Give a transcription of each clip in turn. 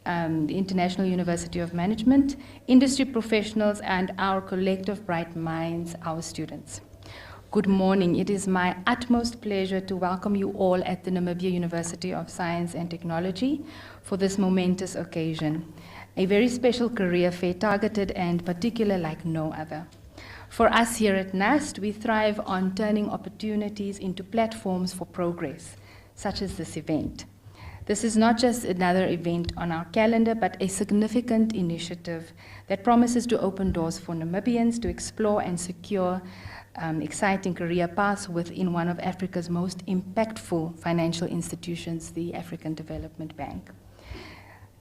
the International University of Management, industry professionals, and our collective bright minds, our students. Good morning. It is my utmost pleasure to welcome you all at the Namibia University of Science and Technology for this momentous occasion, a very special career fair targeted and particular like no other. For us here at NAST, we thrive on turning opportunities into platforms for progress, such as this event. This is not just another event on our calendar, but a significant initiative that promises to open doors for Namibians to explore and secure exciting career paths within one of Africa's most impactful financial institutions, the African Development Bank.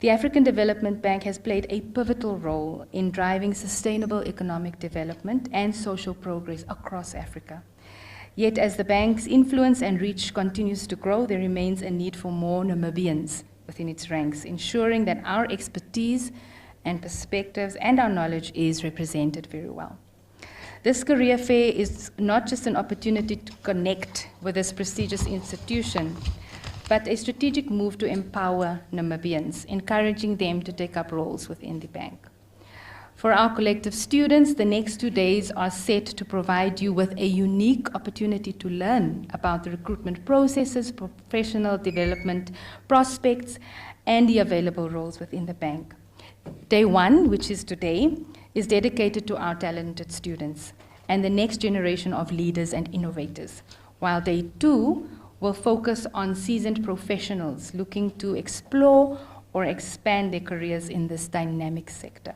The African Development Bank has played a pivotal role in driving sustainable economic development and social progress across Africa. Yet as the bank's influence and reach continues to grow, there remains a need for more Namibians within its ranks, ensuring that our expertise and perspectives and our knowledge is represented very well. This career fair is not just an opportunity to connect with this prestigious institution, but a strategic move to empower Namibians, encouraging them to take up roles within the bank. For our collective students, the next 2 days are set to provide you with a unique opportunity to learn about the recruitment processes, professional development prospects, and the available roles within the bank. Day 1, which is today, is dedicated to our talented students and the next generation of leaders and innovators, while Day 2 will focus on seasoned professionals looking to explore or expand their careers in this dynamic sector.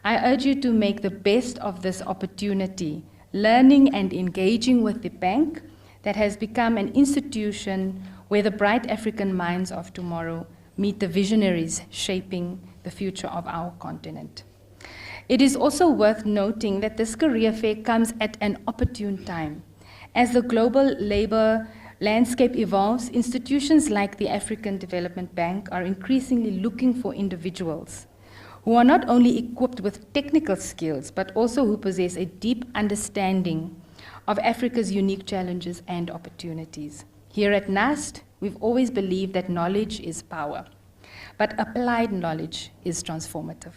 I urge you to make the best of this opportunity, learning and engaging with the bank that has become an institution where the bright African minds of tomorrow meet the visionaries shaping the future of our continent. It is also worth noting that this career fair comes at an opportune time. As the global labor landscape evolves, institutions like the African Development Bank are increasingly looking for individuals who are not only equipped with technical skills, but also who possess a deep understanding of Africa's unique challenges and opportunities. Here at NAST, we've always believed that knowledge is power, but applied knowledge is transformative.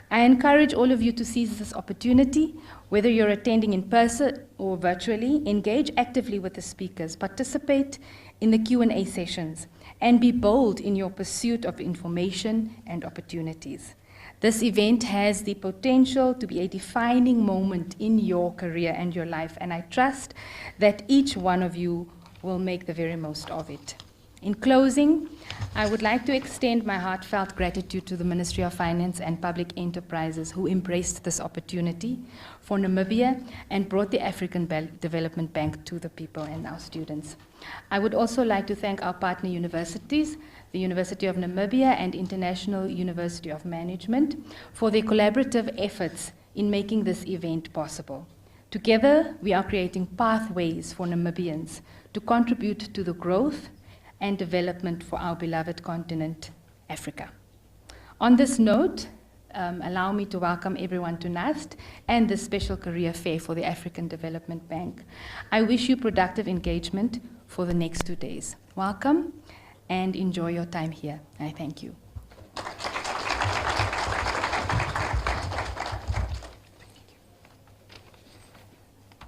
I encourage all of you to seize this opportunity, whether you're attending in person or virtually. Engage actively with the speakers, participate in the Q&A sessions, and be bold in your pursuit of information and opportunities. This event has the potential to be a defining moment in your career and your life, and I trust that each one of you will make the very most of it. In closing, I would like to extend my heartfelt gratitude to the Ministry of Finance and Public Enterprises who embraced this opportunity for Namibia and brought the African Development Bank to the people and our students. I would also like to thank our partner universities, the University of Namibia and International University of Management, for their collaborative efforts in making this event possible. Together, we are creating pathways for Namibians to contribute to the growth and development for our beloved continent, Africa. On this note, allow me to welcome everyone to NAST and this special career fair for the African Development Bank. I wish you productive engagement for the next 2 days. Welcome and enjoy your time here. I thank you.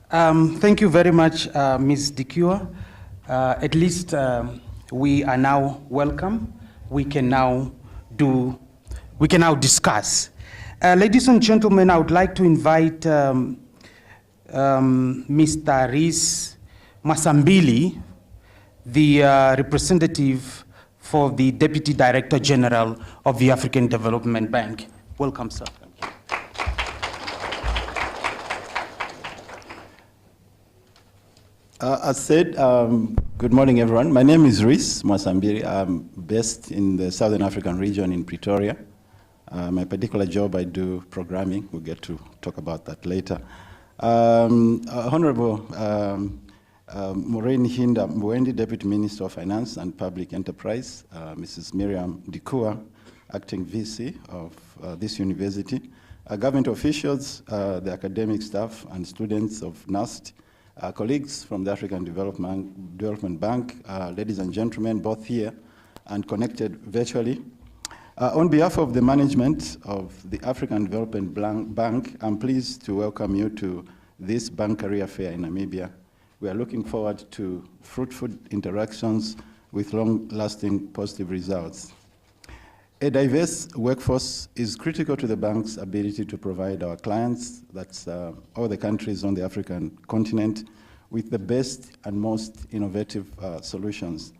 Thank you very much, Ms. Dikua. At least we are now welcome. We can now discuss. Ladies and gentlemen, I would like to invite Mr. Rhys Masambili, the representative for the Deputy Director General of the African Development Bank. Welcome, sir. As said, good morning, everyone. My name is Rhys Masambili. I'm based in the Southern African region in Pretoria. My particular job, I do programming. We'll get to talk about that later. Honorable Maureen Hinda Mwendi, Deputy Minister of Finance and Public Enterprise, Mrs. Miriam Dikua, Acting VC of this university, government officials, the academic staff and students of NAST, colleagues from the African Development Bank, ladies and gentlemen, both here and connected virtually. On behalf of the management of the African Development Bank, I'm pleased to welcome you to this bank career fair in Namibia. We are looking forward to fruitful interactions with long-lasting positive results. A diverse workforce is critical to the bank's ability to provide our clients, that's all the countries on the African continent, with the best and most innovative solutions.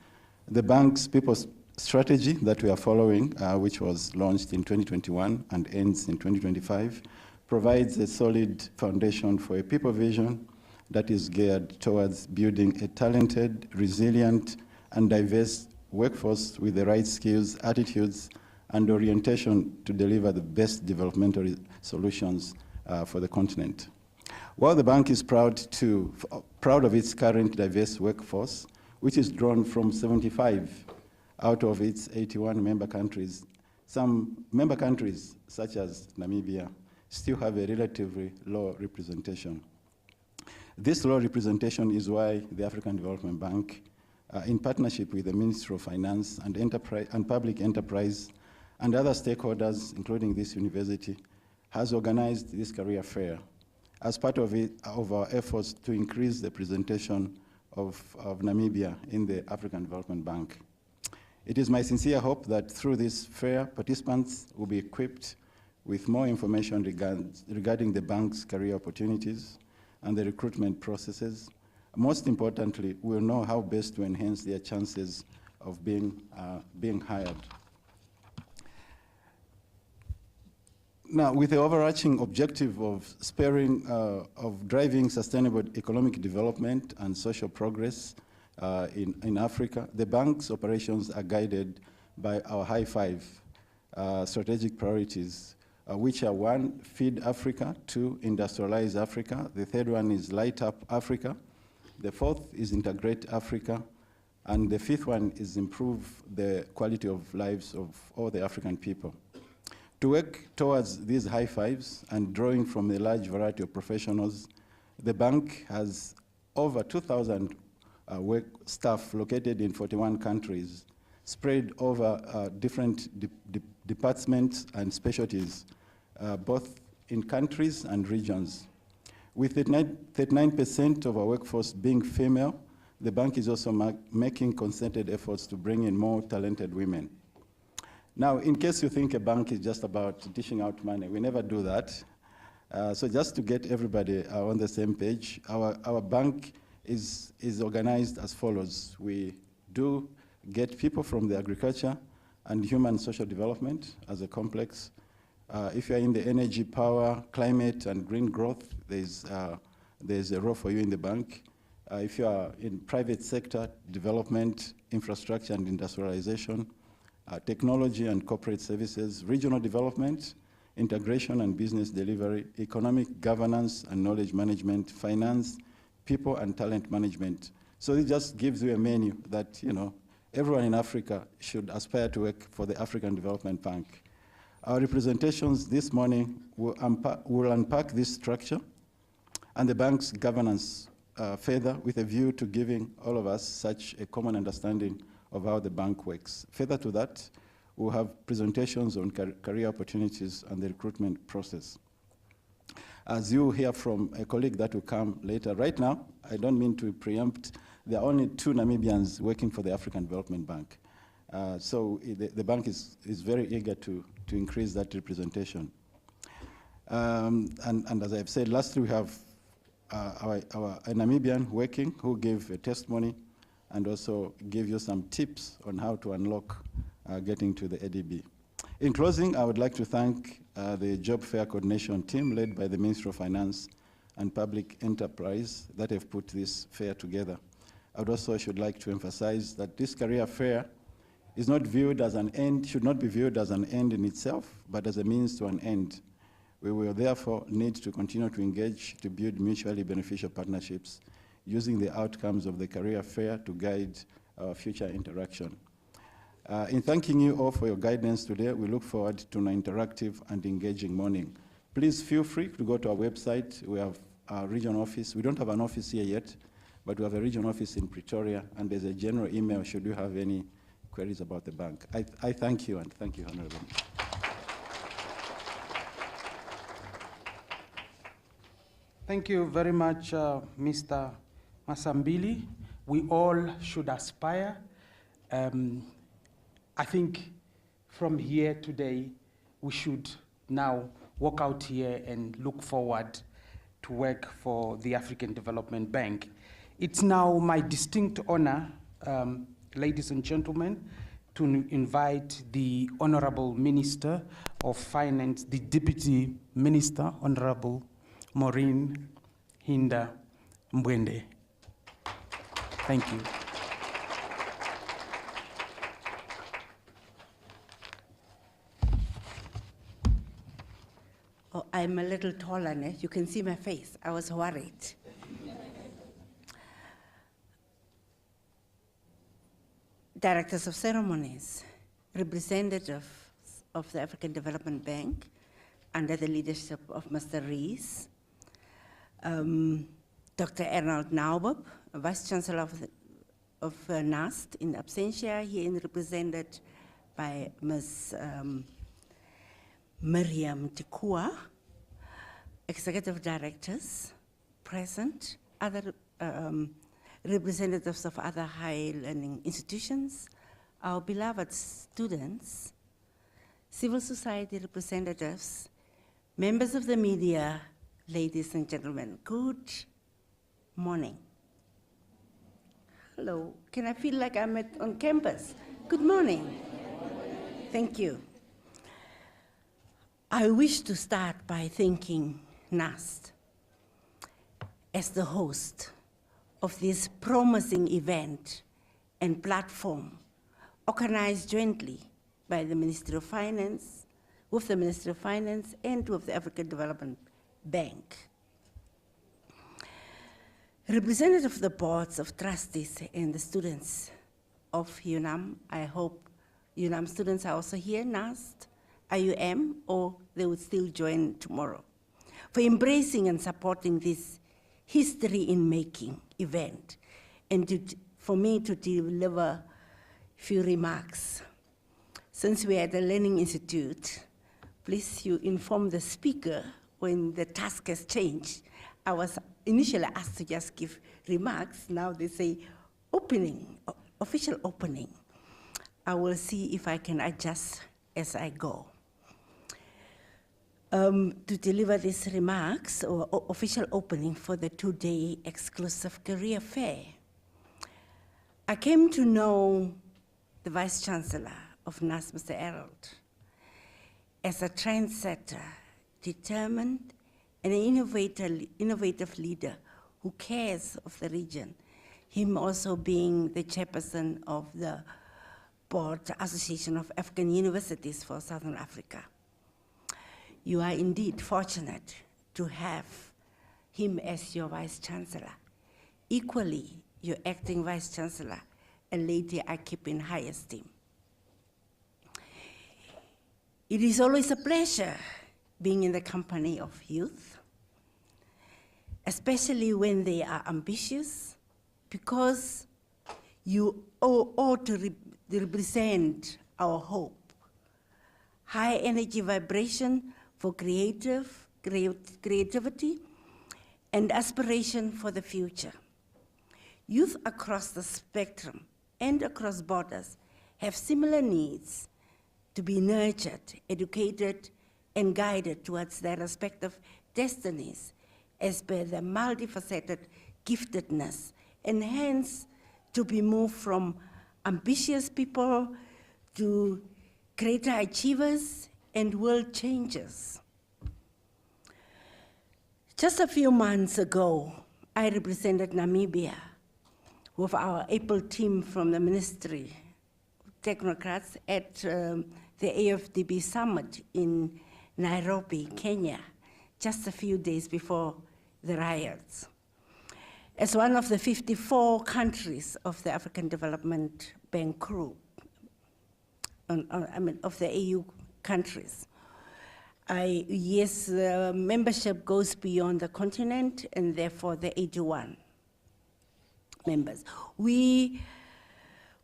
The bank's people strategy that we are following, which was launched in 2021 and ends in 2025, provides a solid foundation for a people vision that is geared towards building a talented, resilient, and diverse workforce with the right skills, attitudes, and orientation to deliver the best developmental solutions for the continent. While the bank is proud of its current diverse workforce, which is drawn from 75 out of its 81 member countries, some member countries, such as Namibia, still have a relatively low representation. This low representation is why the African Development Bank, in partnership with the Ministry of Finance and Public Enterprise and other stakeholders, including this university, has organized this career fair as part of our efforts to increase the presentation of Namibia in the African Development Bank. It is my sincere hope that through this fair, participants will be equipped with more information regarding the bank's career opportunities and the recruitment processes. Most importantly, we'll know how best to enhance their chances of being hired. Now, with the overarching objective of driving sustainable economic development and social progress in Africa, the bank's operations are guided by our high five strategic priorities, which are 1, feed Africa, 2, industrialize Africa, the third one is light up Africa, the fourth is integrate Africa, and the fifth one is improve the quality of lives of all the African people. To work towards these high fives and drawing from a large variety of professionals, the bank has over 2,000 work staff located in 41 countries, spread over different departments and specialties, both in countries and regions. With 39% of our workforce being female, the bank is also making concerted efforts to bring in more talented women. Now, in case you think a bank is just about dishing out money, we never do that. So just to get everybody on the same page, our bank is organized as follows. We do get people from the agriculture and human social development as a complex. If you're in the energy, power, climate, and green growth, there's a role for you in the bank. If you are in private sector development, infrastructure and industrialization, technology and corporate services, regional development, integration and business delivery, economic governance and knowledge management, finance, people and talent management. So it just gives you a menu that, everyone in Africa should aspire to work for the African Development Bank. Our representations this morning will unpack this structure and the bank's governance further with a view to giving all of us such a common understanding of how the bank works. Further to that, we'll have presentations on career opportunities and the recruitment process. As you hear from a colleague that will come later, right now, I don't mean to preempt, there are only 2 Namibians working for the African Development Bank. So the bank is very eager to increase that representation. And as I've said, lastly, we have a Namibian working who gave a testimony and also give you some tips on how to unlock getting to the ADB. In closing, I would like to thank the Job Fair Coordination team led by the Ministry of Finance and Public Enterprise that have put this fair together. I would also should like to emphasize that this career fair is not viewed as an end, should not be viewed as an end in itself, but as a means to an end. We will therefore need to continue to engage to build mutually beneficial partnerships using the outcomes of the career fair to guide our future interaction. In thanking you all for your guidance today, we look forward to an interactive and engaging morning. Please feel free to go to our website. We have our regional office. We don't have an office here yet, but we have a regional office in Pretoria, and there's a general email should you have any queries about the bank. I thank you, and thank you, Honorable. Thank you very much, Mr. Masambili. We all should aspire. I think from here today, we should now walk out here and look forward to work for the African Development Bank. It's now my distinct honor, ladies and gentlemen, to invite the Honorable Minister of Finance, the Deputy Minister, Honorable Maureen Hinda Mbwende. Thank you. Oh, I'm a little taller now. You can see my face. I was worried. Directors of ceremonies, representatives of the African Development Bank under the leadership of Mr. Rees, Dr. Arnold Naubub, Vice Chancellor of NAST in absentia, here represented by Ms. Miriam Tikua, executive directors present, other representatives of other high learning institutions, our beloved students, civil society representatives, members of the media, ladies and gentlemen, good morning. Hello, can I feel like I'm on campus? Good morning. Thank you. I wish to start by thanking NAST as the host of this promising event and platform organized jointly by the Ministry of Finance, with the Ministry of Finance and with the African Development Bank. Representative of the boards of trustees and the students of UNAM, I hope UNAM students are also here, NAST, IUM, or they would still join tomorrow, for embracing and supporting this history-in-making event, and for me to deliver a few remarks. Since we are at the Learning Institute, please you inform the speaker when the task has changed. I was initially asked to just give remarks. Now they say opening, official opening. I will see if I can adjust as I go. To deliver these remarks or official opening for the two-day exclusive career fair, I came to know the Vice Chancellor of NAS, Mr. Harold, as a trendsetter, determined, and an innovative leader who cares of the region, him also being the chairperson of the Board Association of African Universities for Southern Africa. You are indeed fortunate to have him as your Vice Chancellor. Equally, your acting Vice Chancellor, a lady I keep in high esteem. It is always a pleasure being in the company of youth, especially when they are ambitious, because you ought to represent our hope, high energy vibration for creativity and aspiration for the future. Youth across the spectrum and across borders have similar needs to be nurtured, educated, and guided towards their respective destinies as per their multifaceted giftedness, and hence to be moved from ambitious people to greater achievers and world changers. Just a few months ago, I represented Namibia with our April team from the Ministry of Technocrats at the AfDB summit in Nairobi, Kenya, just a few days before the riots. As one of the 54 countries of the African Development Bank group, of the AU countries. Yes, the membership goes beyond the continent, and therefore the 81 members. We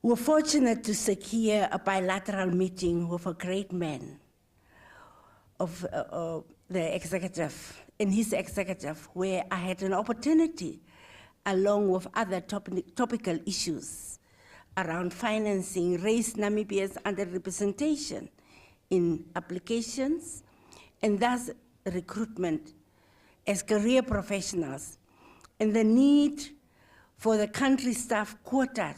were fortunate to secure a bilateral meeting with a great man of the executive, in his executive, where I had an opportunity, along with other topical issues around financing, raise Namibia's underrepresentation in applications, and thus recruitment as career professionals, and the need for the country staff quota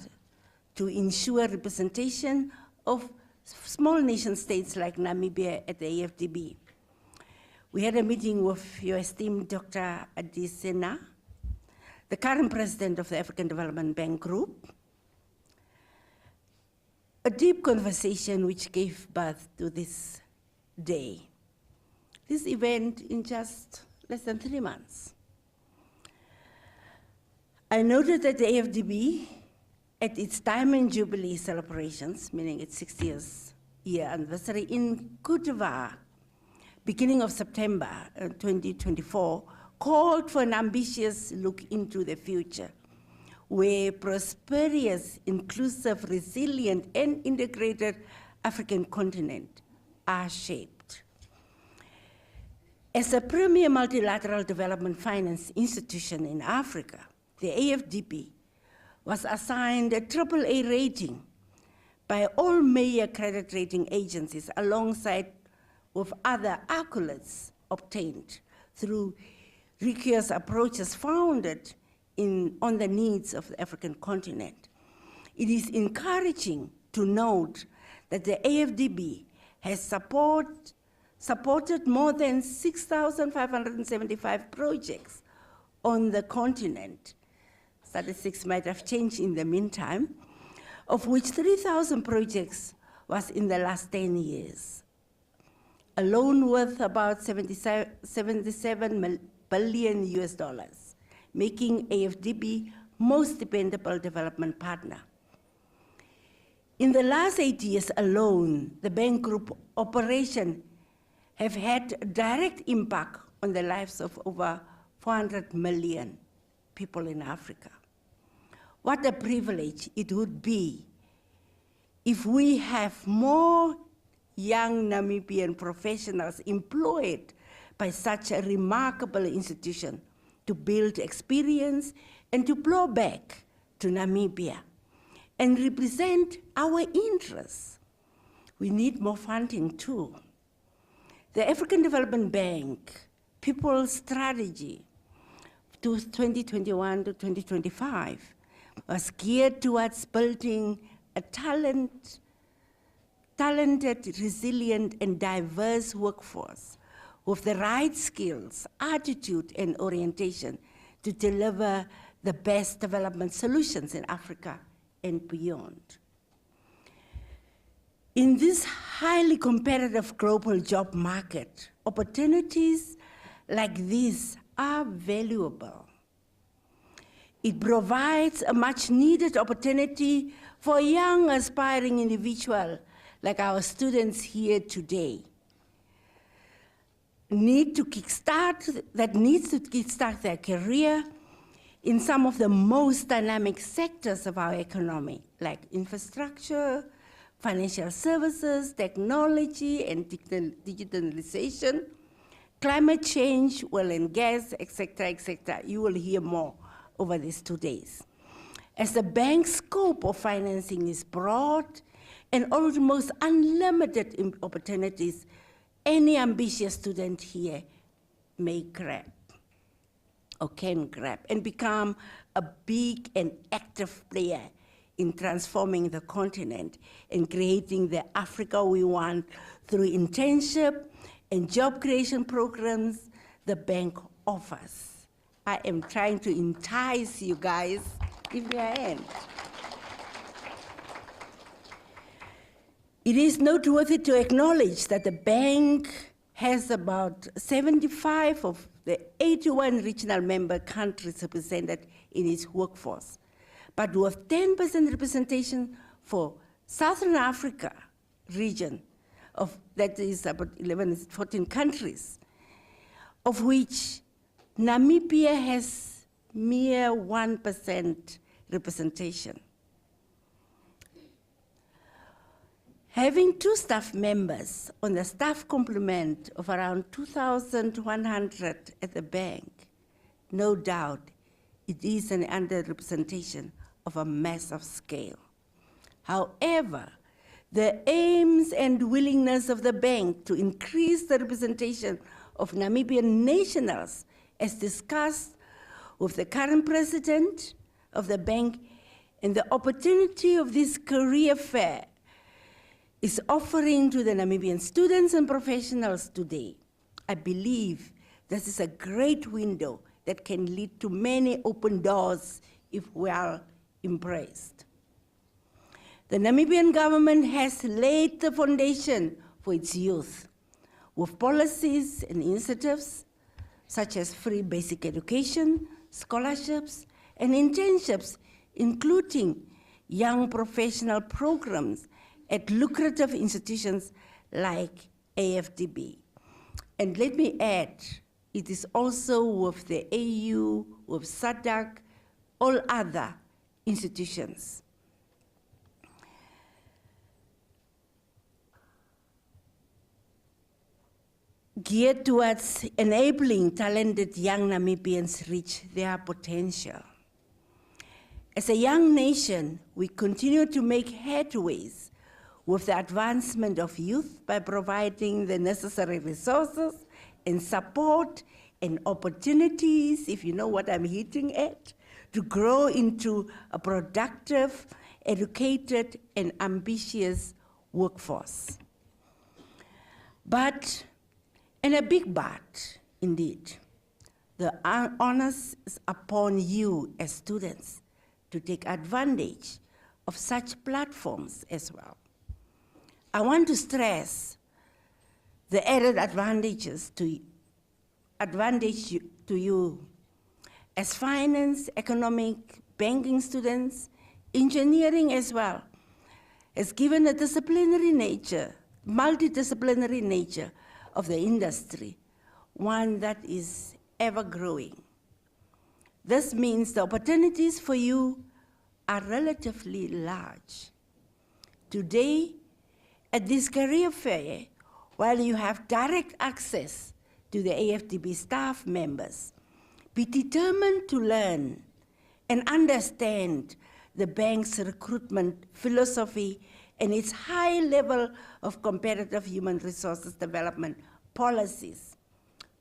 to ensure representation of small nation states like Namibia at the AfDB. We had a meeting with your esteemed Dr. Adesina, the current president of the African Development Bank Group, a deep conversation which gave birth to this day. This event in just less than 3 months. I noted that the AfDB, at its Diamond Jubilee celebrations, meaning its 60th year anniversary in Côte d'Ivoire, beginning of September 2024, called for an ambitious look into the future, where prosperous, inclusive, resilient, and integrated African continent are shaped. As a premier multilateral development finance institution in Africa, the AfDB was assigned a AAA rating by all major credit rating agencies, alongside with other accolades obtained through rigorous approaches founded on the needs of the African continent. It is encouraging to note that the AfDB has supported more than 6,575 projects on the continent. Statistics might have changed in the meantime, of which 3,000 projects was in the last 10 years, alone worth about $77 billion US, making AfDB most dependable development partner. In the last 8 years alone, the bank group operation have had a direct impact on the lives of over 400 million people in Africa. What a privilege it would be if we have more young Namibian professionals employed by such a remarkable institution to build experience and to blow back to Namibia and represent our interests. We need more funding too. The African Development Bank People's Strategy to 2021 to 2025 was geared towards building a talented, resilient, and diverse workforce with the right skills, attitude, and orientation to deliver the best development solutions in Africa and beyond. In this highly competitive global job market, opportunities like these are valuable. It provides a much needed opportunity for young aspiring individuals like our students here today. Needs to kickstart their career in some of the most dynamic sectors of our economy, like infrastructure, financial services, technology, and digitalization, climate change, oil and gas, etc., etc. You will hear more over these 2 days. As the bank's scope of financing is broad and almost unlimited opportunities, any ambitious student here may grab or can grab and become a big and active player in transforming the continent and creating the Africa we want through internship and job creation programs the bank offers. I am trying to entice you guys. Give me a hand. It is noteworthy to acknowledge that the bank has about 75 of the 81 regional member countries represented in its workforce, but with 10% representation for Southern Africa region, that is about 14 countries, of which Namibia has mere 1% representation. Having 2 staff members on the staff complement of around 2,100 at the bank, no doubt it is an underrepresentation of a massive scale. However, the aims and willingness of the bank to increase the representation of Namibian nationals, as discussed with the current president of the bank, and the opportunity of this career fair is offering to the Namibian students and professionals today. I believe this is a great window that can lead to many open doors if well embraced. The Namibian government has laid the foundation for its youth with policies and initiatives such as free basic education, scholarships, and internships, including young professional programs at lucrative institutions like AfDB. And let me add, it is also with the AU, with SADC, all other institutions. Geared towards enabling talented young Namibians reach their potential. As a young nation, we continue to make headways with the advancement of youth by providing the necessary resources and support and opportunities, if you know what I'm hitting at, to grow into a productive, educated, and ambitious workforce. But, and a big but, indeed, the onus is upon you as students to take advantage of such platforms as well. I want to stress the added advantages to you as finance, economic, banking students, engineering as well, as given the disciplinary nature, multidisciplinary nature of the industry, one that is ever growing. This means the opportunities for you are relatively large. Today, at this career fair, while you have direct access to the AfDB staff members, be determined to learn and understand the bank's recruitment philosophy and its high level of competitive human resources development policies,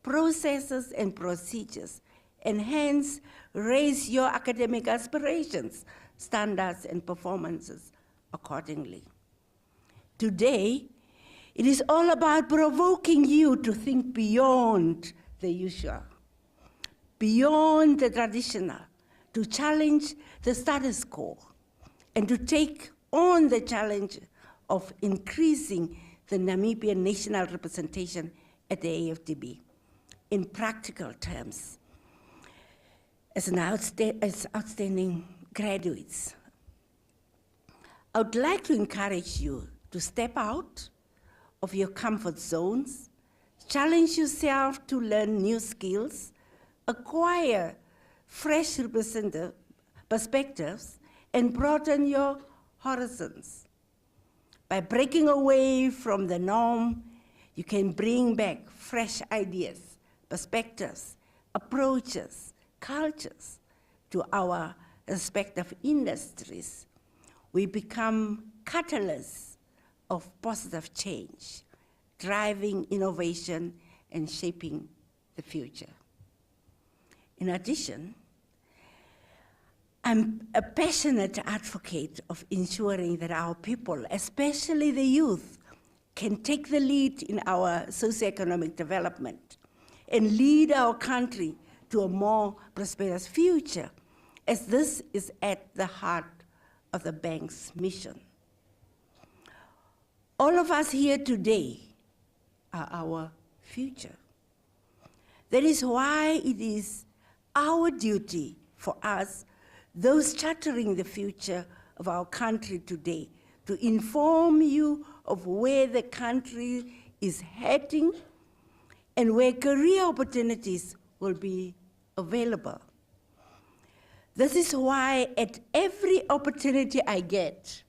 processes, and procedures, and hence raise your academic aspirations, standards, and performances accordingly. Today, it is all about provoking you to think beyond the usual, beyond the traditional, to challenge the status quo, and to take on the challenge of increasing the Namibian national representation at the AfDB. In practical terms, as outstanding graduates, I would like to encourage you to step out of your comfort zones, challenge yourself to learn new skills, acquire fresh perspectives, and broaden your horizons. By breaking away from the norm, you can bring back fresh ideas, perspectives, approaches, cultures to our respective industries. We become catalysts of positive change, driving innovation and shaping the future. In addition, I'm a passionate advocate of ensuring that our people, especially the youth, can take the lead in our socioeconomic development and lead our country to a more prosperous future, as this is at the heart of the bank's mission. All of us here today are our future. That is why it is our duty for us, those chartering the future of our country today, to inform you of where the country is heading and where career opportunities will be available. This is why at every opportunity I get,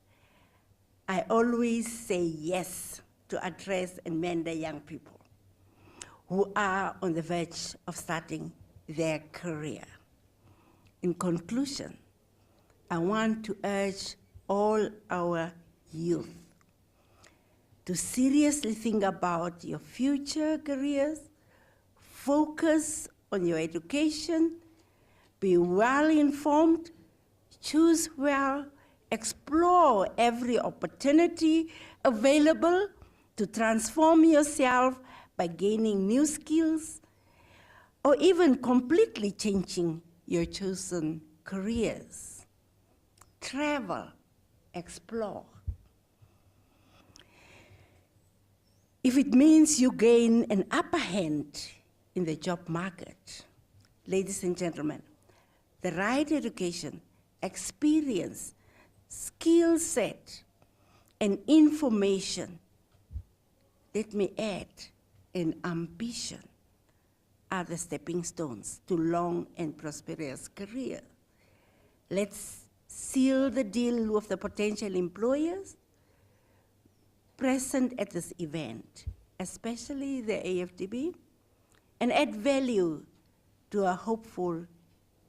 I always say yes to address and mentor young people who are on the verge of starting their career. In conclusion, I want to urge all our youth to seriously think about your future careers, focus on your education, be well informed, choose well, explore every opportunity available to transform yourself by gaining new skills, or even completely changing your chosen careers. Travel, explore. If it means you gain an upper hand in the job market, ladies and gentlemen, the right education, experience, skill set, and information, let me add, and ambition are the stepping stones to long and prosperous career. Let's seal the deal with the potential employers present at this event, especially the AfDB, and add value to a hopeful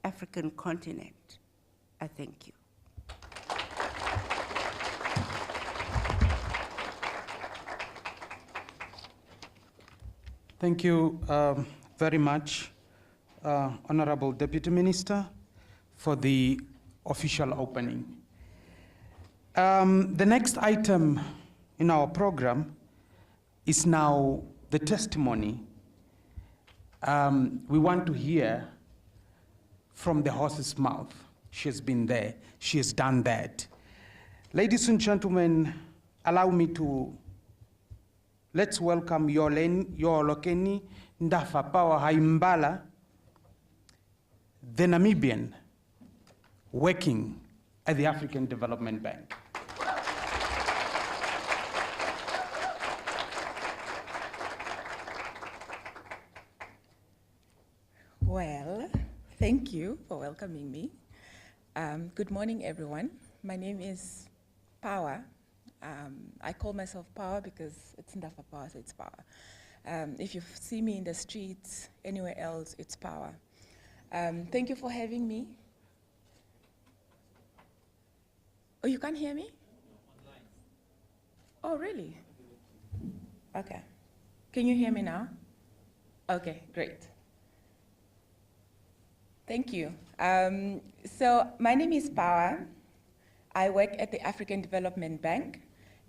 African continent. I thank you. Thank you very much, Honorable Deputy Minister, for the official opening. The next item in our program is now the testimony. We want to hear from the horse's mouth. She has been there, she has done that. Ladies and gentlemen, allow me to let's welcome Yolokeni Ndafa Power Haimbala, the Namibian working at the African Development Bank. Well, thank you for welcoming me. Good morning, everyone. My name is Power. I call myself Power because it's Ndafa Power, so it's Power. If you see me in the streets, anywhere else, it's Power. Thank you for having me. Oh, you can't hear me? Oh, really? Okay. Can you hear me now? Okay, great. Thank you. So my name is Power. I work at the African Development Bank,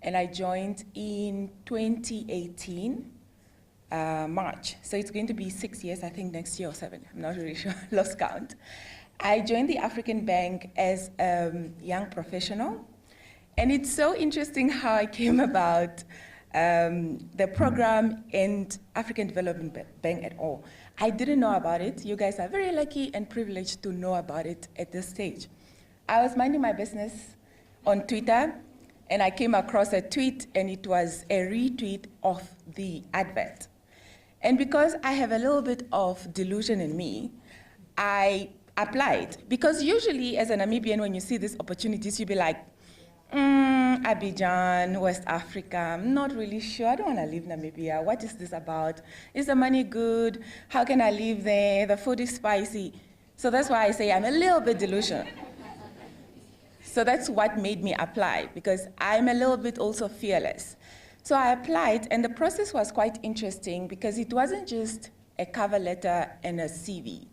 and I joined in 2018, March. So it's going to be 6 years, I think next year or 7, I'm not really sure, lost count. I joined the African Bank as a young professional, and it's so interesting how I came about the program and African Development Bank at all. I didn't know about it. You guys are very lucky and privileged to know about it at this stage. I was minding my business on Twitter, and I came across a tweet, and it was a retweet of the advert. And because I have a little bit of delusion in me, I applied. Because usually, as a Namibian, when you see these opportunities, you'll be like, Abidjan, West Africa, I'm not really sure. I don't want to leave Namibia. What is this about? Is the money good? How can I live there? The food is spicy. So that's why I say I'm a little bit delusional. So that's what made me apply, because I'm a little bit also fearless. So I applied, and the process was quite interesting because it wasn't just a cover letter and a CV.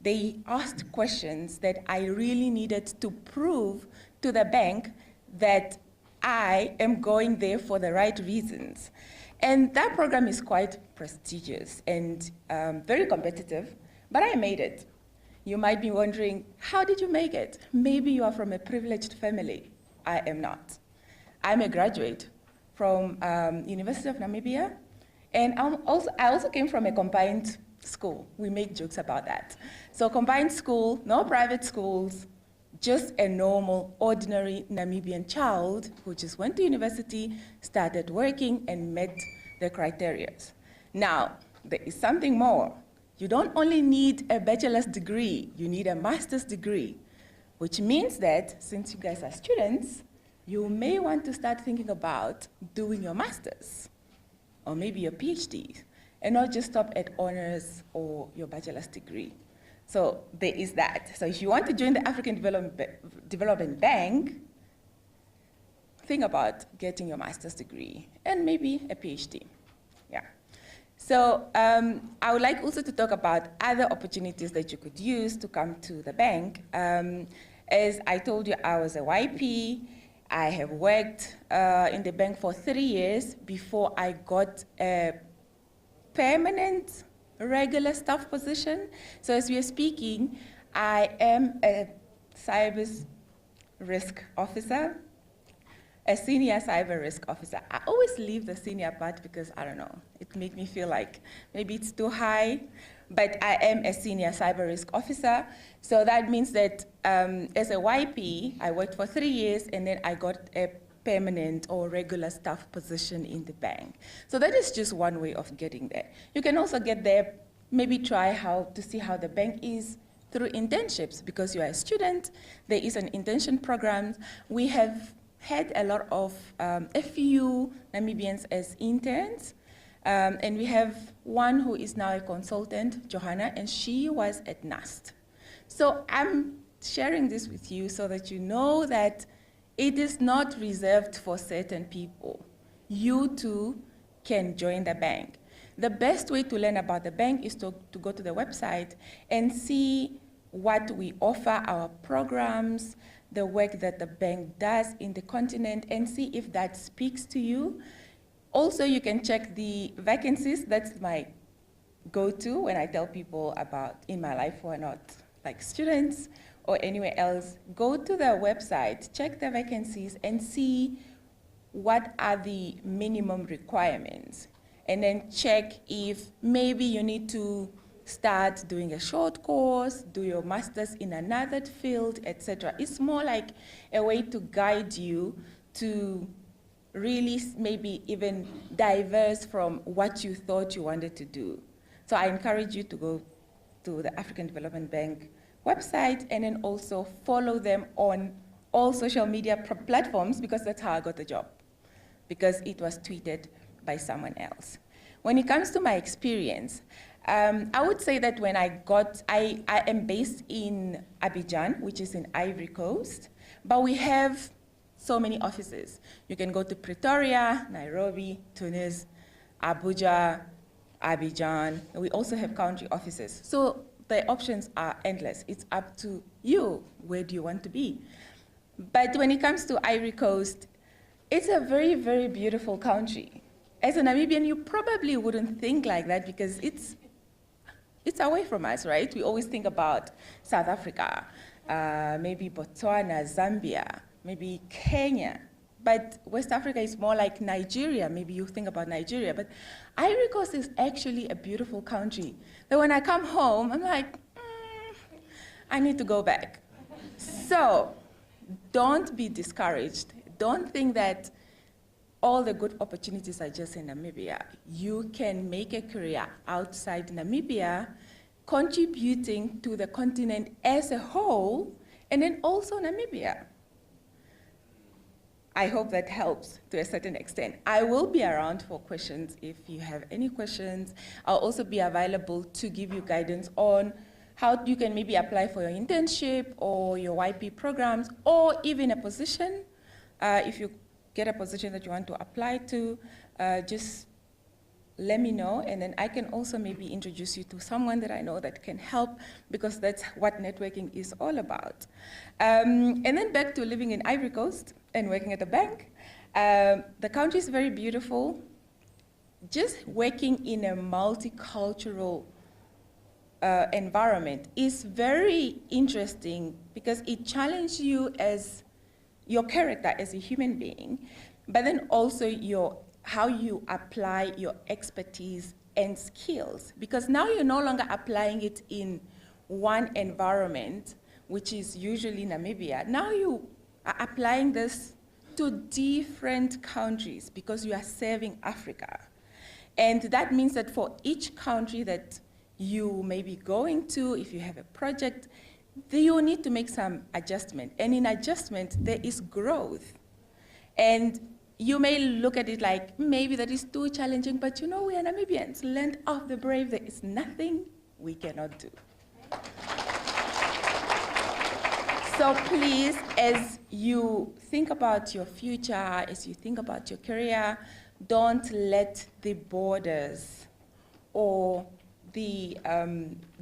They asked questions that I really needed to prove to the bank that I am going there for the right reasons. And that program is quite prestigious and very competitive, but I made it. You might be wondering, how did you make it? Maybe you are from a privileged family. I am not. I'm a graduate from University of Namibia, and I also came from a combined school. We make jokes about that. So combined school, no private schools, just a normal, ordinary Namibian child who just went to university, started working, and met the criteria. Now, there is something more. You don't only need a bachelor's degree, you need a master's degree, which means that since you guys are students, you may want to start thinking about doing your master's or maybe your PhD, and not just stop at honors or your bachelor's degree. So there is that. So if you want to join the African Development Bank, think about getting your master's degree and maybe a PhD. Yeah. So I would like also to talk about other opportunities that you could use to come to the bank. As I told you, I was a YP. I have worked in the bank for 3 years before I got a permanent, regular staff position. So as we are speaking, I am a cyber risk officer, a senior cyber risk officer. I always leave the senior part because, I don't know, it makes me feel like maybe it's too high, but I am a senior cyber risk officer. So that means that as a YP, I worked for 3 years and then I got a permanent or regular staff position in the bank. So that is just one way of getting there. You can also get there, maybe try to see how the bank is through internships. Because you are a student, there is an internship program. We have had a lot of, a few Namibians as interns. And we have one who is now a consultant, Johanna, and she was at NAST. So I'm sharing this with you so that you know that it is not reserved for certain people. You too can join the bank. The best way to learn about the bank is to go to the website and see what we offer, our programs, the work that the bank does in the continent, and see if that speaks to you. Also, you can check the vacancies. That's my go-to when I tell people about in my life who are not like students or anywhere else. Go to the website, check the vacancies, and see what are the minimum requirements. And then check if maybe you need to start doing a short course, do your master's in another field, etc. It's more like a way to guide you to really maybe even diverse from what you thought you wanted to do. So I encourage you to go to the African Development Bank website and then also follow them on all social media platforms, because that's how I got the job, because it was tweeted by someone else. When it comes to my experience, I would say that when I am based in Abidjan, which is in Ivory Coast, but we have so many offices. You can go to Pretoria, Nairobi, Tunis, Abuja, Abidjan. We also have country offices. So the options are endless. It's up to you. Where do you want to be? But when it comes to Ivory Coast, it's a very, very beautiful country. As a Namibian, you probably wouldn't think like that because it's away from us, right? We always think about South Africa, maybe Botswana, Zambia, maybe Kenya. But West Africa is more like Nigeria. Maybe you think about Nigeria. But Ivory Coast is actually a beautiful country. But when I come home, I'm like, I need to go back. So don't be discouraged. Don't think that all the good opportunities are just in Namibia. You can make a career outside Namibia, contributing to the continent as a whole, and then also Namibia. I hope that helps to a certain extent. I will be around for questions if you have any questions. I'll also be available to give you guidance on how you can maybe apply for your internship or your YP programs, or even a position. If you get a position that you want to apply to, just let me know, and then I can also maybe introduce you to someone that I know that can help, because that's what networking is all about. And then back to living in Ivory Coast and working at a bank. The country is very beautiful. Just working in a multicultural environment is very interesting because it challenges you as your character as a human being, but then also how you apply your expertise and skills. Because now you're no longer applying it in one environment, which is usually Namibia. Now you are applying this to different countries because you are serving Africa. And that means that for each country that you may be going to, if you have a project, you need to make some adjustment. And in adjustment, there is growth. And you may look at it like, maybe that is too challenging, but you know, we are Namibians, land of the brave, there is nothing we cannot do. So please, as you think about your future, as you think about your career, don't let the borders or the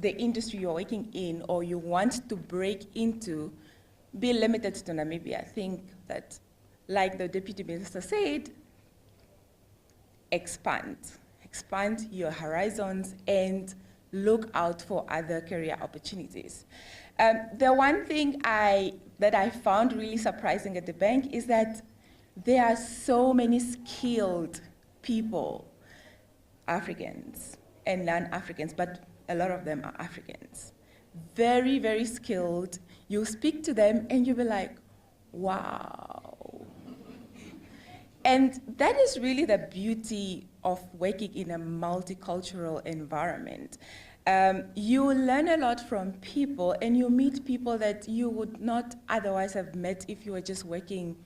industry you're working in or you want to break into be limited to Namibia. I think that, like the Deputy Minister said, expand your horizons and look out for other career opportunities. The one thing that I found really surprising at the bank is that there are so many skilled people, Africans and non-Africans, but a lot of them are Africans. Very, very skilled. You speak to them and you'll be like, wow. And that is really the beauty of working in a multicultural environment. You learn a lot from people and you meet people that you would not otherwise have met if you were just working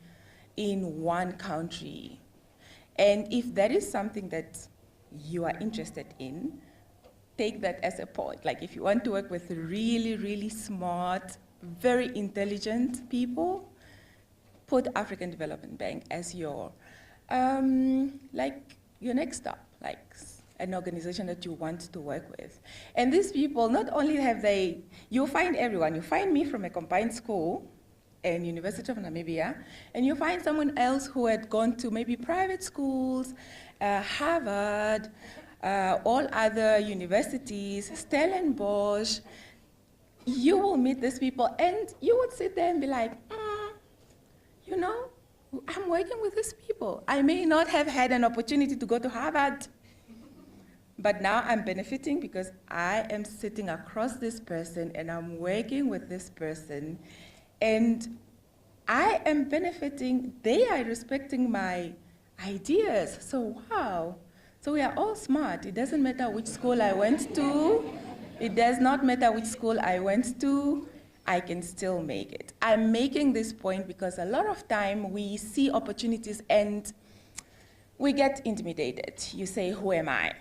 in one country. And if that is something that you are interested in, take that as a point. Like if you want to work with really, really smart, very intelligent people, put African Development Bank as your, like your next stop, like an organization that you want to work with. And these people, not only have they, you find everyone, you find me from a combined school and University of Namibia, and you find someone else who had gone to maybe private schools, Harvard, all other universities, Stellenbosch. You will meet these people and you would sit there and be like, you know, I'm working with these people. I may not have had an opportunity to go to Harvard, but now I'm benefiting because I am sitting across this person and I'm working with this person and I am benefiting, they are respecting my ideas. So wow, so we are all smart. It doesn't matter which school I went to. It does not matter which school I went to. I can still make it. I'm making this point because a lot of time we see opportunities and we get intimidated. You say, who am I?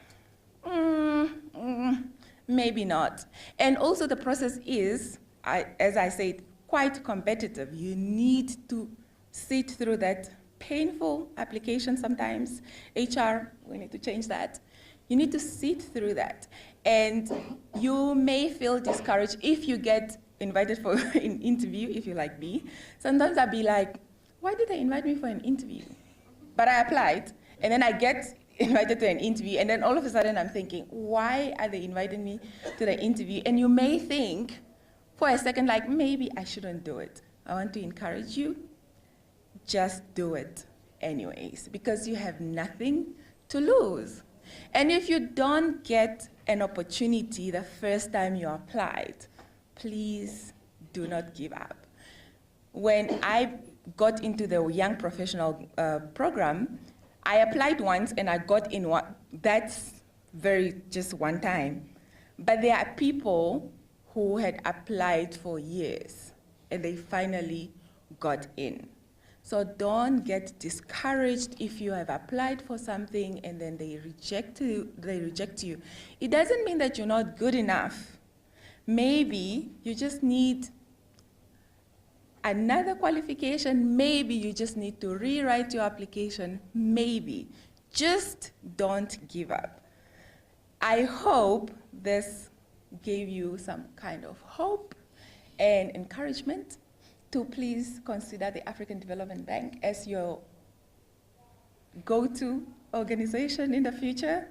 Maybe not. And also the process is, as I said, quite competitive. You need to sit through that painful application sometimes. HR, we need to change that. You need to sit through that. And you may feel discouraged if you get invited for an interview, if you like me. Sometimes I'll be like, why did they invite me for an interview? But I applied, and then I get invited to an interview, and then all of a sudden I'm thinking, why are they inviting me to the interview? And you may think for a second, like, maybe I shouldn't do it. I want to encourage you, just do it anyways, because you have nothing to lose. And if you don't get an opportunity the first time you applied, please do not give up. When I got into the young professional program, I applied once and I got in one. That's just one time. But there are people who had applied for years and they finally got in. So don't get discouraged if you have applied for something and then they reject you. It doesn't mean that you're not good enough. Maybe you just need another qualification. Maybe you just need to rewrite your application. Maybe. Just don't give up. I hope this gave you some kind of hope and encouragement to please consider the African Development Bank as your go-to organization in the future.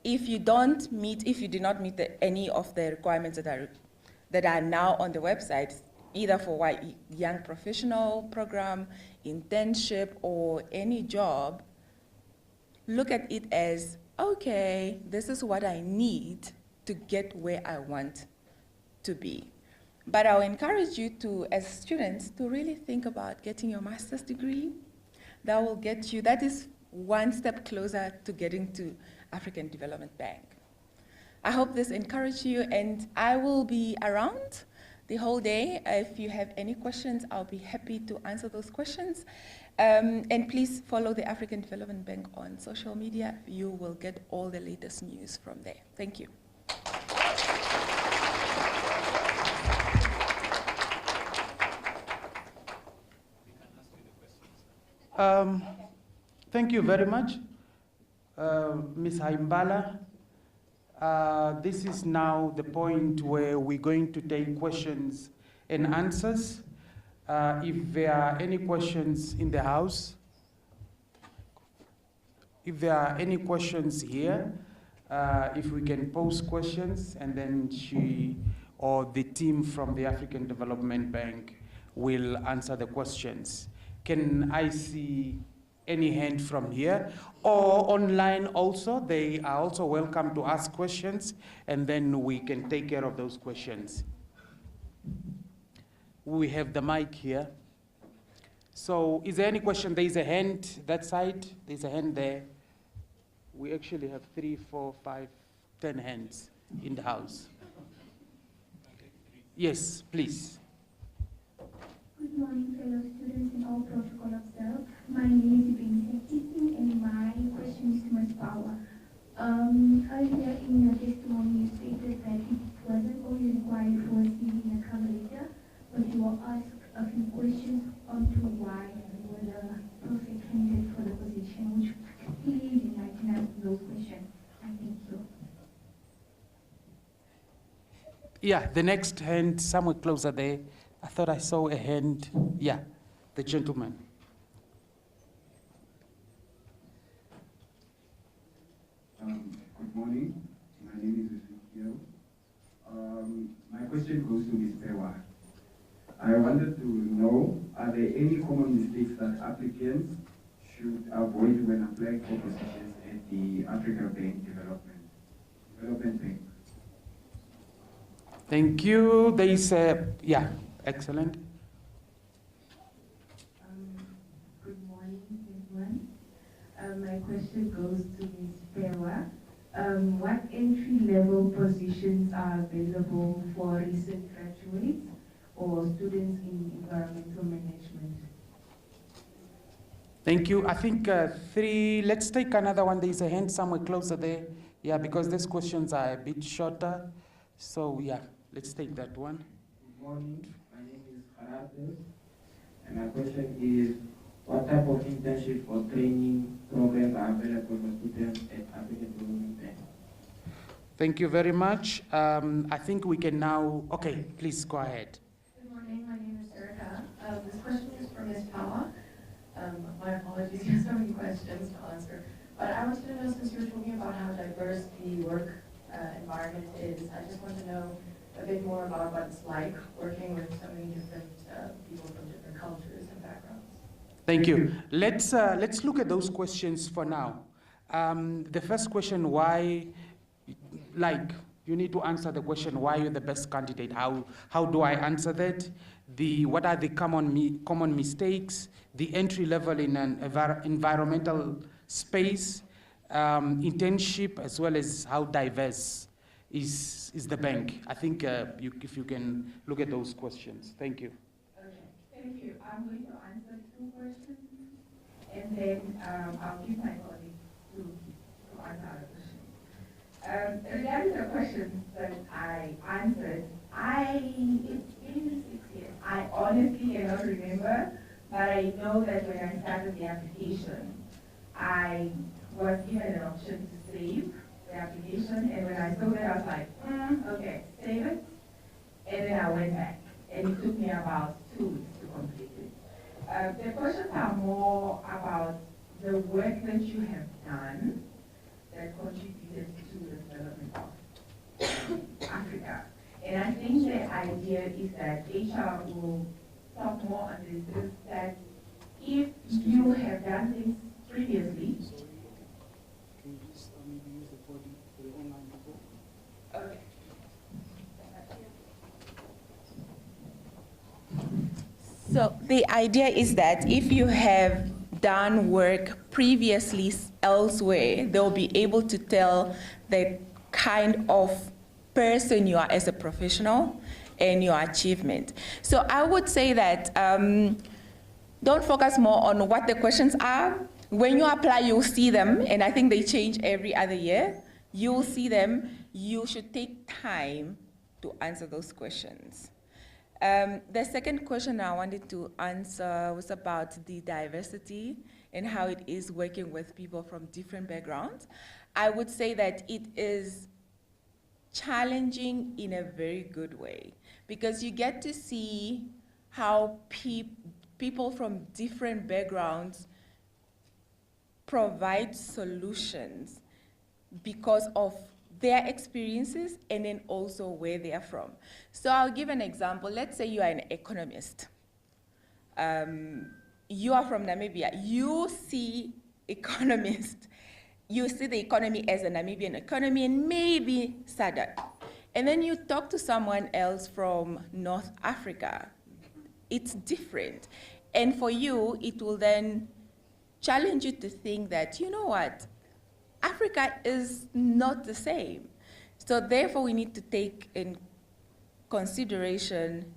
If you do not meet any of the requirements that are now on the website, either for young professional program, internship, or any job, look at it as, okay, this is what I need to get where I want to be. But I'll encourage you to, as students, to really think about getting your master's degree. That will get you, that is one step closer to getting to African Development Bank. I hope this encouraged you, and I will be around the whole day. If you have any questions, I'll be happy to answer those questions. And please follow the African Development Bank on social media. You will get all the latest news from there. Thank you. Thank you very much, Ms. Haimbala. This is now the point where we're going to take questions and answers. If there are any questions in the house, if there are any questions here, if we can pose questions, and then she or the team from the African Development Bank will answer the questions. Can I see any hand from here? Or online also, they are also welcome to ask questions, and then we can take care of those questions. We have the mic here. So is there any question? There is a hand that side, there's a hand there. We actually have 3, 4, 5, 10 hands in the house. Yes, please. Good morning, fellow students and all protocol observed. My name is Ibn and my question is to Ms. Power. Earlier in your testimony, you stated that it wasn't only required for receiving a cover letter, but you were asked a few questions onto why you were the perfect candidate for the position, which please enlighten us with those questions. I thank you. Yeah, the next hand, somewhere closer there. I thought I saw a hand. Yeah, the gentleman. Good morning. My name is Ezekiel. My question goes to Ms. Pewa. I wanted to know, are there any common mistakes that applicants should avoid when applying for positions at the African Bank Development Bank? Thank you. There is a, yeah, excellent. Good morning, everyone. My question goes to Ms. Pewa. What entry-level positions are available for recent graduates or students in environmental management? Thank you. I think 3, let's take another one. There is a hand somewhere closer there. Yeah, because these questions are a bit shorter. So yeah, let's take that one. Good morning. My name is Harate. And my question is, what type of internship or training programs are available for students at African Development Bank? Thank you very much. I think we can now, okay, please go ahead. Good morning, my name is Erica. This question is for Ms. Power. My apologies, you have so many questions to answer. But I wanted to know, since you were talking about how diverse the work environment is, I just want to know a bit more about what it's like working with so many different people from different cultures and backgrounds. Thank you. Let's look at those questions for now. The first question, why, like, you need to answer the question, why you're the best candidate? How do I answer that? What are the common mistakes? The entry level in an environmental space, internship, as well as how diverse is the bank. I think if you can look at those questions. Thank you. Okay, thank you. I'm going to answer 2 questions, and then I'll give my colleague to answer other questions. Regarding the questions that I answered, it's been 6 years. I honestly cannot remember, but I know that when I started the application, I was given an option to save the application, and when I saw that, I was like, okay, save it. And then I went back, and it took me about 2 weeks to complete it. The questions are more about the work that you have done that contributed to the development of Africa. And I think the idea is that HR will talk more on this, is that if you have done things previously, okay. So the idea is that if you have done work previously elsewhere, they'll be able to tell the kind of person you are as a professional and your achievement. So I would say that don't focus more on what the questions are. When you apply, you'll see them, and I think they change every other year. You'll see them. You should take time to answer those questions. The second question I wanted to answer was about the diversity and how it is working with people from different backgrounds. I would say that it is challenging in a very good way, because you get to see how people from different backgrounds provide solutions because of their experiences and then also where they are from. So I'll give an example. Let's say you are an economist. You are from Namibia. You see economist. You see the economy as a Namibian economy and maybe SADC. And then you talk to someone else from North Africa. It's different. And for you, it will then challenge you to think that, you know what, Africa is not the same. So therefore, we need to take in consideration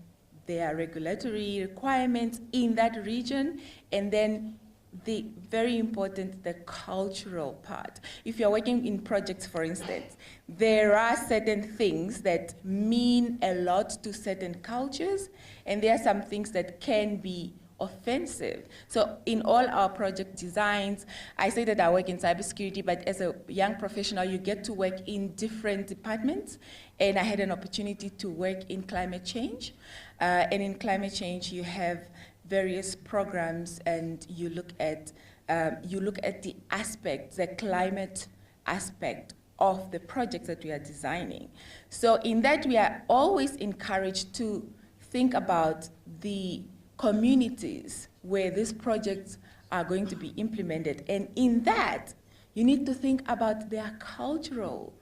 their regulatory requirements in that region, and then the very important, the cultural part. If you're working in projects, for instance, there are certain things that mean a lot to certain cultures, and there are some things that can be offensive. So in all our project designs, I say that I work in cybersecurity, but as a young professional, you get to work in different departments, and I had an opportunity to work in climate change. And in climate change, you have various programs, and you look at the aspects, the climate aspect of the projects that we are designing. So in that, we are always encouraged to think about the communities where these projects are going to be implemented. And in that, you need to think about their cultural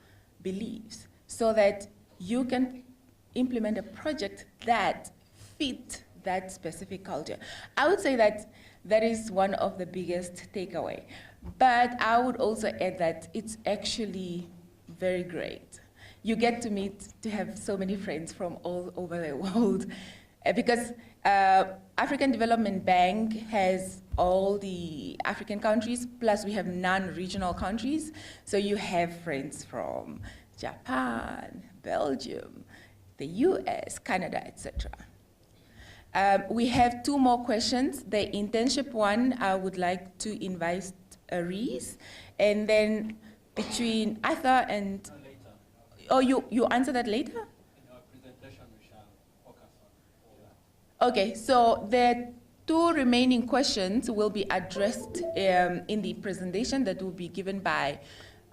beliefs so that you can implement a project that fit that specific culture. I would say that that is one of the biggest takeaway. But I would also add that it's actually very great. You get to have so many friends from all over the world, because African Development Bank has all the African countries, plus we have non-regional countries. So you have friends from Japan, Belgium, the US, Canada, etc. We have two more questions. The internship one, I would like to invite Reese, and then between Arthur and... Oh, you answer that later? In our presentation, we shall focus on. Okay, so the two remaining questions will be addressed in the presentation that will be given by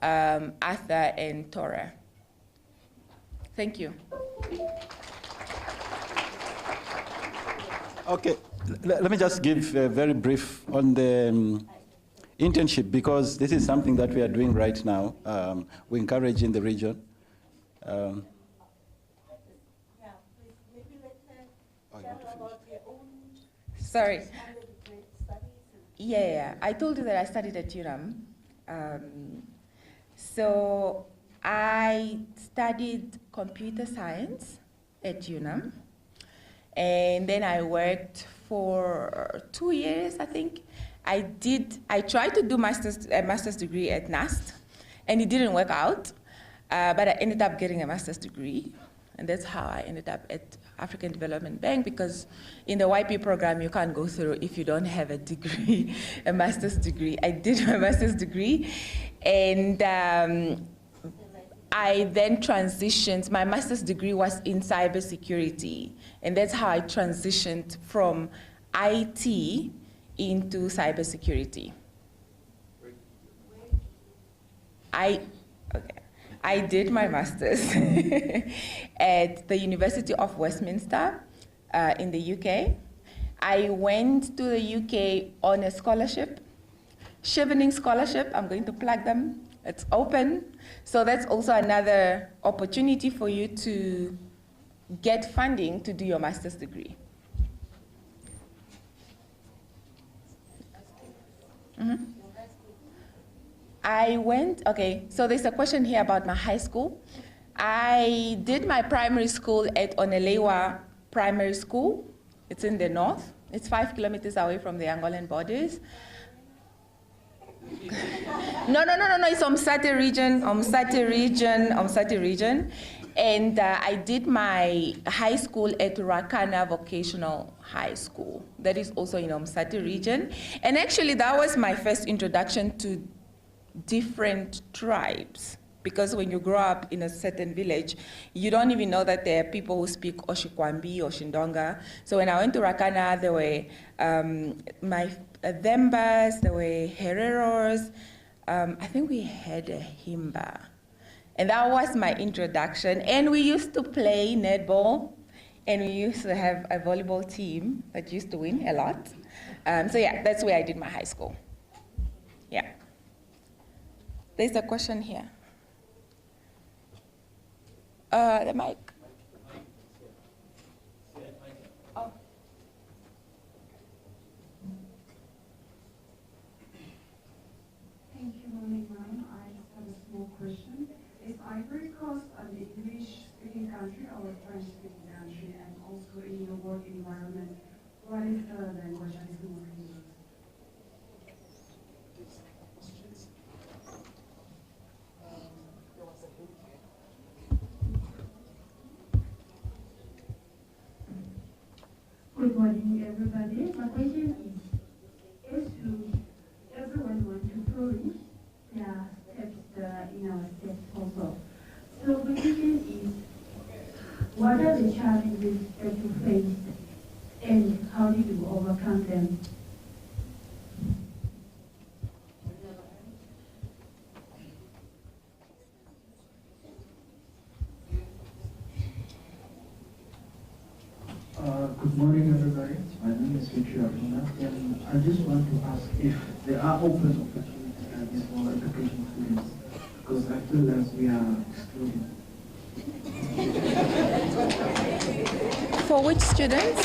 Arthur and Tora. Thank you. Okay, let me just give a very brief on the internship, because this is something that we are doing right now. We encourage in the region. Sorry. Yeah, I told you that I studied at UNAM. So I studied computer science at UNAM. And then I worked for 2 years, I think. I tried to do a master's degree at NAST, and it didn't work out. But I ended up getting a master's degree, and that's how I ended up at African Development Bank, because in the YP program, you can't go through if you don't have a degree, a master's degree. I did my master's degree, and I then transitioned. My master's degree was in cybersecurity, and that's how I transitioned from IT into cybersecurity. I did my master's at the University of Westminster in the UK. I went to the UK on a scholarship, Chevening Scholarship. I'm going to plug them. It's open. So that's also another opportunity for you to get funding to do your master's degree. Mm-hmm. I went, okay, so there's a question here about my high school. I did my primary school at Onelewa Primary School. It's in the north. It's 5 kilometers away from the Angolan borders. No, it's Omsati region. And I did my high school at Rakana Vocational High School. That is also in Omsati region. And actually, that was my first introduction to different tribes. Because when you grow up in a certain village, you don't even know that there are people who speak Oshikwambi or Shindonga. So when I went to Rakana, there were my Thembas, there were Hereros. I think we had a Himba. And that was my introduction. And we used to play netball, and we used to have a volleyball team that used to win a lot. So yeah, that's where I did my high school. Yeah. There's a question here. The mic. Oh. Thank you, ma'am. I just have a small question. Is Ivory Coast an English-speaking country or a French-speaking country? And also in your work environment, what is the language that is mostly used? Good morning, everybody. My question is everyone wants to flourish, there are steps in our steps also. So the question is, what are the challenges that you faced and how did you overcome them? Good morning, everybody. My name is Victor Abuna, and I just want to ask if there are open opportunities for education students, because I feel like we are excluded. For which students?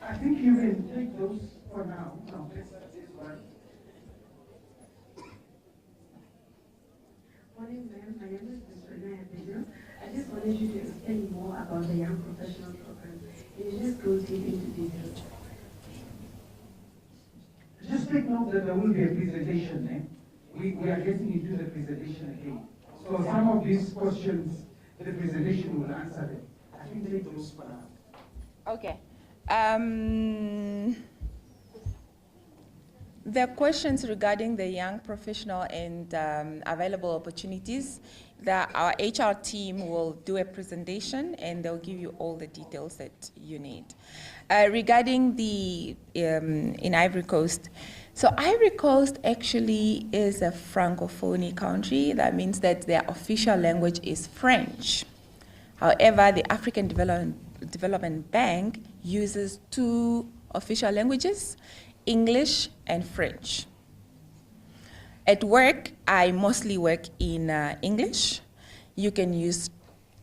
I think you can take those for now. No, this one. Morning, ma'am. My name is Mr. Naya. I just wanted you to explain more about the Young Professional Program. Can you just go deep into details? Just take note that there will be a presentation. We are getting into the presentation again. So some of these questions, the presentation will answer them. I think take those for now. Okay. The questions regarding the young professional and available opportunities, that our HR team will do a presentation and they'll give you all the details that you need. Regarding the, in Ivory Coast, so Ivory Coast actually is a Francophone country. That means that their official language is French. However, the African Development Bank uses 2 official languages, English and French. At work, I mostly work in English. You can use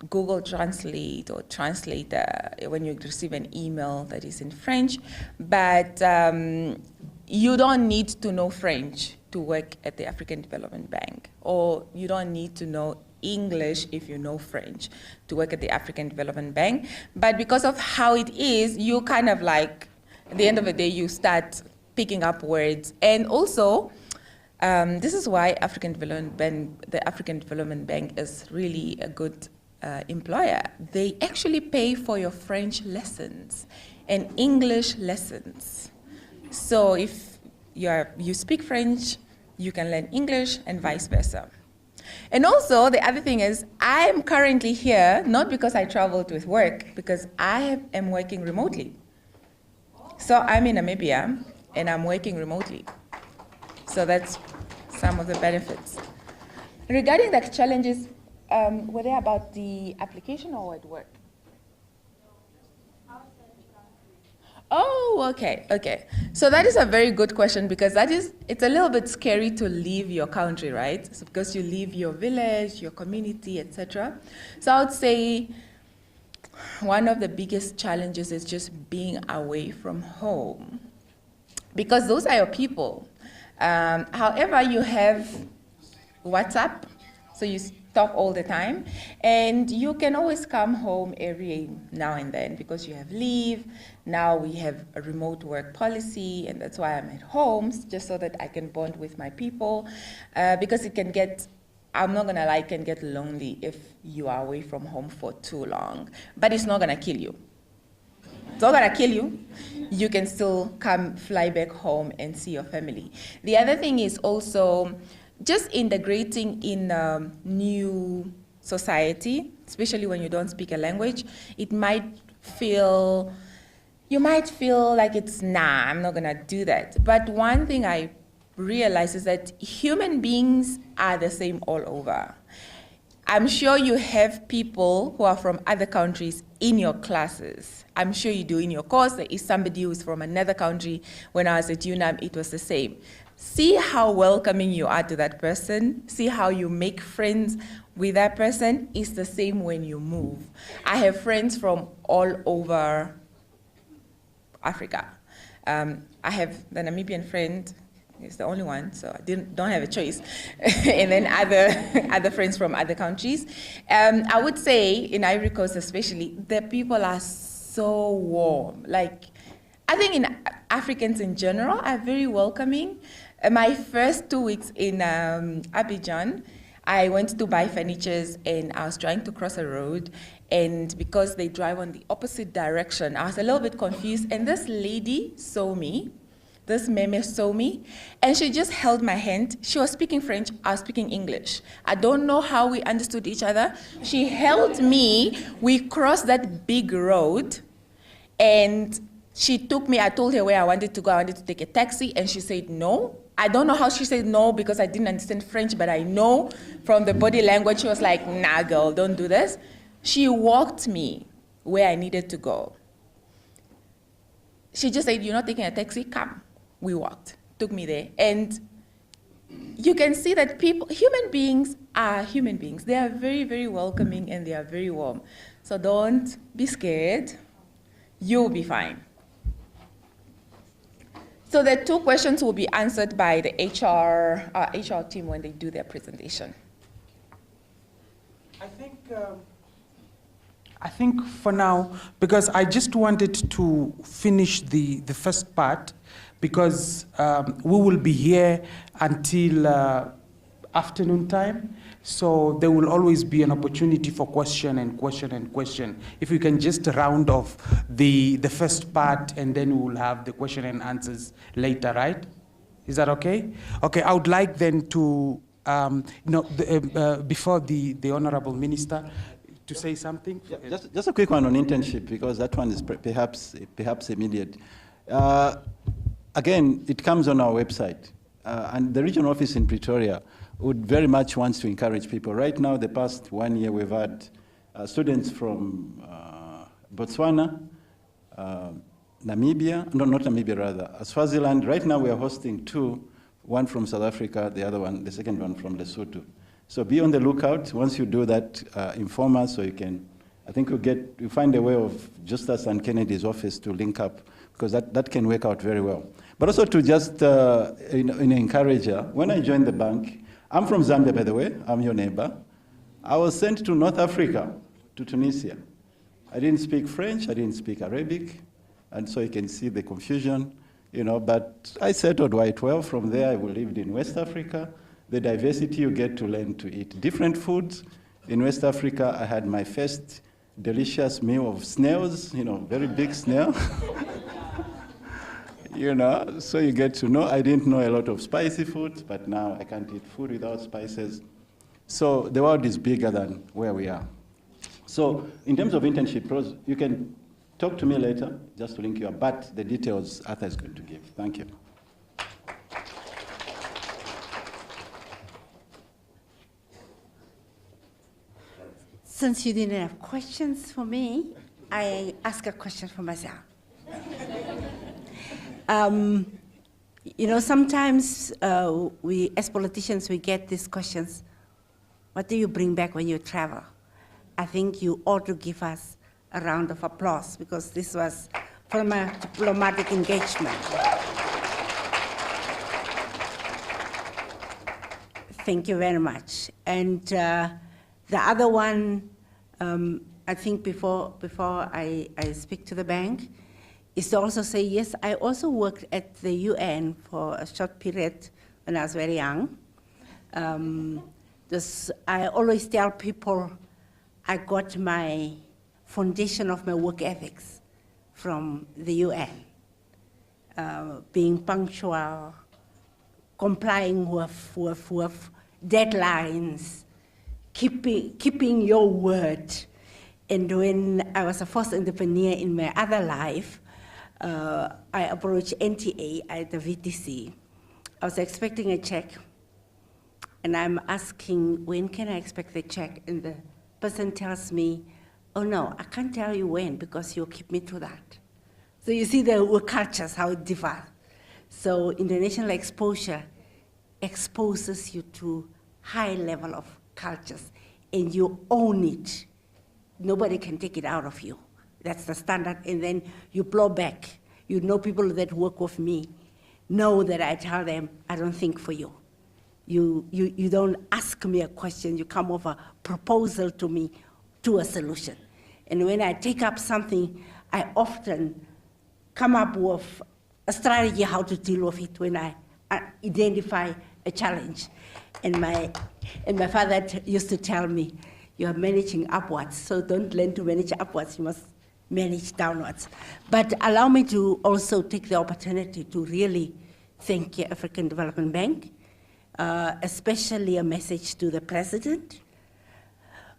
Google Translate or Translator when you receive an email that is in French, but you don't need to know French to work at the African Development Bank, or you don't need to know English if you know French to work at the African Development Bank. But because of how it is, you kind of like, at the end of the day, you start picking up words. And also, this is why the African Development Bank is really a good employer. They actually pay for your French lessons and English lessons. So if you speak French, you can learn English and vice versa. And also, the other thing is, I am currently here, not because I traveled with work, because I am working remotely. So I'm in Namibia, and I'm working remotely. So that's some of the benefits. Regarding the challenges, were they about the application or at work? Oh, okay. So that is a very good question, because it's a little bit scary to leave your country, right? So because you leave your village, your community, etc. So I would say one of the biggest challenges is just being away from home, because those are your people. However, you have WhatsApp, so you talk all the time, and you can always come home every now and then because you have leave. Now we have a remote work policy, and that's why I'm at home, just so that I can bond with my people, because it can get, I'm not gonna lie, it can get lonely if you are away from home for too long, but it's not gonna kill you. It's not gonna kill you. You can still fly back home and see your family. The other thing is also just integrating in a new society, especially when you don't speak a language. You might feel like it's, nah, I'm not gonna do that. But one thing I realize is that human beings are the same all over. I'm sure you have people who are from other countries in your classes. I'm sure you do in your course. There is somebody who is from another country. When I was at UNAM, it was the same. See how welcoming you are to that person. See how you make friends with that person. It's the same when you move. I have friends from all over Africa. I have the Namibian friend. He's the only one, so I don't have a choice. And then other friends from other countries. I would say, in Ivory Coast especially, the people are so warm. Like, I think Africans in general are very welcoming. My first 2 weeks in Abidjan, I went to buy furniture and I was trying to cross a road, and because they drive on the opposite direction, I was a little bit confused, and this lady saw me. This meme saw me, and she just held my hand. She was speaking French, I was speaking English. I don't know how we understood each other. She held me, we crossed that big road, and she took me, I told her where I wanted to go. I wanted to take a taxi, and she said no. I don't know how she said no because I didn't understand French, but I know from the body language, she was like, nah, girl, don't do this. She walked me where I needed to go. She just said, you're not taking a taxi, come. We walked, took me there. And you can see that human beings are human beings. They are very, very welcoming and they are very warm. So don't be scared. You'll be fine. So the 2 questions will be answered by the HR team when they do their presentation. I think for now, because I just wanted to finish the first part, because we will be here until afternoon time, so there will always be an opportunity for question and question and question. If we can just round off the first part, and then we will have the question and answers later, right? Is that okay? Okay, I would like then to, before the Honorable Minister, to say something? Yeah, just a quick one on internship, because that one is perhaps immediate. Again, it comes on our website. And the regional office in Pretoria would very much want to encourage people. Right now, the past 1 year, we've had students from Botswana, Namibia, no, not Namibia, rather, Swaziland. Right now, we are hosting 2, one from South Africa, the second one from Lesotho. So be on the lookout. Once you do that, inform us so you can, I think you find a way of Justus and Kennedy's office to link up, because that can work out very well. But also to just encourage her. When I joined the bank, I'm from Zambia, by the way, I'm your neighbor. I was sent to North Africa, to Tunisia. I didn't speak French, I didn't speak Arabic, and so you can see the confusion, but I settled quite well. From there, I lived in West Africa. The diversity, you get to learn to eat different foods. In West Africa, I had my first delicious meal of snails, very big snail. So you get to know. I didn't know a lot of spicy foods, but now I can't eat food without spices. So the world is bigger than where we are. So in terms of internship pros, you can talk to me later, just to link you up, but the details Arthur is going to give. Thank you. Since you didn't have questions for me, I ask a question for myself. Sometimes we, as politicians, we get these questions. What do you bring back when you travel? I think you ought to give us a round of applause, because this was from a diplomatic engagement. Thank you very much. And the other one, I think before I speak to the bank, is to also say, yes, I also worked at the UN for a short period when I was very young. I always tell people I got my foundation of my work ethics from the UN. Being punctual, complying with deadlines, keeping your word. And when I was a first entrepreneur in my other life, I approached NTA at the VTC. I was expecting a check, and I'm asking, when can I expect the check? And the person tells me, oh no, I can't tell you when because you'll keep me to that. So you see the work cultures, how it differs. So international exposure exposes you to high level of cultures, and you own it. Nobody can take it out of you. That's the standard, and then you blow back. You know, people that work with me know that I tell them, I don't think for you. You don't ask me a question, you come with a proposal to me to a solution. And when I take up something, I often come up with a strategy how to deal with it when I identify a challenge. And my father used to tell me, you are managing upwards, so don't learn to manage upwards, you must manage downwards. But allow me to also take the opportunity to really thank the African Development Bank, especially a message to the president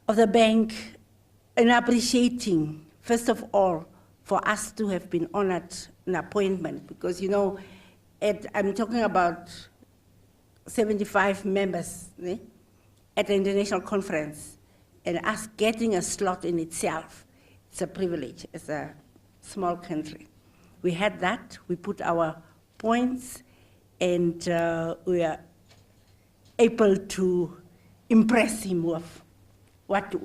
of the bank, and appreciating, first of all, for us to have been honored an appointment, because you know, I'm talking about 75 members at the international conference, and us getting a slot in itself, it's a privilege as a small country. We had that, we put our points, and we are able to impress him with what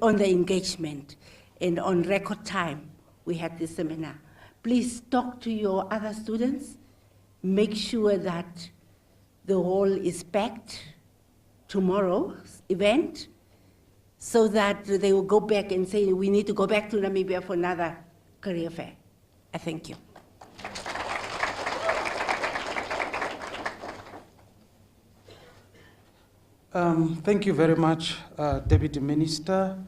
on the engagement, and on record time, we had this seminar. Please talk to your other students, make sure that the hall is packed tomorrow's event, so that they will go back and say, we need to go back to Namibia for another career fair. I thank you. Thank you very much, Deputy Minister.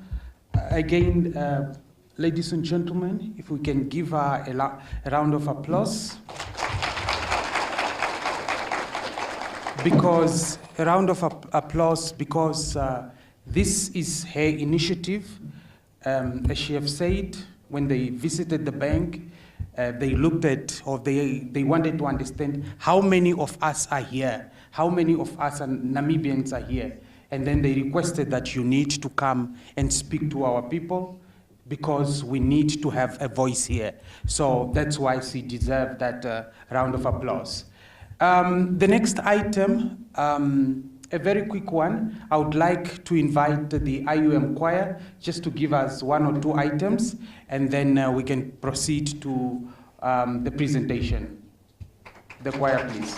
Again, ladies and gentlemen, if we can give her a round of applause. Because this is her initiative. As she have said, when they visited the bank, they looked at, or they wanted to understand how many of us are here, how many of us are Namibians are here. And then they requested that you need to come and speak to our people, because we need to have a voice here. So that's why she deserved that round of applause. The next item, a very quick one. I would like to invite the IUM choir just to give us one or two items, and then we can proceed to the presentation. The choir, please.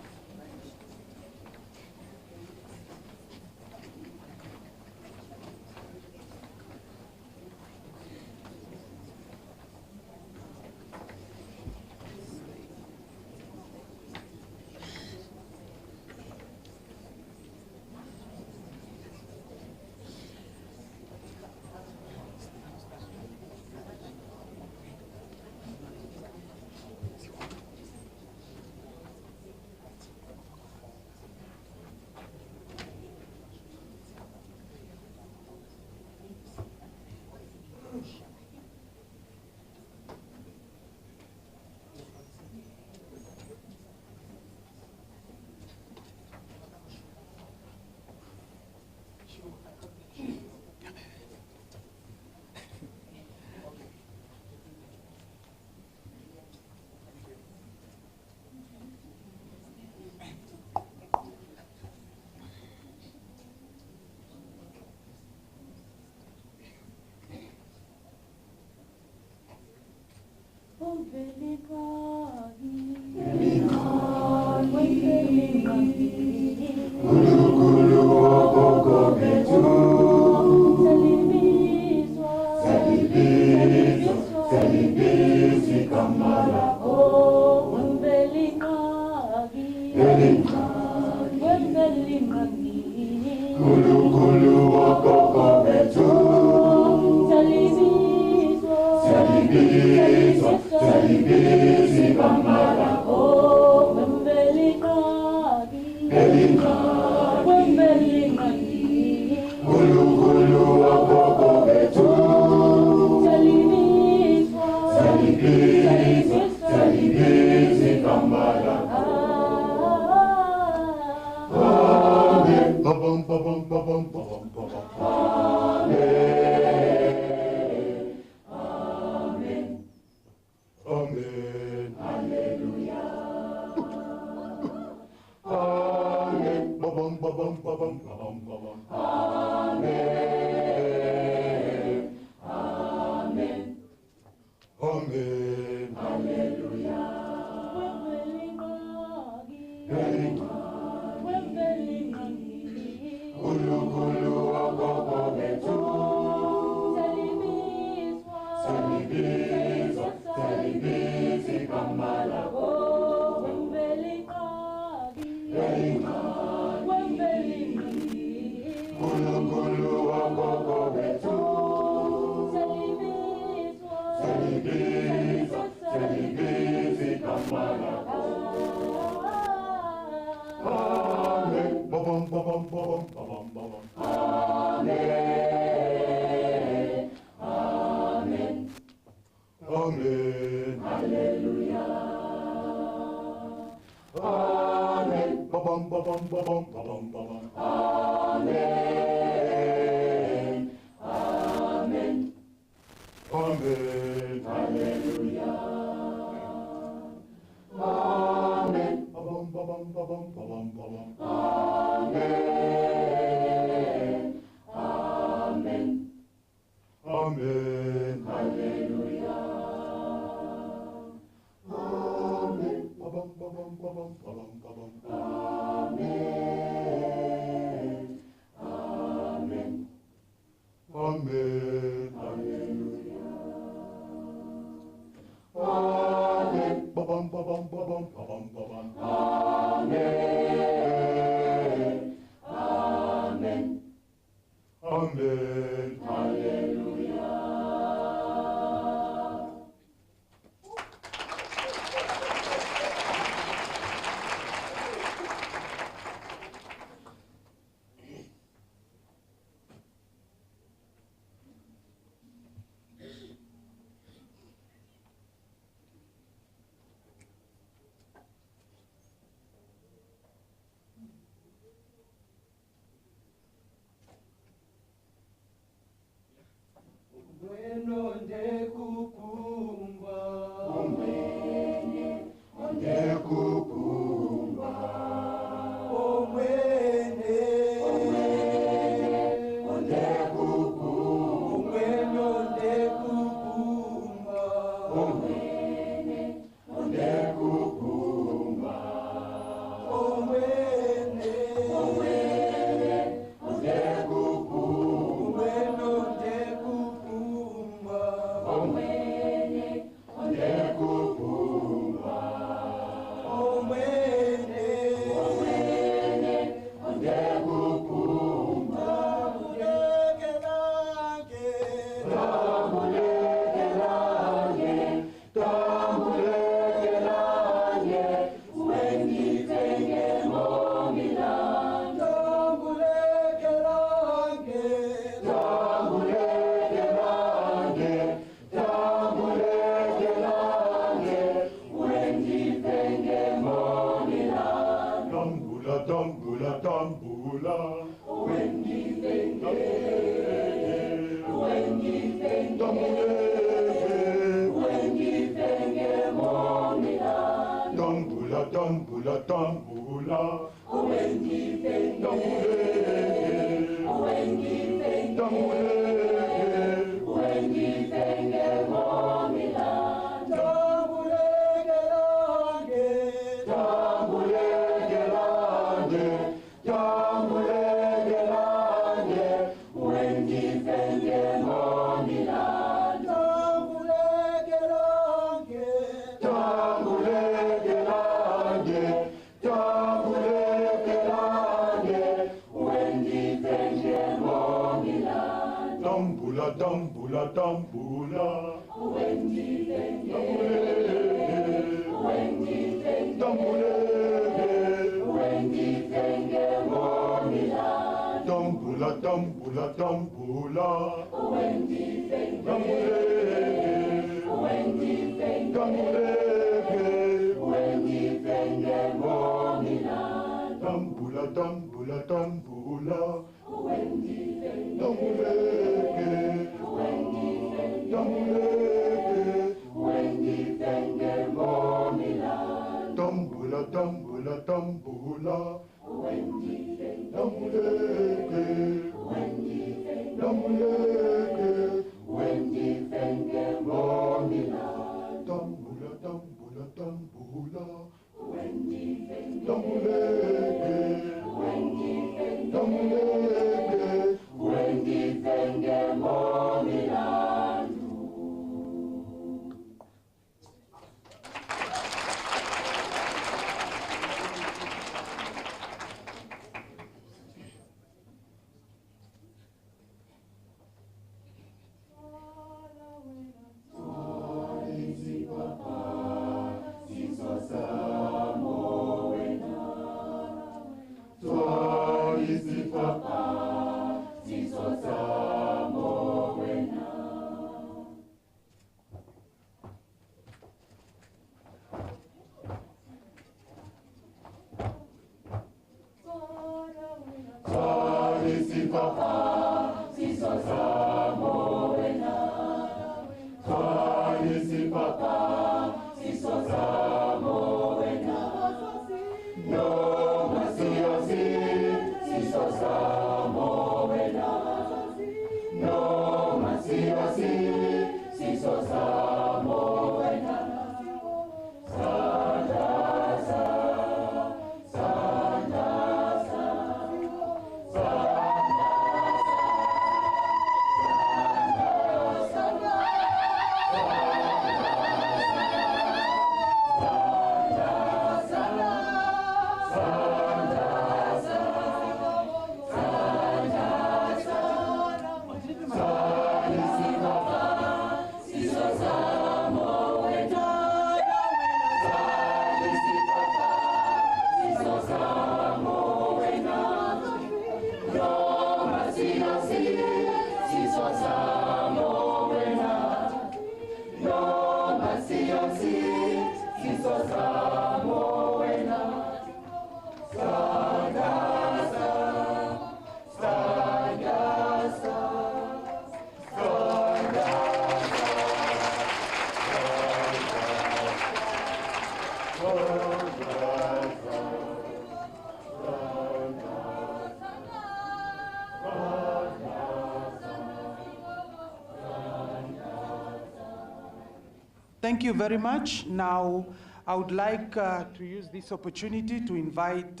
Thank you very much. Now, I would like to use this opportunity to invite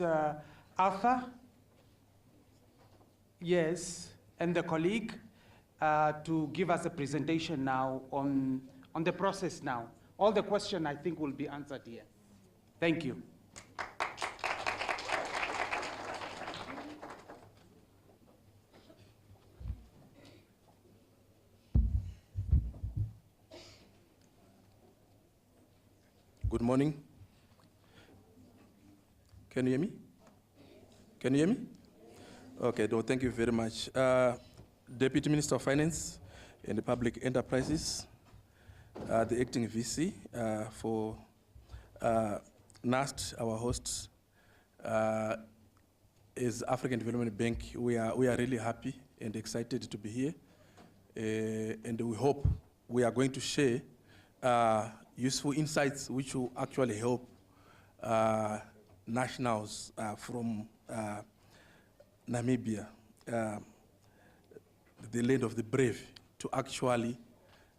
Arthur, yes, and the colleague to give us a presentation now on the process now. All the questions, I think, will be answered here. Thank you. Good morning. Can you hear me? Can you hear me? Okay, no, thank you very much. Deputy Minister of Finance and the Public Enterprises, the acting VC for NAST, our hosts, as African Development Bank, we are really happy and excited to be here. And we hope we are going to share useful insights which will actually help nationals from Namibia, the land of the brave, to actually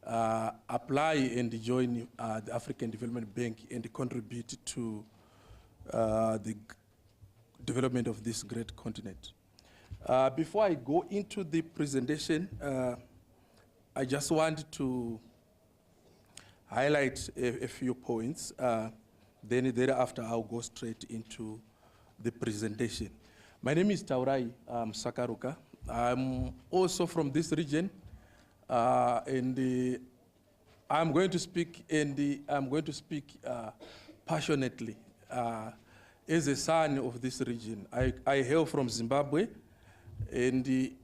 apply and join the African Development Bank and contribute to the development of this great continent. Before I go into the presentation, I just want to highlight a few points. Then thereafter, I'll go straight into the presentation. My name is Taurai Sakaruka. I'm also from this region, and I'm going to speak passionately. As a son of this region, I hail from Zimbabwe, and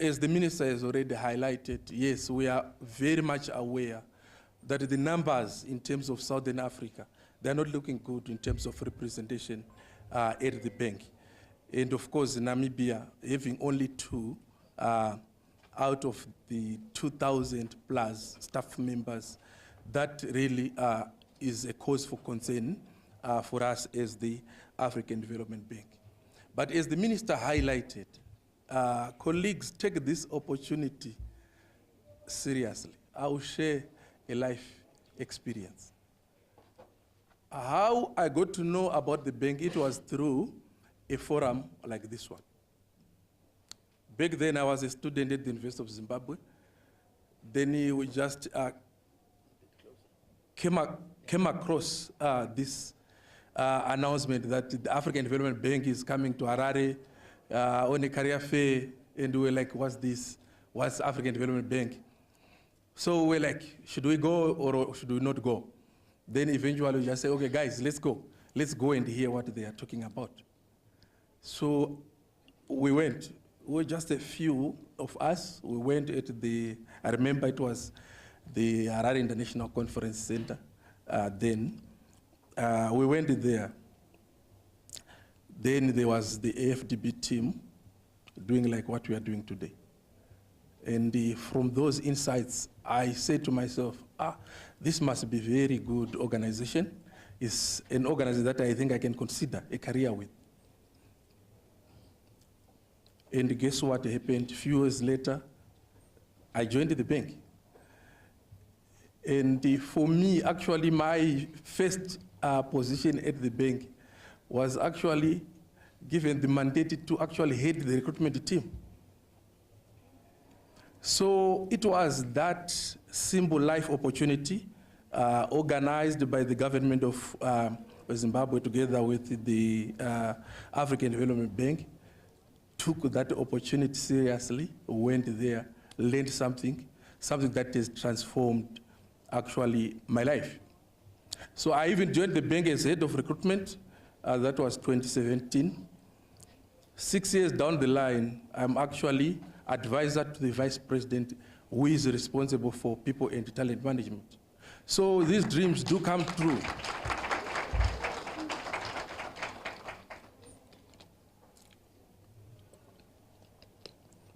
as the minister has already highlighted, yes, we are very much aware that the numbers in terms of Southern Africa, they're not looking good in terms of representation at the bank. And of course, Namibia, having only 2 out of the 2,000 plus staff members, that really is a cause for concern for us as the African Development Bank. But as the minister highlighted, colleagues, take this opportunity seriously. I will share a life experience. How I got to know about the bank, it was through a forum like this one. Back then, I was a student at the University of Zimbabwe. Then we just came across this announcement that the African Development Bank is coming to Harare on a career fair, and we were like, what's this? What's African Development Bank? So we're like, should we go or should we not go? Then eventually we just say, okay, guys, let's go. Let's go and hear what they are talking about. So we went. We were just a few of us. We went at the, I remember it was the Harare International Conference Center then. We went there. Then there was the AfDB team doing like what we are doing today. And from those insights, I said to myself, this must be a very good organization. It's an organization that I think I can consider a career with. And guess what happened? A few years later, I joined the bank. And for me, actually, my first position at the bank was actually given the mandate to actually head the recruitment team. So it was that simple life opportunity organized by the government of Zimbabwe together with the African Development Bank, took that opportunity seriously, went there, learned something that has transformed actually my life. So I even joined the bank as head of recruitment. That was 2017. 6 years down the line, I'm actually advisor to the vice president who is responsible for people and talent management. So these dreams do come true.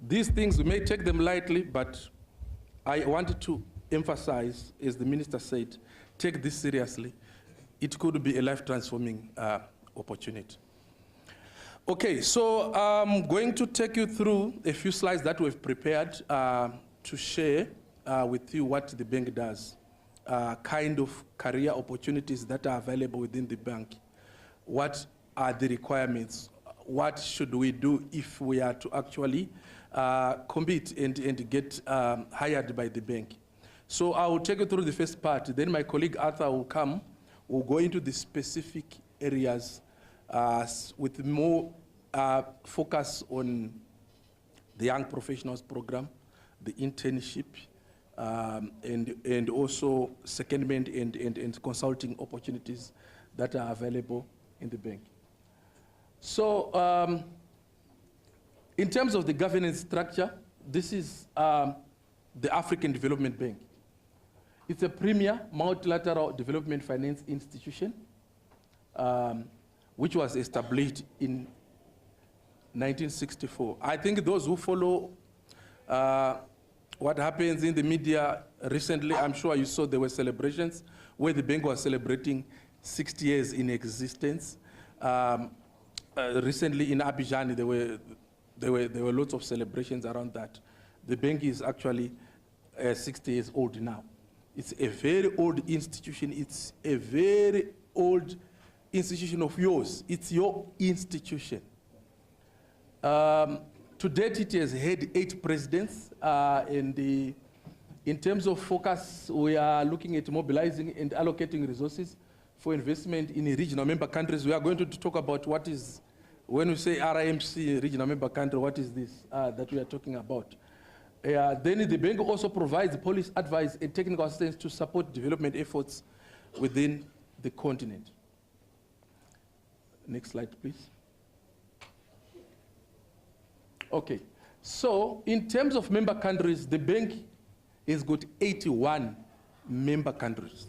These things, we may take them lightly, but I wanted to emphasize, as the minister said, take this seriously. It could be a life-transforming opportunity. Okay, so I'm going to take you through a few slides that we've prepared to share with you what the bank does, kind of career opportunities that are available within the bank. What are the requirements? What should we do if we are to actually compete and get hired by the bank? So I will take you through the first part. Then my colleague Arthur will come. We'll go into the specific areas with more focus on the Young Professionals Program, the internship, and also secondment and consulting opportunities that are available in the bank. So in terms of the governance structure, this is the African Development Bank. It's a premier multilateral development finance institution which was established in 1964. I think those who follow what happens in the media recently, I'm sure you saw there were celebrations where the bank was celebrating 60 years in existence. Recently in Abidjan, there were lots of celebrations around that. The bank is actually 60 years old now. It's a very old institution. It's a very old institution of yours. It's your institution. To date, it has had 8 presidents. In terms of focus, we are looking at mobilizing and allocating resources for investment in regional member countries. We are going to talk about what is, when we say RIMC, regional member country, what is this that we are talking about? Then the bank also provides policy advice and technical assistance to support development efforts within the continent. Next slide, please. Okay, so in terms of member countries, the bank has got 81 member countries.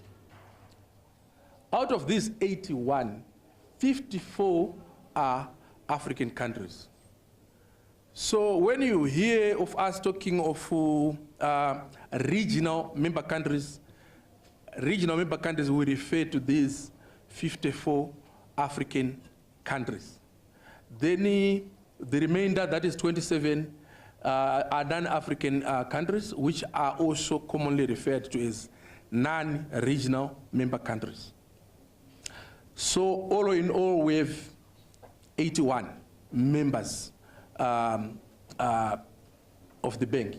Out of these 81, 54 are African countries. So when you hear of us talking of regional member countries, we refer to these 54 African countries. Then the remainder, that is 27, are non-African countries, which are also commonly referred to as non-regional member countries. So all in all, we have 81 members of the bank.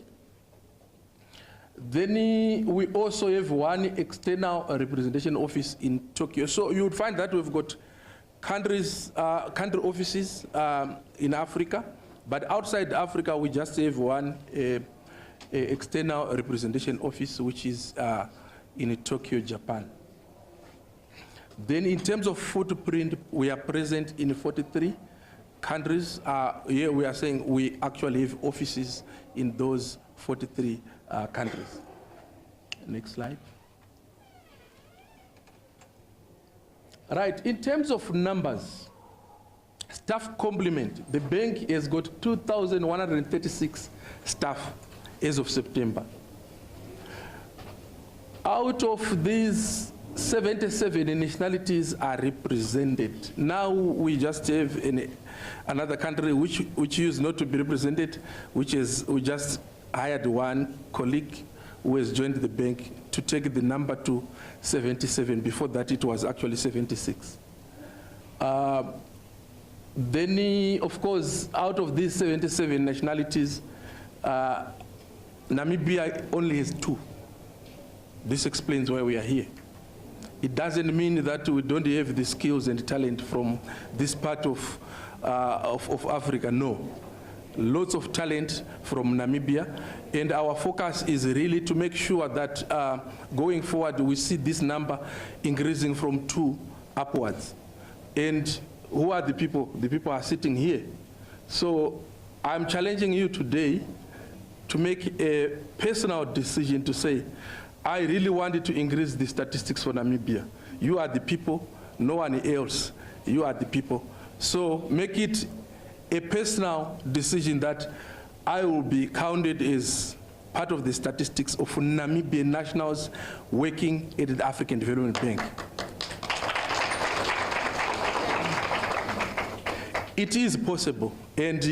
Then we also have one external representation office in Tokyo. So you would find that we've got country offices in Africa, but outside Africa we just have one external representation office, which is in Tokyo, Japan. Then in terms of footprint, we are present in 43 countries. Here we are saying we actually have offices in those 43 countries. Next slide. Right, in terms of numbers, staff complement, the bank has got 2,136 staff as of September. Out of these, 77 nationalities are represented. Now we just have another country which used not to be represented, we just hired one colleague who has joined the bank to take the number to 77. Before that, it was actually 76. Then, of course, out of these 77 nationalities, Namibia only has 2. This explains why we are here. It doesn't mean that we don't have the skills and talent from this part of Africa, no. Lots of talent from Namibia, and our focus is really to make sure that going forward we see this number increasing from 2 upwards. And who are the people? The people are sitting here. So I'm challenging you today to make a personal decision to say, I really wanted to increase the statistics for Namibia. You are the people, no one else. You are the people. So make it a personal decision that I will be counted as part of the statistics of Namibian nationals working at the African Development Bank. It is possible, and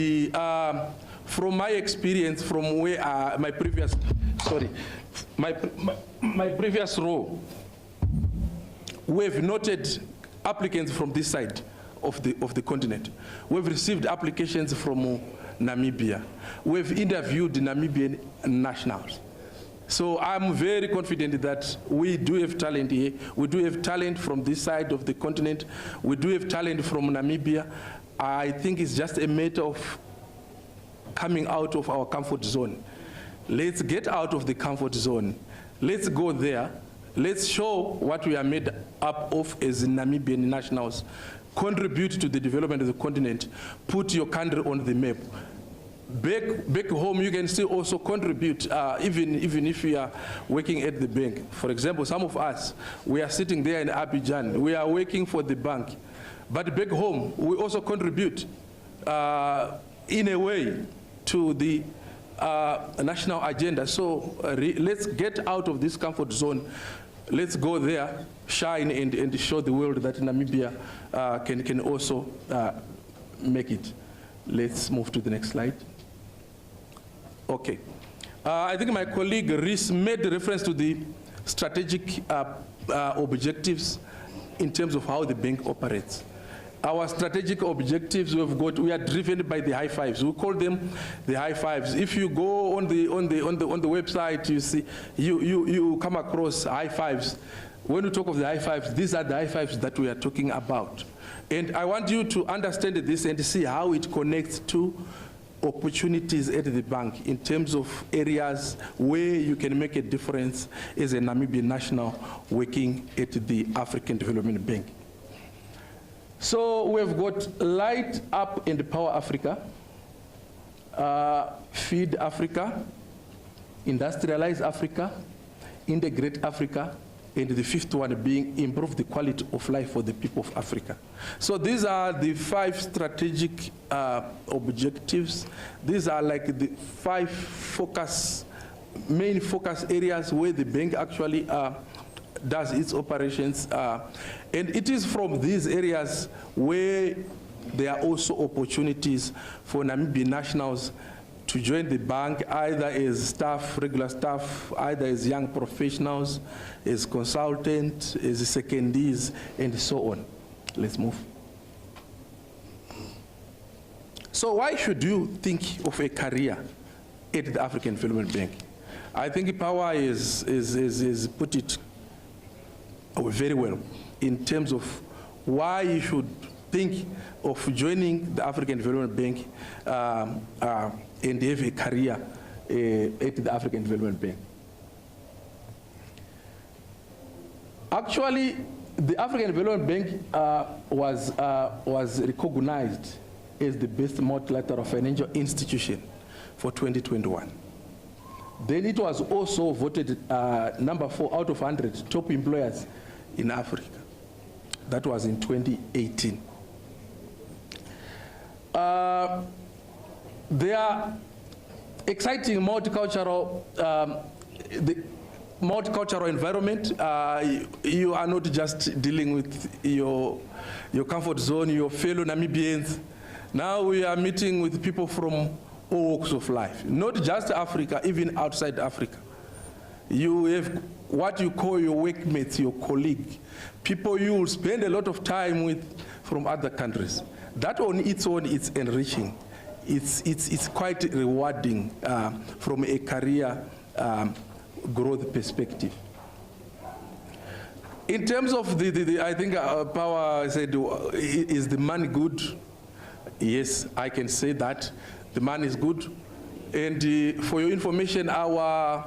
from my experience, from where my previous role, we've noted applicants from this side of the continent. We've received applications from Namibia. We've interviewed Namibian nationals. So I'm very confident that we do have talent here. We do have talent from this side of the continent. We do have talent from Namibia. I think it's just a matter of coming out of our comfort zone. Let's get out of the comfort zone. Let's go there. Let's show what we are made up of as Namibian nationals. Contribute to the development of the continent. Put your country on the map. Back home, you can still also contribute, even if you are working at the bank. For example, some of us, we are sitting there in Abidjan. We are working for the bank. But back home, we also contribute in a way to the national agenda. So let's get out of this comfort zone. Let's go there, shine, and show the world that Namibia can also make it. Let's move to the next slide. Okay. I think my colleague Rhys made reference to the strategic objectives in terms of how the bank operates. Our strategic objectives we are driven by the high fives. We call them the high fives. If you go on the website, you see you come across high fives. When we talk of the high fives, these are the high fives that we are talking about. And I want you to understand this and see how it connects to opportunities at the bank in terms of areas where you can make a difference as a Namibian national working at the African Development Bank. So we've got Light Up and Power Africa, Feed Africa, Industrialize Africa, Integrate Africa, and the fifth one being improve the quality of life for the people of Africa. So these are the 5 strategic objectives. These are like the 5 main focus areas where the bank actually does its operations. And it is from these areas where there are also opportunities for Namibian nationals to join the bank, either as staff, regular staff, either as young professionals, as consultants, as secondees, and so on. Let's move. So why should you think of a career at the African Development Bank? I think Power is put it very well in terms of why you should think of joining the African Development Bank and have a career at the African Development Bank. Actually, the African Development Bank was recognized as the best multilateral financial institution for 2021. Then it was also voted number 4 out of 100 top employers in Africa. That was in 2018. There are exciting multicultural, the multicultural environment. You are not just dealing with your comfort zone, your fellow Namibians. Now we are meeting with people from all walks of life, not just Africa, even outside Africa. You have what you call your workmates, your colleague, people you will spend a lot of time with from other countries. That on its own is enriching. It's quite rewarding from a career growth perspective. In terms of I think Power said, is the money good? Yes, I can say that. The money is good. And for your information, our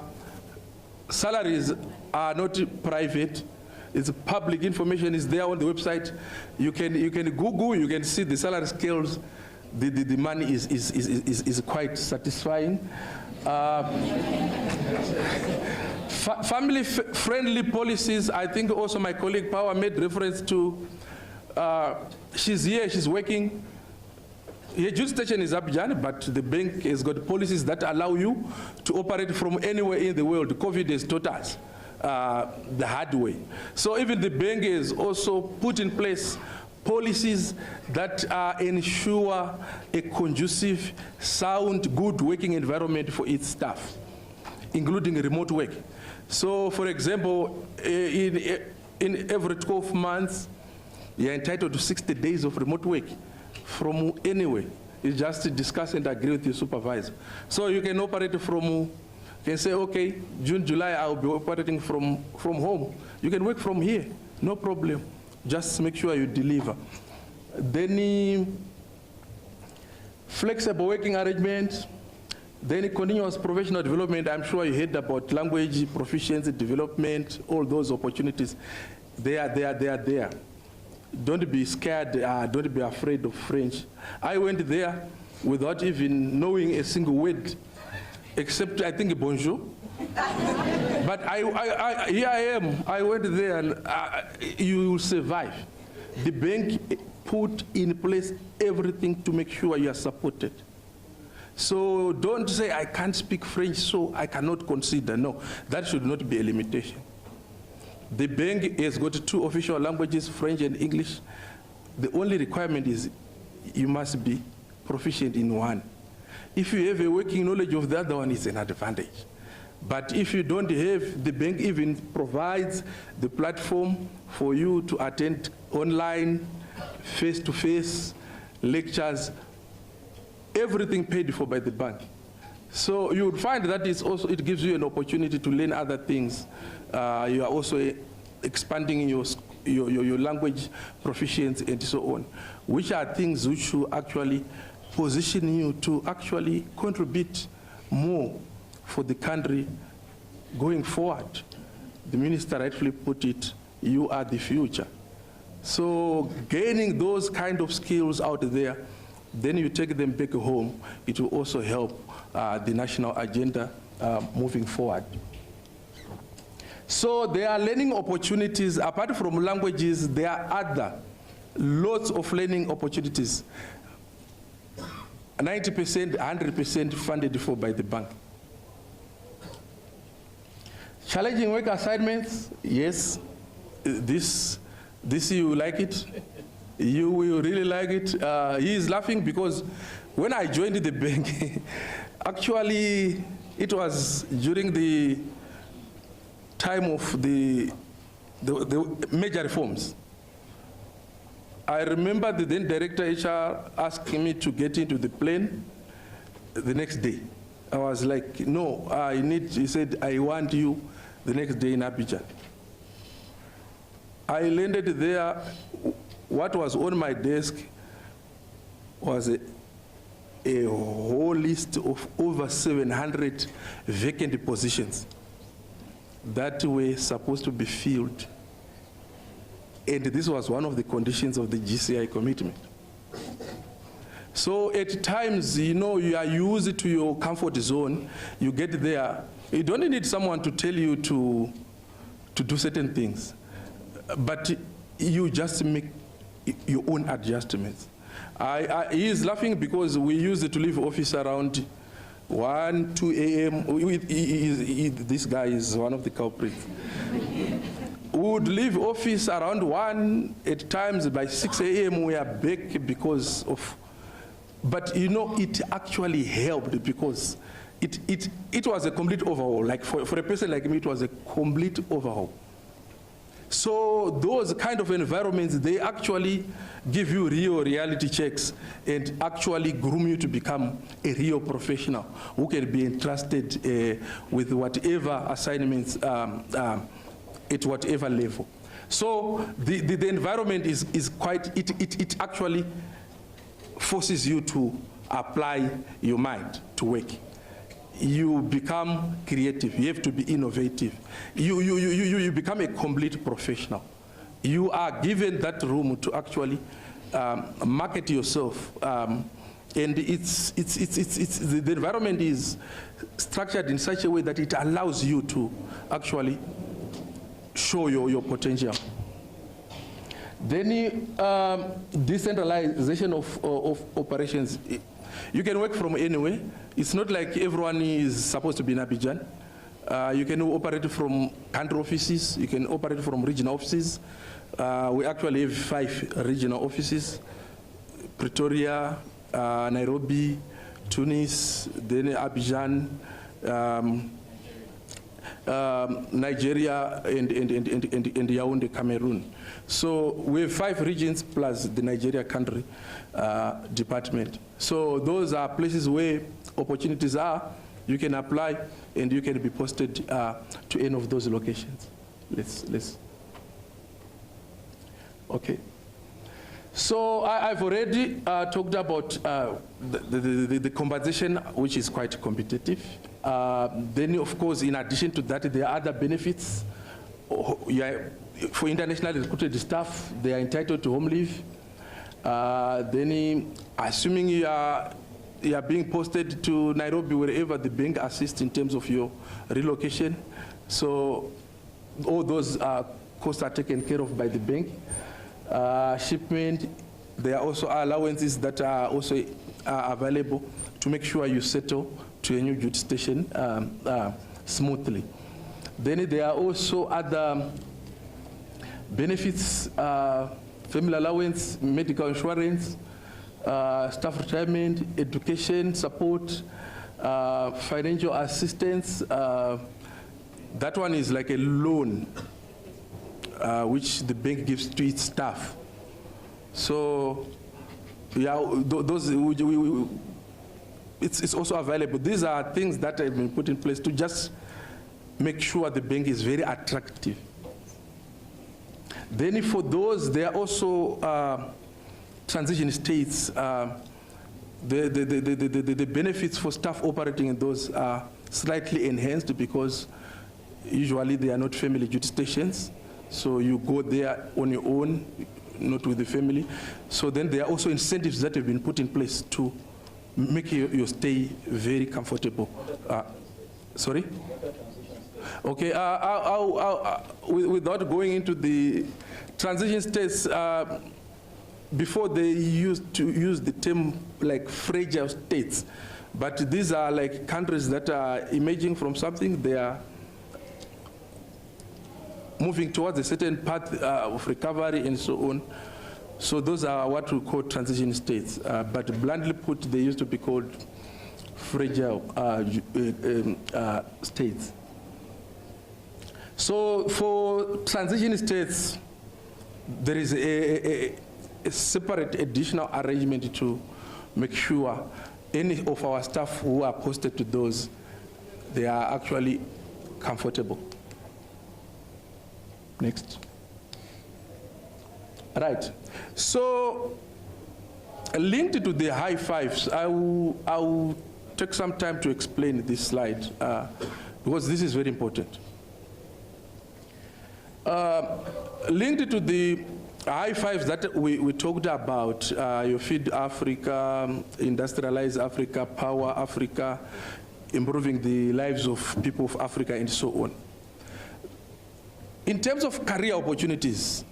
salaries are not private. It's public information, is there on the website. You can Google, you can see the salary scales. The money is quite satisfying. Family-friendly policies, I think also my colleague Power made reference to. She's here, she's working. Her jurisdiction is Abidjan, but the bank has got policies that allow you to operate from anywhere in the world. COVID has taught us the hard way. So even the bank has also put in place policies that ensure a conducive, sound, good working environment for its staff, including remote work. So for example, in every 12 months, you're entitled to 60 days of remote work from anywhere. You just discuss and agree with your supervisor. So you can operate from, you can say, okay, June, July, I'll be operating from home. You can work from here, no problem. Just make sure you deliver. Then flexible working arrangements, then continuous professional development. I'm sure you heard about language proficiency development, all those opportunities. They are there. Don't be scared, don't be afraid of French. I went there without even knowing a single word, except I think bonjour. But here I am, I went there and you will survive. The bank put in place everything to make sure you are supported. So don't say, I can't speak French, so I cannot consider. No, that should not be a limitation. The bank has got 2 official languages, French and English. The only requirement is you must be proficient in one. If you have a working knowledge of the other one, it's an advantage. But if you don't have, the bank even provides the platform for you to attend online, face-to-face lectures, everything paid for by the bank. So you would find that it gives you an opportunity to learn other things. You are also expanding your language proficiency and so on, which are things which you actually position you to actually contribute more for the country going forward. The minister rightfully put it, you are the future. So gaining those kind of skills out there, then you take them back home, it will also help the national agenda moving forward. So there are learning opportunities. Apart from languages, there are other lots of learning opportunities. 90%, 100% funded for by the bank. Challenging work assignments, yes. This you like it. You will really like it. He is laughing because when I joined the bank, actually it was during the time of the major reforms. I remember the then director HR asking me to get into the plane the next day. I was like, no, he said, I want you the next day in Abidjan. I landed there. What was on my desk was a whole list of over 700 vacant positions that were supposed to be filled. And this was one of the conditions of the GCI commitment. So at times, you are used to your comfort zone. You get there. You don't need someone to tell you to do certain things. But you just make your own adjustments. He is laughing because we used to leave office around 1, 2 a.m. This guy is one of the culprits. We would leave office around 1, at times by 6 a.m. we are back because of, but it actually helped because it was a complete overhaul. Like for a person like me, it was a complete overhaul. So those kind of environments, they actually give you real reality checks and actually groom you to become a real professional who can be entrusted with whatever assignments at whatever level. So the environment is quite, it actually forces you to apply your mind to work. You become creative, you have to be innovative. You become a complete professional. You are given that room to actually market yourself. And the environment is structured in such a way that it allows you to actually show your potential. Then decentralization of operations. You can work from anywhere. It's not like everyone is supposed to be in Abidjan. You can operate from country offices. You can operate from regional offices. We actually have 5 regional offices: Pretoria, Nairobi, Tunis, then Abidjan, Nigeria, and Yaoundé, Cameroon. So we have 5 regions plus the Nigeria country department. So those are places where opportunities are. You can apply and you can be posted to any of those locations. Let's. Okay. So I've already talked about the compensation, which is quite competitive. Then, of course, in addition to that, there are other benefits. For internationally recruited staff, they are entitled to home leave. Then, assuming you are being posted to Nairobi, wherever the bank assists in terms of your relocation. So all those costs are taken care of by the bank. Shipment, there are also allowances that are also available to make sure you settle to a new duty station smoothly. Then there are also other benefits, family allowance, medical insurance, staff retirement, education support, financial assistance. That one is like a loan which the bank gives to its staff. So, yeah, those it's also available. These are things that have been put in place to just make sure the bank is very attractive. Then for those, there are also transition states. the benefits for staff operating in those are slightly enhanced because usually they are not family duty stations. So you go there on your own, not with the family. So then there are also incentives that have been put in place to make your stay very comfortable. Sorry? Okay, without going into the transition states, before they used to use the term like fragile states, but these are like countries that are emerging from something. They are moving towards a certain path of recovery and so on. So those are what we call transition states. But bluntly put, they used to be called fragile states. So for transition states, there is a separate additional arrangement to make sure any of our staff who are posted to those, they are actually comfortable. Next. Right. So linked to the high fives, I will take some time to explain this slide because this is very important. Linked to the high fives that we talked about, you feed Africa, industrialize Africa, power Africa, improving the lives of people of Africa, and so on. In terms of career opportunities,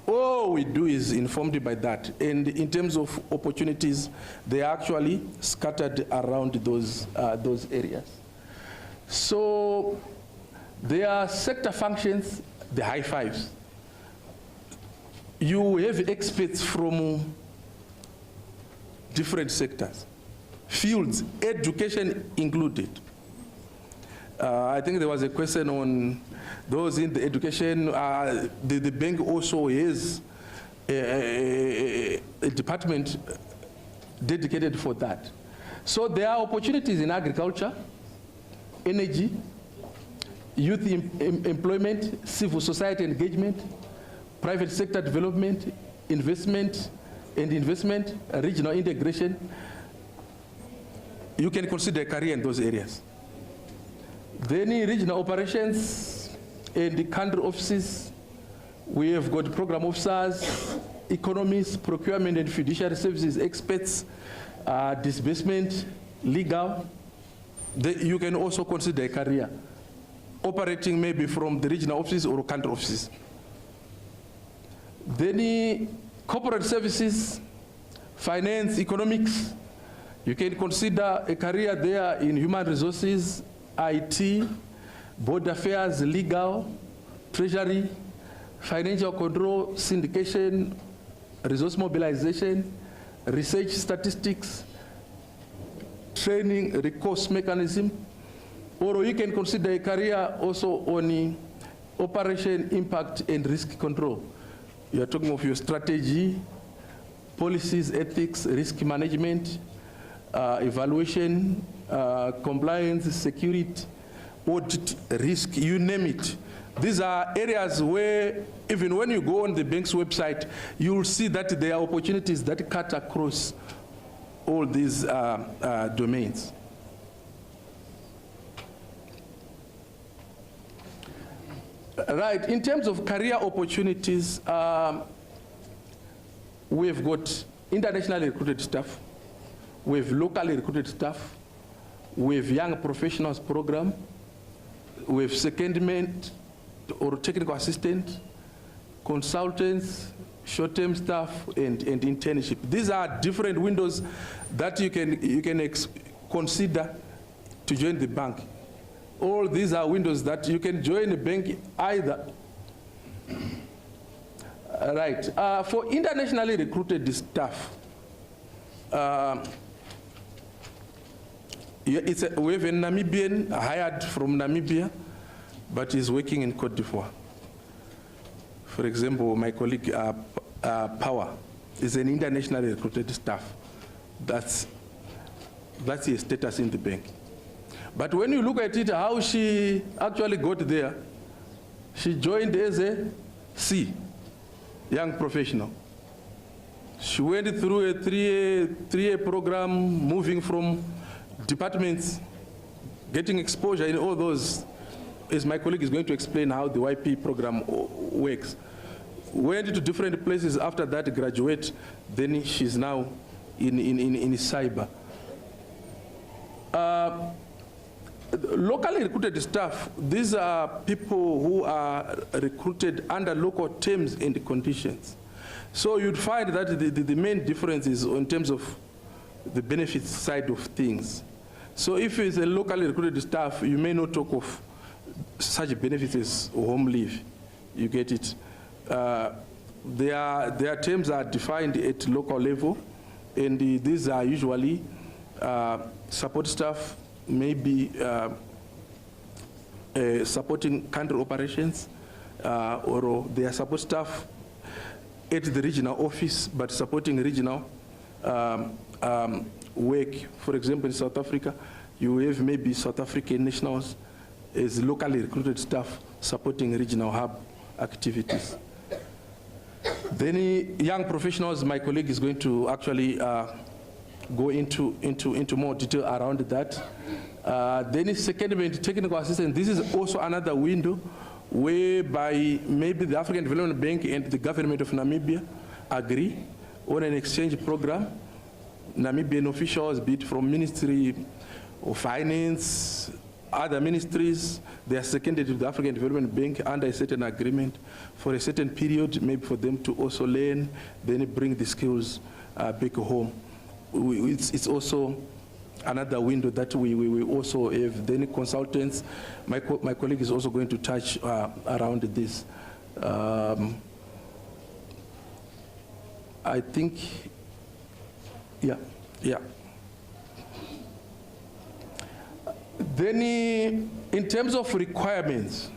all we do is informed by that. And in terms of opportunities, they are actually scattered around those areas. So there are sector functions, the high fives. You have experts from different sectors, fields, education included. I think there was a question on those in the education. The bank also has a department dedicated for that. So there are opportunities in agriculture, energy, youth employment, civil society engagement, private sector development, investment, regional integration. You can consider a career in those areas. Then in regional operations and the country offices, we have got program officers, economists, procurement and fiduciary services experts, disbursement, legal. You can also consider a career operating maybe from the regional offices or country offices. Then corporate services, finance, economics. You can consider a career there in human resources, IT, board affairs, legal, treasury, financial control, syndication, resource mobilization, research statistics, training, recourse mechanism. Or you can consider a career also on operation, impact, and risk control. You are talking of your strategy, policies, ethics, risk management, evaluation, compliance, security, audit, risk, you name it. These are areas where even when you go on the bank's website, you will see that there are opportunities that cut across all these domains. Right, in terms of career opportunities, we've got internationally recruited staff, we have locally recruited staff, we have young professionals program, we have secondment or technical assistant, consultants, short-term staff, and internship. These are different windows that you can consider to join the bank. All these are windows that you can join a bank either. Right, for internationally recruited staff, we have a Namibian hired from Namibia, but is working in Cote d'Ivoire. For example, my colleague Power is an internationally recruited staff. That's his status in the bank. But when you look at it, how she actually got there, she joined as a C, young professional. She went through a three-year program, moving from departments, getting exposure in all those, as my colleague is going to explain how the YP program works. Went to different places after that, graduate, then she's now in cyber. Locally recruited staff, these are people who are recruited under local terms and conditions. So you'd find that the main difference is in terms of the benefits side of things. So if it's a locally recruited staff, you may not talk of such benefits as home leave. You get it. Their terms are defined at local level, and these are usually support staff, maybe supporting country operations, or they are support staff at the regional office, but supporting regional work. For example, in South Africa, you have maybe South African nationals as locally recruited staff supporting regional hub activities. Then young professionals, my colleague is going to actually go into more detail around that. Then secondment, technical assistance. This is also another window whereby maybe the African Development Bank and the government of Namibia agree on an exchange program. Namibian officials, be it from Ministry of Finance, other ministries, they are seconded to the African Development Bank under a certain agreement for a certain period, maybe for them to also learn, then bring the skills back home. It's also another window that we also have. Then consultants, my colleague is also going to touch around this. I think, yeah. Then in terms of requirements,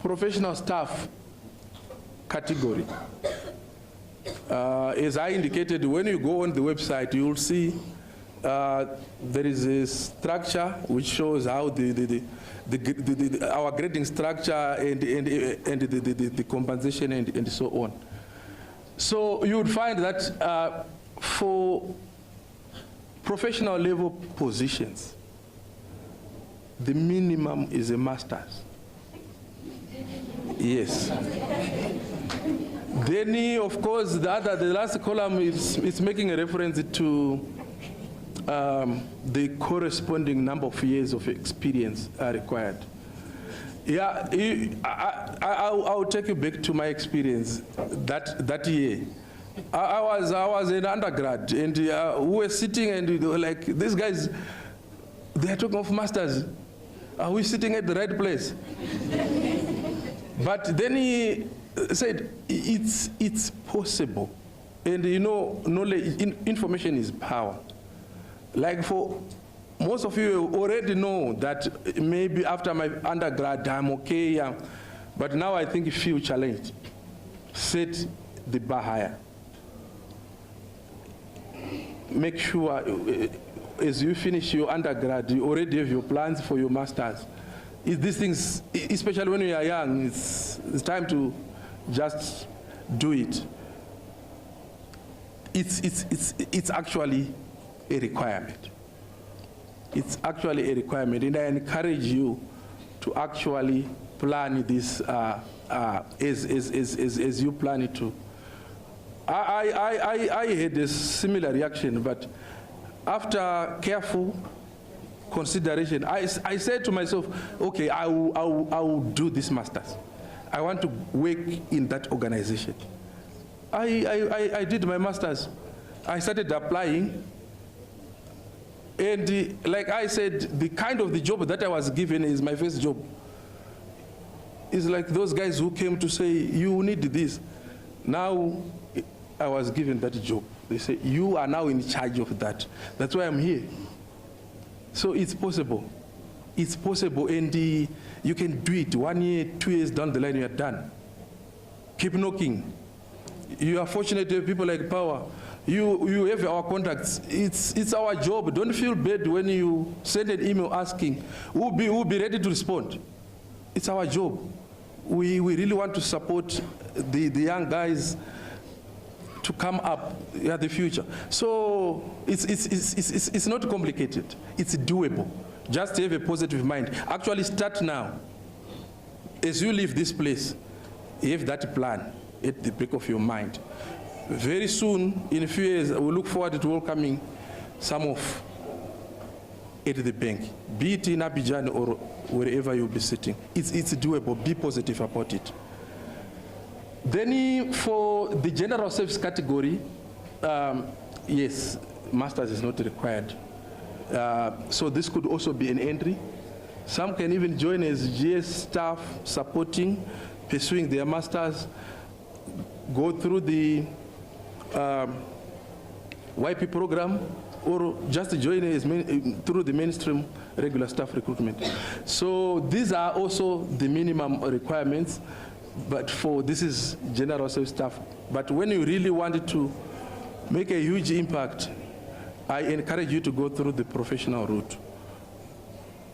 professional staff category. As I indicated, when you go on the website, you will see there is a structure which shows how our grading structure and the compensation and so on. So you would find that for professional level positions, the minimum is a master's. Yes. Then, of course, the last column is making a reference to the corresponding number of years of experience required. Yeah, I'll take you back to my experience that year. I was an undergrad, and we were sitting, and we were like, these guys, they are talking of masters. Are we sitting at the right place? But then he said, it's possible. And you know, knowledge, information is power. Like for most of you already know that maybe after my undergrad, I'm okay, yeah. But now I think feel challenged. Set the bar higher. Make sure as you finish your undergrad, you already have your plans for your masters. These things, especially when you are young, it's time to just do it. It's actually a requirement. It's actually a requirement, and I encourage you to actually plan this as you plan it to. I had a similar reaction, but after careful consideration, I said to myself, okay, I will do this master's. I want to work in that organization. I did my master's. I started applying. And like I said, the kind of the job that I was given is my first job. It's like those guys who came to say, you need this. Now, I was given that job. They say, you are now in charge of that. That's why I'm here. So it's possible. It's possible, and you can do it. 1 year, 2 years down the line, you are done. Keep knocking. You are fortunate to have people like Power. You have our contacts. It's our job. Don't feel bad when you send an email asking. We'll be ready to respond. It's our job. we really want to support the young guys to come up in the future. So it's not complicated. It's doable. Just have a positive mind. Actually, start now. As you leave this place, have that plan at the back of your mind. Very soon, in a few years, we look forward to welcoming some of at the bank, be it in Abidjan or wherever you'll be sitting. It's doable. Be positive about it. Then for the general service category, yes, masters is not required. So this could also be an entry. Some can even join as GS staff supporting, pursuing their masters, go through the YP program, or just join as through the mainstream regular staff recruitment. So these are also the minimum requirements, but this is general service staff. But when you really wanted to make a huge impact, I encourage you to go through the professional route.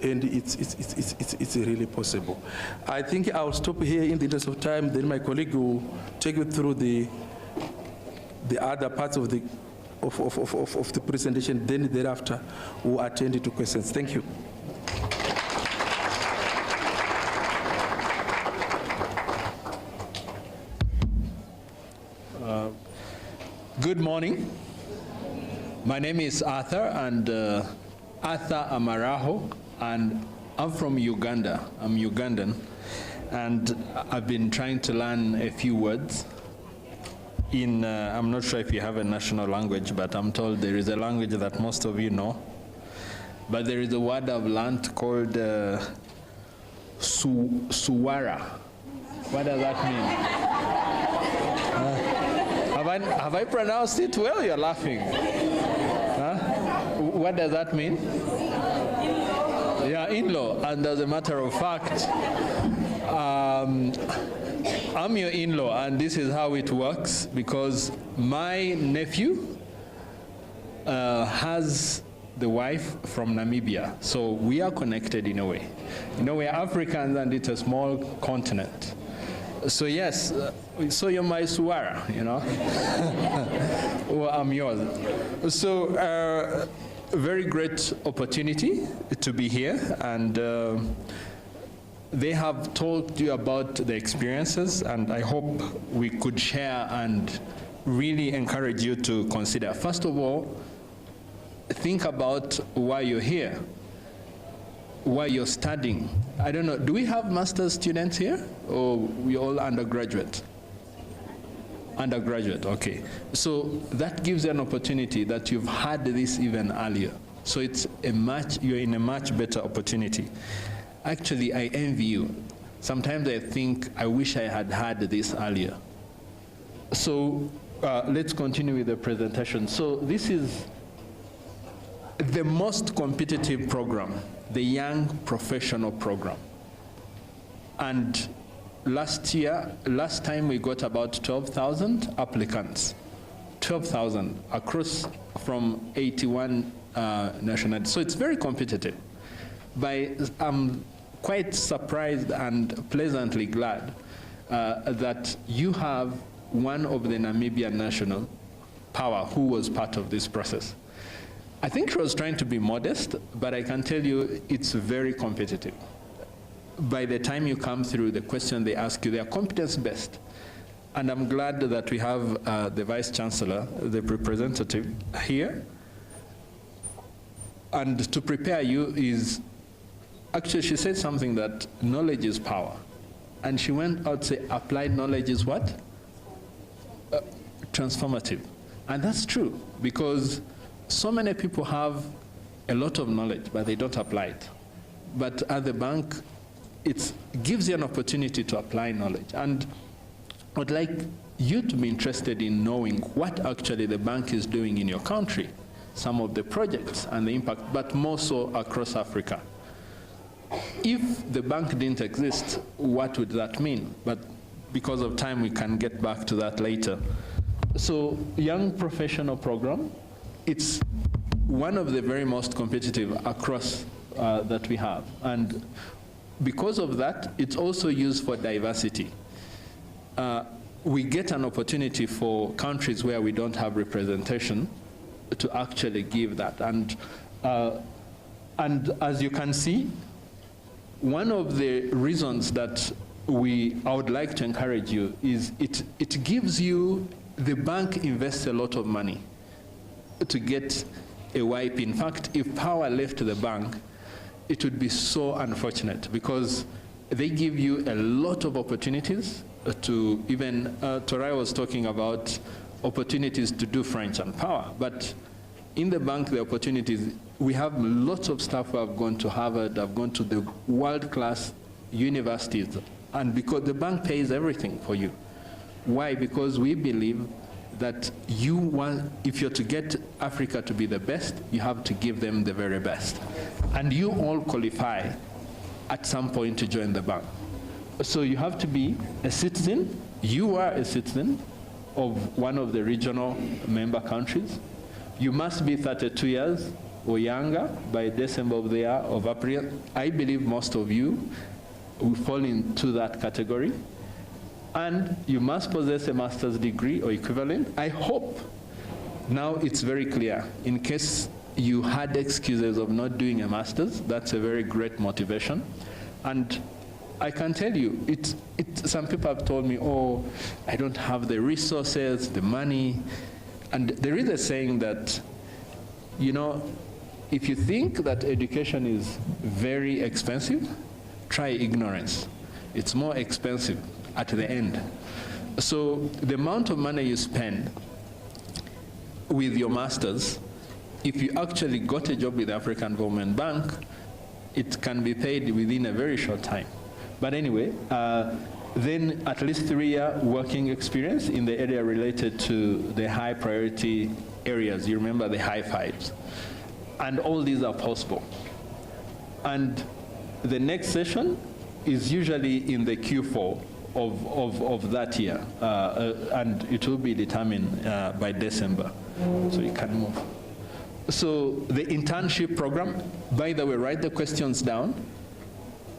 And it's really possible. I think I'll stop here in the interest of time, then my colleague will take you through the other parts of the presentation, then thereafter we'll attend to questions. Thank you. Good morning. My name is Arthur, and Arthur Amaraho, and I'm from Uganda. I'm Ugandan, and I've been trying to learn a few words. I'm not sure if you have a national language, but I'm told there is a language that most of you know. But there is a word I've learned called Suwara. What does that mean? Have I pronounced it well? You're laughing. Huh? What does that mean? Yeah, in-law. And as a matter of fact, I'm your in-law, and this is how it works, because my nephew has the wife from Namibia, so we are connected in a way. You know, we are Africans, and it's a small continent. So yes, so you're my Suwara, you know. Well, I'm yours. So very great opportunity to be here, and they have told you about the experiences, and I hope we could share and really encourage you to consider. First of all, think about why you're here, why you're studying. I don't know, do we have master's students here, or we all undergraduate? Undergraduate, okay. So that gives you an opportunity that you've had this even earlier. So you're in a much better opportunity. Actually, I envy you. Sometimes I think I wish I had had this earlier. So let's continue with the presentation. So this is the most competitive program, the Young Professional Program. And last time we got about 12,000 applicants. 12,000 across from 81 nationalities. So it's very competitive. I'm quite surprised and pleasantly glad that you have one of the Namibian national power who was part of this process. I think she was trying to be modest, but I can tell you it's very competitive. By the time you come through, the question they ask you, they are competence-based. And I'm glad that we have the Vice Chancellor, the representative here. And to prepare you is, actually she said something that knowledge is power. And she went out to say applied knowledge is what? Transformative. And that's true, because so many people have a lot of knowledge, but they don't apply it. But at the bank, it gives you an opportunity to apply knowledge. And I'd like you to be interested in knowing what actually the bank is doing in your country, some of the projects and the impact, but more so across Africa. If the bank didn't exist, what would that mean? But because of time, we can get back to that later. So, Young Professional Program, it's one of the very most competitive across that we have. And because of that, it's also used for diversity. We get an opportunity for countries where we don't have representation to actually give that. And as you can see, one of the reasons that I would like to encourage you is it gives you, the bank invests a lot of money to get a YP. In fact, if Power left the bank, it would be so unfortunate because they give you a lot of opportunities to even, Torai was talking about opportunities to do French and Power, but in the bank, the opportunities, we have lots of staff who have gone to Harvard, have gone to the world-class universities, and because the bank pays everything for you. Why? Because we believe that if you're to get Africa to be the best, you have to give them the very best. And you all qualify at some point to join the bank. So you have to be a citizen. You are a citizen of one of the regional member countries. You must be 32 years or younger by December of the year of April. I believe most of you will fall into that category. And you must possess a master's degree or equivalent. I hope now it's very clear. In case you had excuses of not doing a master's, that's a very great motivation. And I can tell you, some people have told me, oh, I don't have the resources, the money. And there is a saying that, you know, if you think that education is very expensive, try ignorance. It's more expensive at the end. So the amount of money you spend with your masters, if you actually got a job with the African Development Bank, it can be paid within a very short time. But anyway, then at least 3-year working experience in the area related to the high priority areas. You remember the high fives. And all these are possible. And the next session is usually in the Q4 of that year, and it will be determined by December, so you can move. So the internship program, by the way, write the questions down.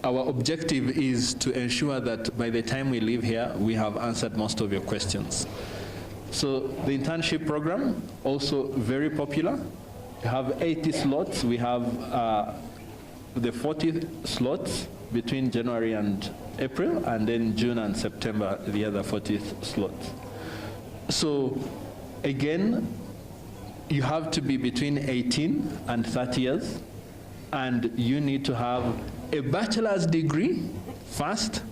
Our objective is to ensure that by the time we leave here, we have answered most of your questions. So the internship program, also very popular. We have 80 slots. We have the 40 slots between January and April, and then June and September, the other 40 slots. So again, you have to be between 18 and 30 years, and you need to have a bachelor's degree first,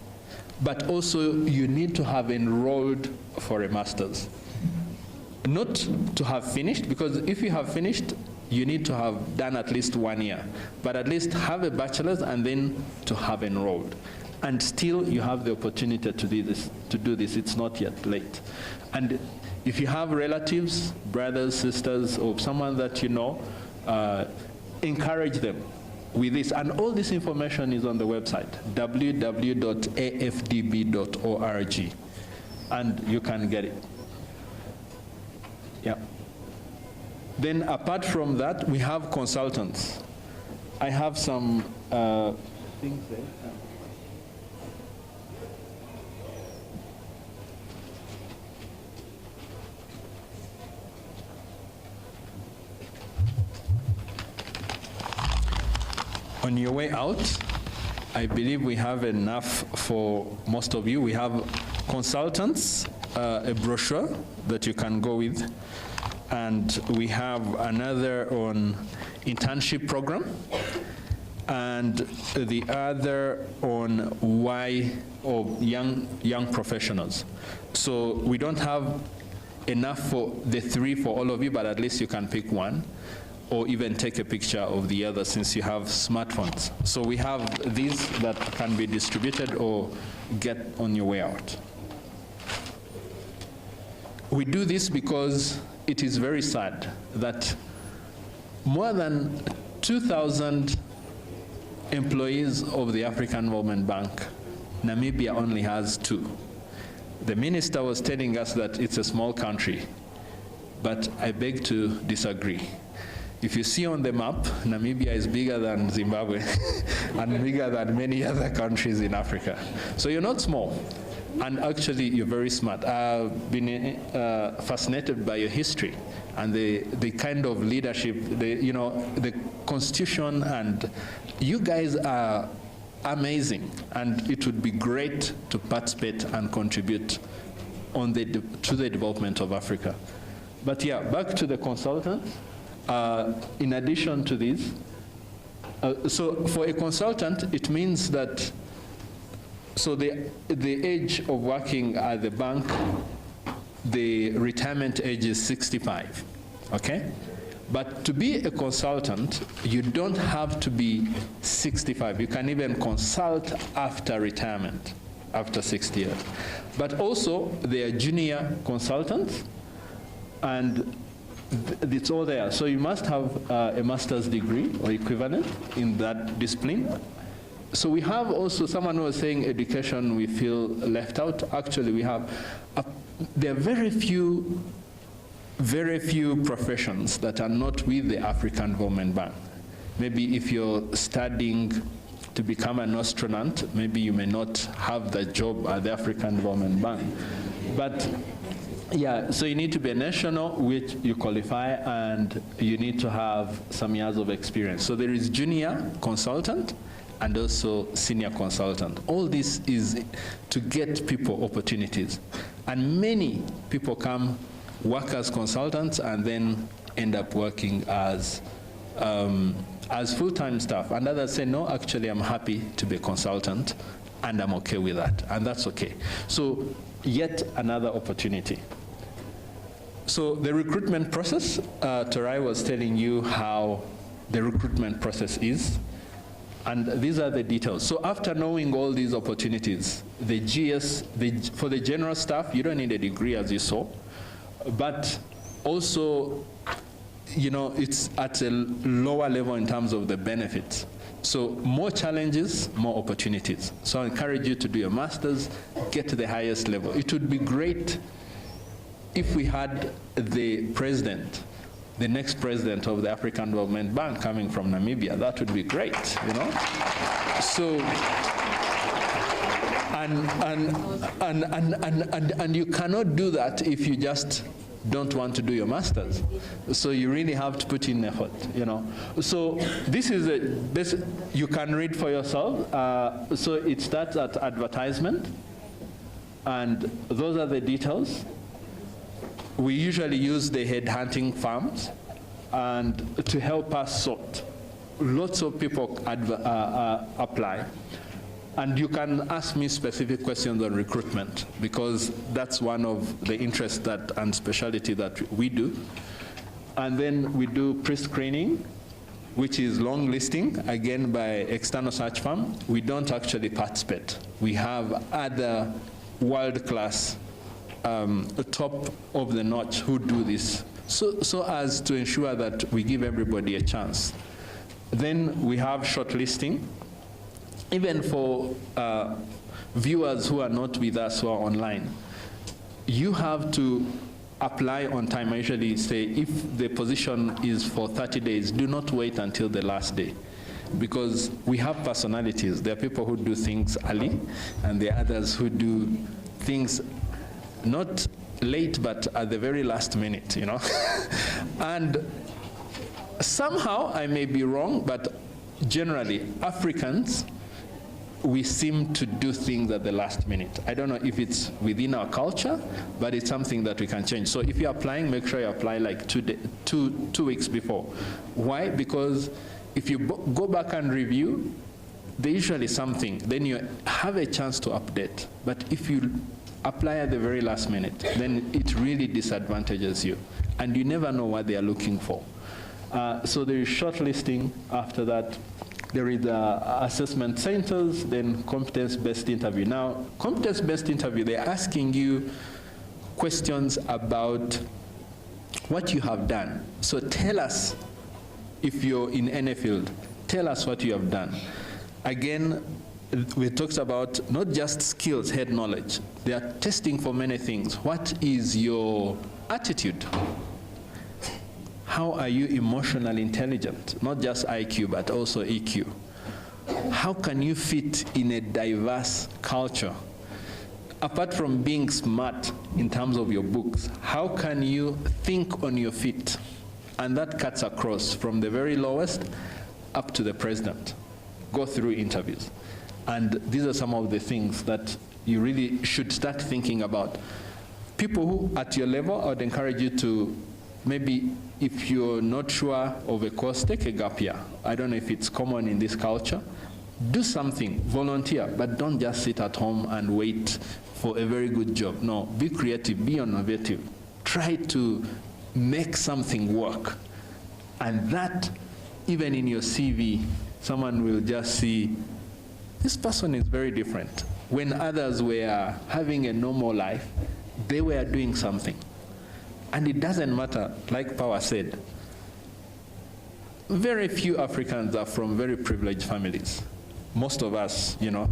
but also you need to have enrolled for a master's. Not to have finished, because if you have finished, you need to have done at least 1 year, but at least have a bachelor's and then to have enrolled. And still you have the opportunity to do this. It's not yet late. And if you have relatives, brothers, sisters, or someone that you know, encourage them with this. And all this information is on the website, www.afdb.org, and you can get it. Yeah. Then apart from that, we have consultants. I have some things there. On your way out, I believe we have enough for most of you. We have consultants, a brochure that you can go with, and we have another on internship program, and the other on why of young professionals. So we don't have enough for the 3 for all of you, but at least you can pick one, or even take a picture of the other since you have smartphones. So we have these that can be distributed or get on your way out. We do this because it is very sad that more than 2,000 employees of the African Development Bank, Namibia only has 2. The minister was telling us that it's a small country, but I beg to disagree. If you see on the map, Namibia is bigger than Zimbabwe and bigger than many other countries in Africa. So you're not small. And actually, you're very smart. I've been fascinated by your history and the kind of leadership, the constitution, and you guys are amazing. And it would be great to participate and contribute to the development of Africa. But yeah, back to the consultants. In addition to this, so for a consultant, it means that, so the age of working at the bank, the retirement age is 65, okay? But to be a consultant, you don't have to be 65. You can even consult after retirement, after 60 years. But also, there are junior consultants, and it's all there. So you must have a master's degree or equivalent in that discipline. So we have also someone who was saying education we feel left out. Actually, we have, there are very few professions that are not with the African Development Bank. Maybe if you're studying to become an astronaut, maybe you may not have the job at the African Development Bank. But yeah, so you need to be a national, which you qualify, and you need to have some years of experience. So there is junior consultant and also senior consultant. All this is to get people opportunities. And many people come work as consultants and then end up working as full-time staff. And others say, no, actually I'm happy to be a consultant and I'm okay with that, and that's okay. So yet another opportunity. So the recruitment process, Torai was telling you how the recruitment process is, and these are the details. So after knowing all these opportunities, the GS, for the general staff, you don't need a degree as you saw, but also, it's at a lower level in terms of the benefits. So more challenges, more opportunities. So I encourage you to do your master's, get to the highest level. It would be great if we had the president, the next president of the African Development Bank coming from Namibia. That would be great, So, and you cannot do that if you just don't want to do your master's. So you really have to put in effort, So this is you can read for yourself. So it starts at advertisement, and those are the details. We usually use the headhunting firms and to help us sort. Lots of people apply. And you can ask me specific questions on recruitment, because that's one of the interests and specialty that we do. And then we do pre-screening, which is long listing, again by external search firm. We don't actually participate. We have other world-class, top of the notch who do this, so as to ensure that we give everybody a chance. Then we have shortlisting. Even for viewers who are not with us who are online, you have to apply on time. I usually say if the position is for 30 days, do not wait until the last day, because we have personalities. There are people who do things early, and there are others who do things not late, but at the very last minute, And somehow, I may be wrong, but generally, Africans, we seem to do things at the last minute. I don't know if it's within our culture, but it's something that we can change. So if you're applying, make sure you apply like 2 weeks before. Why? Because if you go back and review, there's usually something, then you have a chance to update. But if you apply at the very last minute, then it really disadvantages you. And you never know what they are looking for. So there is shortlisting. After that, there is assessment centers, then competence-based interview. Now, competence-based interview, they're asking you questions about what you have done. So tell us, if you're in any field, tell us what you have done. Again, we talked about not just skills, head knowledge. They are testing for many things. What is your attitude? How are you emotionally intelligent? Not just IQ, but also EQ. How can you fit in a diverse culture? Apart from being smart in terms of your books, how can you think on your feet? And that cuts across from the very lowest up to the president. Go through interviews. And these are some of the things that you really should start thinking about. People who at your level, I would encourage you to maybe, if you're not sure of a course, take a gap year. I don't know if it's common in this culture. Do something, volunteer, but don't just sit at home and wait for a very good job. No, be creative, be innovative. Try to make something work. And that, even in your CV, someone will just see, this person is very different. When others were having a normal life, they were doing something. And it doesn't matter, like Power said, very few Africans are from very privileged families. Most of us, you know,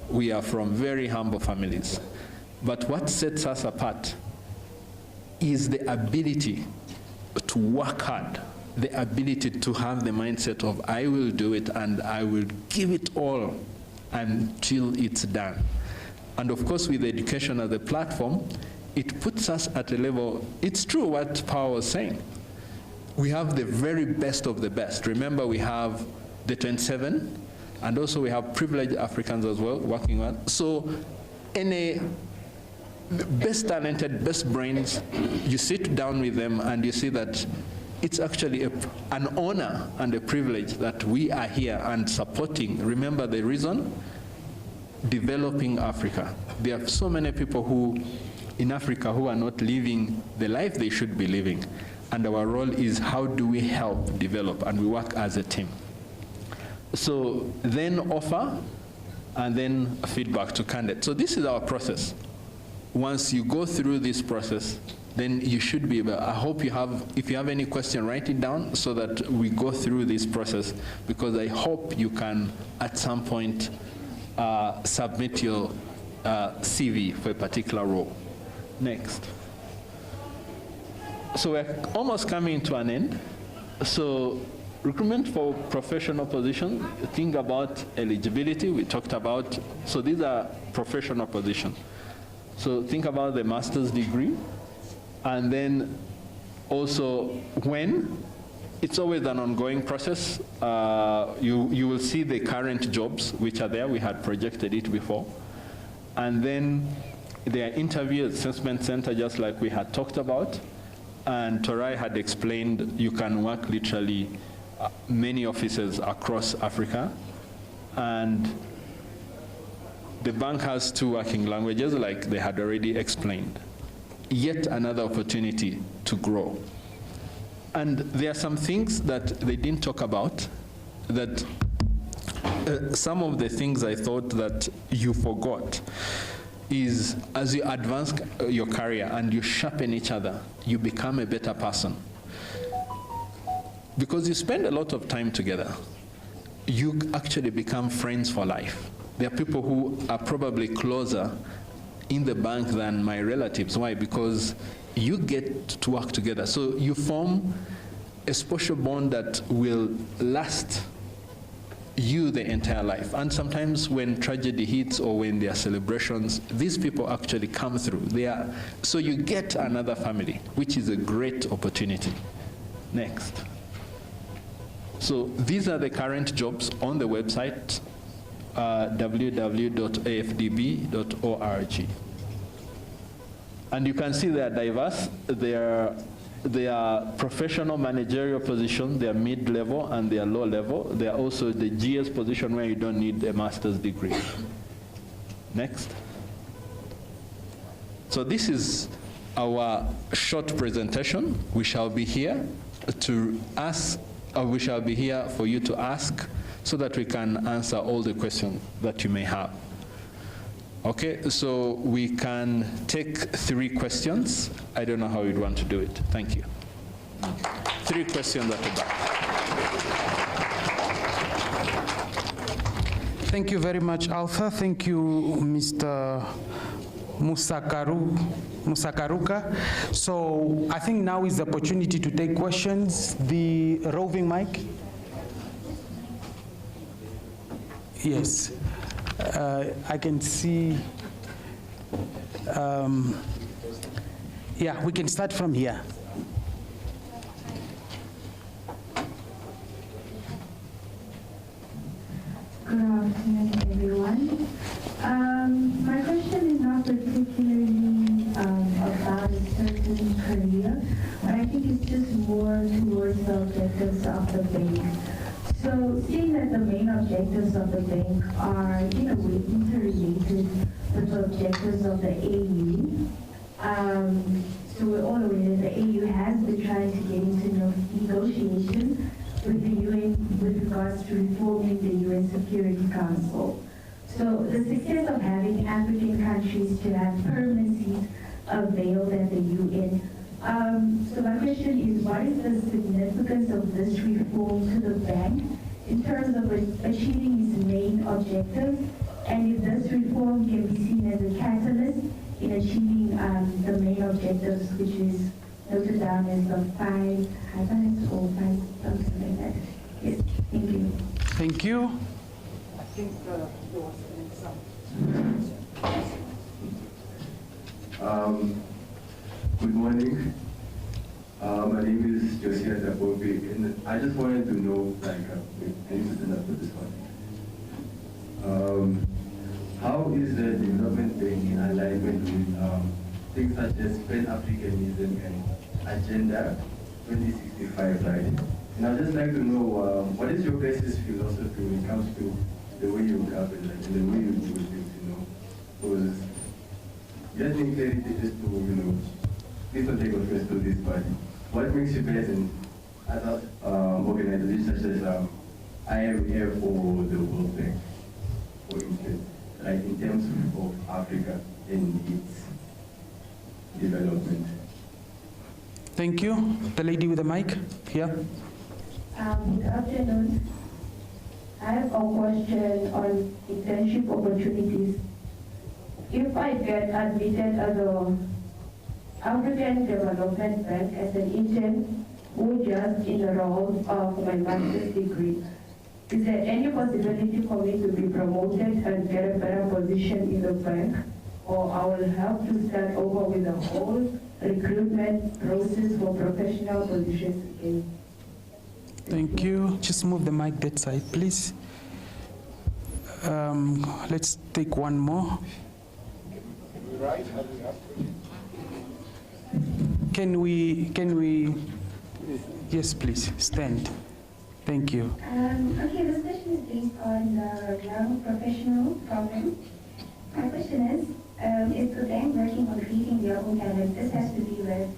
we are from very humble families. But what sets us apart is the ability to work hard, the ability to have the mindset of, I will do it and I will give it all until it's done. And of course, with education as a platform, it puts us at a level, it's true what Power was saying. We have the very best of the best. Remember, we have the 27, and also we have privileged Africans as well working on. So any best talented, best brains, you sit down with them and you see that it's actually an honor and a privilege that we are here and supporting. Remember the reason? Developing Africa. There are so many people who in Africa who are not living the life they should be living. And our role is, how do we help develop? And we work as a team. So then offer, and then feedback to candidates. So this is our process. Once you go through this process, then you should be able, I hope you have, if you have any question, write it down so that we go through this process, because I hope you can, at some point, submit your CV for a particular role. Next. So we're almost coming to an end. So recruitment for professional positions, think about eligibility, we talked about, so these are professional positions. So think about the master's degree, and then also when, it's always an ongoing process. You will see the current jobs which are there, we had projected it before. And then there are interview assessment center, just like we had talked about. And Torai had explained you can work literally many offices across Africa. And the bank has 2 working languages, like they had already explained. Yet another opportunity to grow. And there are some things that they didn't talk about, that some of the things I thought that you forgot is, as you advance your career and you sharpen each other, you become a better person. Because you spend a lot of time together, you actually become friends for life. There are people who are probably closer in the bank than my relatives. Why? Because you get to work together. So you form a special bond that will last you the entire life. And sometimes when tragedy hits or when there are celebrations, these people actually come through. So you get another family, which is a great opportunity. Next. So these are the current jobs on the website, www.afdb.org. And you can see they are diverse. They are professional managerial positions, they are mid-level and they are low-level. They are also the GS position where you don't need a master's degree. Next. So this is our short presentation. We shall be here to ask, or we shall be here for you to ask so that we can answer all the questions that you may have. Okay, so we can take 3 questions. I don't know how you'd want to do it. Thank you. 3 questions at the back. Thank you very much, Alpha. Thank you, Mr. Musakaruka. So I think now is the opportunity to take questions. The roving mic. Yes, I can see. Yeah, we can start from here. Good afternoon, everyone. My question is not particularly about a certain career, but I think it's just more towards the objectives of the bank. So, seeing that the main objectives of the bank are, in a way, interrelated with the objectives of the AU, so we're all aware that the AU has been trying to get into negotiation with the UN with regards to reforming the UN Security Council. So the success of having African countries to have permanent seats availed at the UN. So my question is, what is the significance of this reform to the bank in terms of achieving its main objectives, and if this reform can be seen as a catalyst in achieving the main objectives, which is noted down as the 5 highlights or 5 something like that. Yes, thank you. Thank you. I think there was an example. Good morning. My name is Josiah Dabobi, and I just wanted to know, I need to stand up for this one. How is the development bank in alignment with things such as Pan-Africanism and Agenda 2065, right? And I'd just like to know, what is your basis philosophy when it comes to the way you govern, and the way you do things, Because just need clarity just to, please don't take offense to this, but what makes you better than other organizations such as IMF or the World Bank, for instance, like in terms of Africa and its development? Thank you. The lady with the mic here. Good afternoon. I have a question on internship opportunities. If I get admitted as an African Development Bank as an intern who just enrolled for my master's degree, is there any possibility for me to be promoted and get a better position in the bank? Or I will have to start over with the whole recruitment process for professional positions again? Thank you. Just move the mic that side, please. Let's take one more. Can we, yes, please, stand. Thank you. Okay, this question is based on the Young Professional Program. My question is the bank working on creating their own talent? This has to be with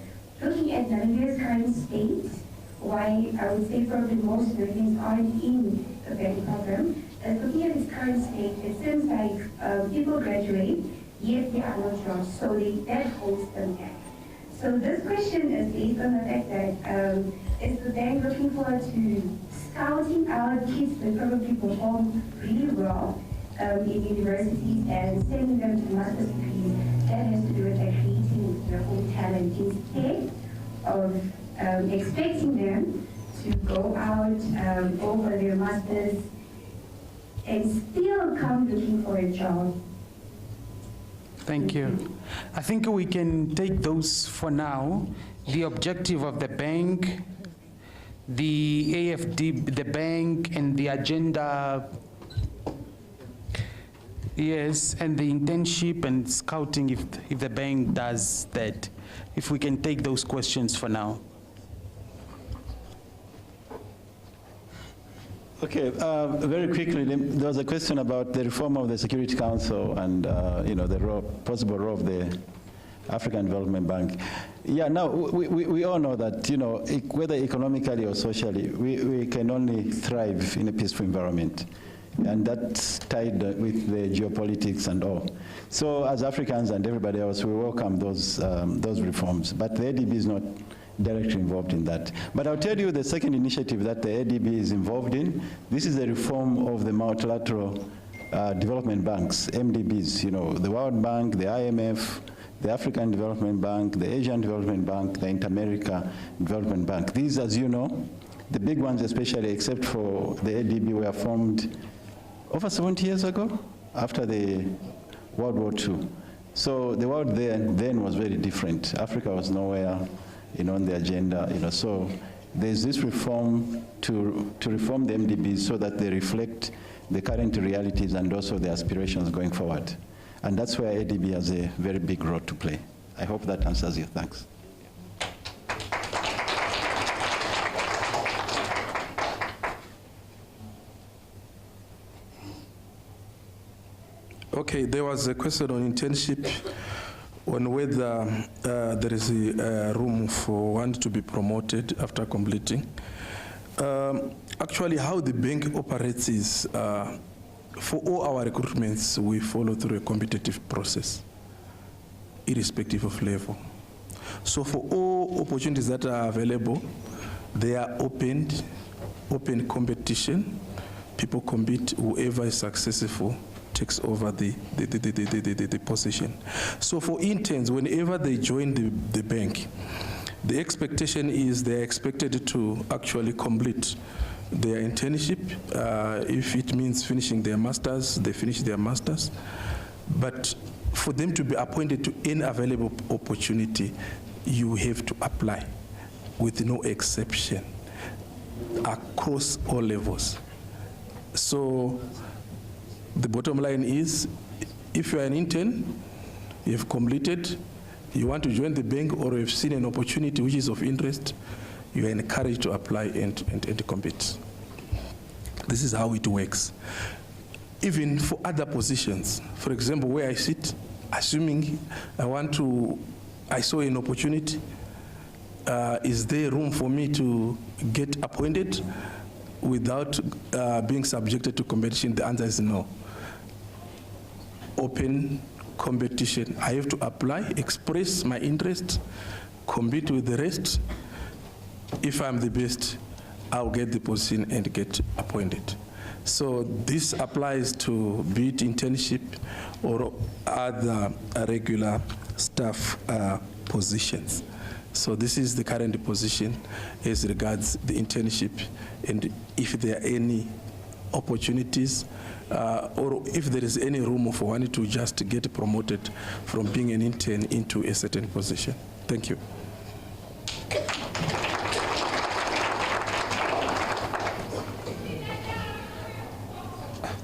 looking at Namibia's current state, why I would say probably most learnings aren't in the bank program. Looking at its current state, it seems like people graduate, yet there are no jobs, so that holds them back. So this question is based on the fact that is the bank looking forward to scouting out kids that probably perform really well in universities and sending them to master's degrees? That has to do with creating their own talent instead of expecting them to go out over their masters and still come looking for a job. Thank you. I think we can take those for now. The objective of the bank, the AfDB, the bank, and the agenda, yes, and the internship and scouting if the bank does that. If we can take those questions for now. Okay, very quickly, there was a question about the reform of the Security Council and the possible role of the African Development Bank. Yeah, now we all know that whether economically or socially, we can only thrive in a peaceful environment, and that's tied with the geopolitics and all. So as Africans and everybody else, we welcome those reforms, but the ADB is not directly involved in that. But I'll tell you the second initiative that the ADB is involved in. This is a reform of the multilateral development banks, MDBs, you know, the World Bank, the IMF, the African Development Bank, the Asian Development Bank, the Inter-America Development Bank. These, as you know, the big ones especially, except for the ADB, were formed over 70 years ago, after the World War II. So the world then was very different. Africa was nowhere, you know, on the agenda, you know. So there's this reform to reform the MDBs so that they reflect the current realities and also the aspirations going forward. And that's where ADB has a very big role to play. I hope that answers you. Thanks. Okay, there was a question on internship, on whether there is a room for one to be promoted after completing. Actually, how the bank operates is, for all our recruitments, we follow through a competitive process, irrespective of level. So for all opportunities that are available, they are open competition. People compete, whoever is successful takes over the position. So for interns, whenever they join the bank, the expectation is they're expected to actually complete their internship. If it means finishing their masters, they finish their masters. But for them to be appointed to any available opportunity, you have to apply with no exception across all levels. So the bottom line is, if you're an intern, you've completed, you want to join the bank, or you've seen an opportunity which is of interest, you are encouraged to apply and compete. This is how it works. Even for other positions, for example, where I sit, assuming I saw an opportunity, is there room for me to get appointed without being subjected to competition? The answer is no. Open competition. I have to apply, express my interest, compete with the rest. If I'm the best, I'll get the position and get appointed. So this applies to be it internship or other regular staff positions. So this is the current position as regards the internship, and if there are any opportunities or if there is any room for one to just get promoted from being an intern into a certain position. Thank you.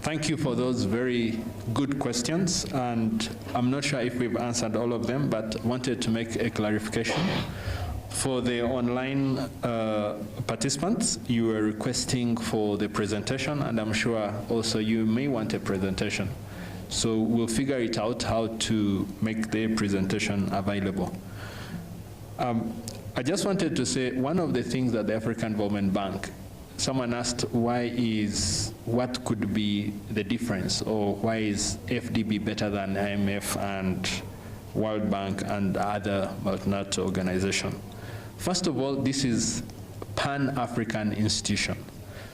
Thank you for those very good questions, and I'm not sure if we've answered all of them, but wanted to make a clarification. For the online participants, you were requesting for the presentation, and I'm sure also you may want a presentation. So we'll figure it out how to make the presentation available. I just wanted to say one of the things that the African Development Bank, someone asked what could be the difference, or why is AfDB better than IMF and World Bank and other multilateral organizations. First of all, this is Pan-African institution.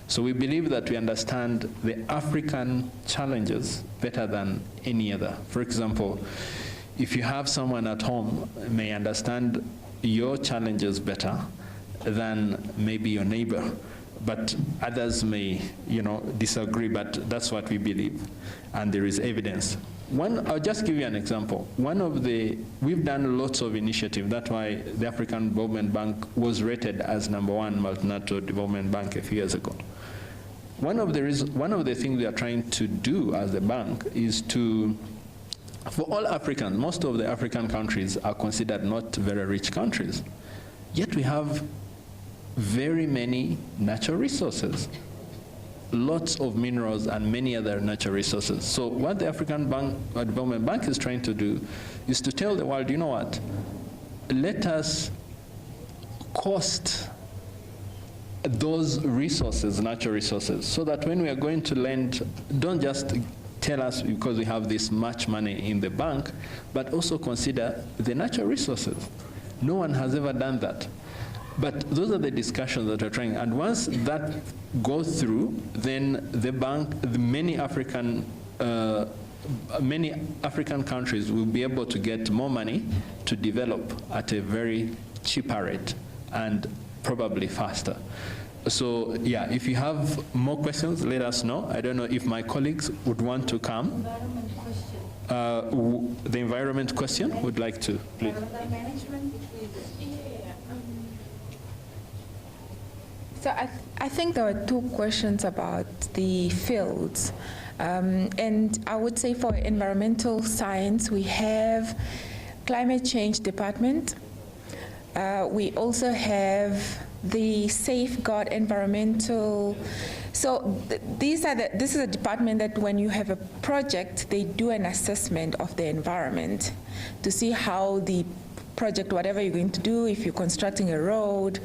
So we believe that we understand the African challenges better than any other. For example, if you have someone at home may understand your challenges better than maybe your neighbor, but others may, disagree, but that's what we believe, and there is evidence. I'll just give you an example. We've done lots of initiatives. That's why the African Development Bank was rated as #1 multilateral development bank a few years ago. One of the things we are trying to do as a bank is for all Africans, most of the African countries are considered not very rich countries, yet we have very many natural resources, lots of minerals and many other natural resources. So what the African Development Bank is trying to do is to tell the world, you know what, let us cost those resources, natural resources, so that when we are going to lend, don't just tell us because we have this much money in the bank, but also consider the natural resources. No one has ever done that. But those are the discussions that we're trying. And once that goes through, then the bank, many African many African countries will be able to get more money to develop at a very cheaper rate and probably faster. So yeah, if you have more questions, let us know. I don't know if my colleagues would want to come. Environment question. The environment question would like to, please. So I think there were two questions about the fields. And I would say for environmental science, we have climate change department. We also have the safeguard environmental. So this is a department that when you have a project, they do an assessment of the environment to see how the project, whatever you're going to do, if you're constructing a road,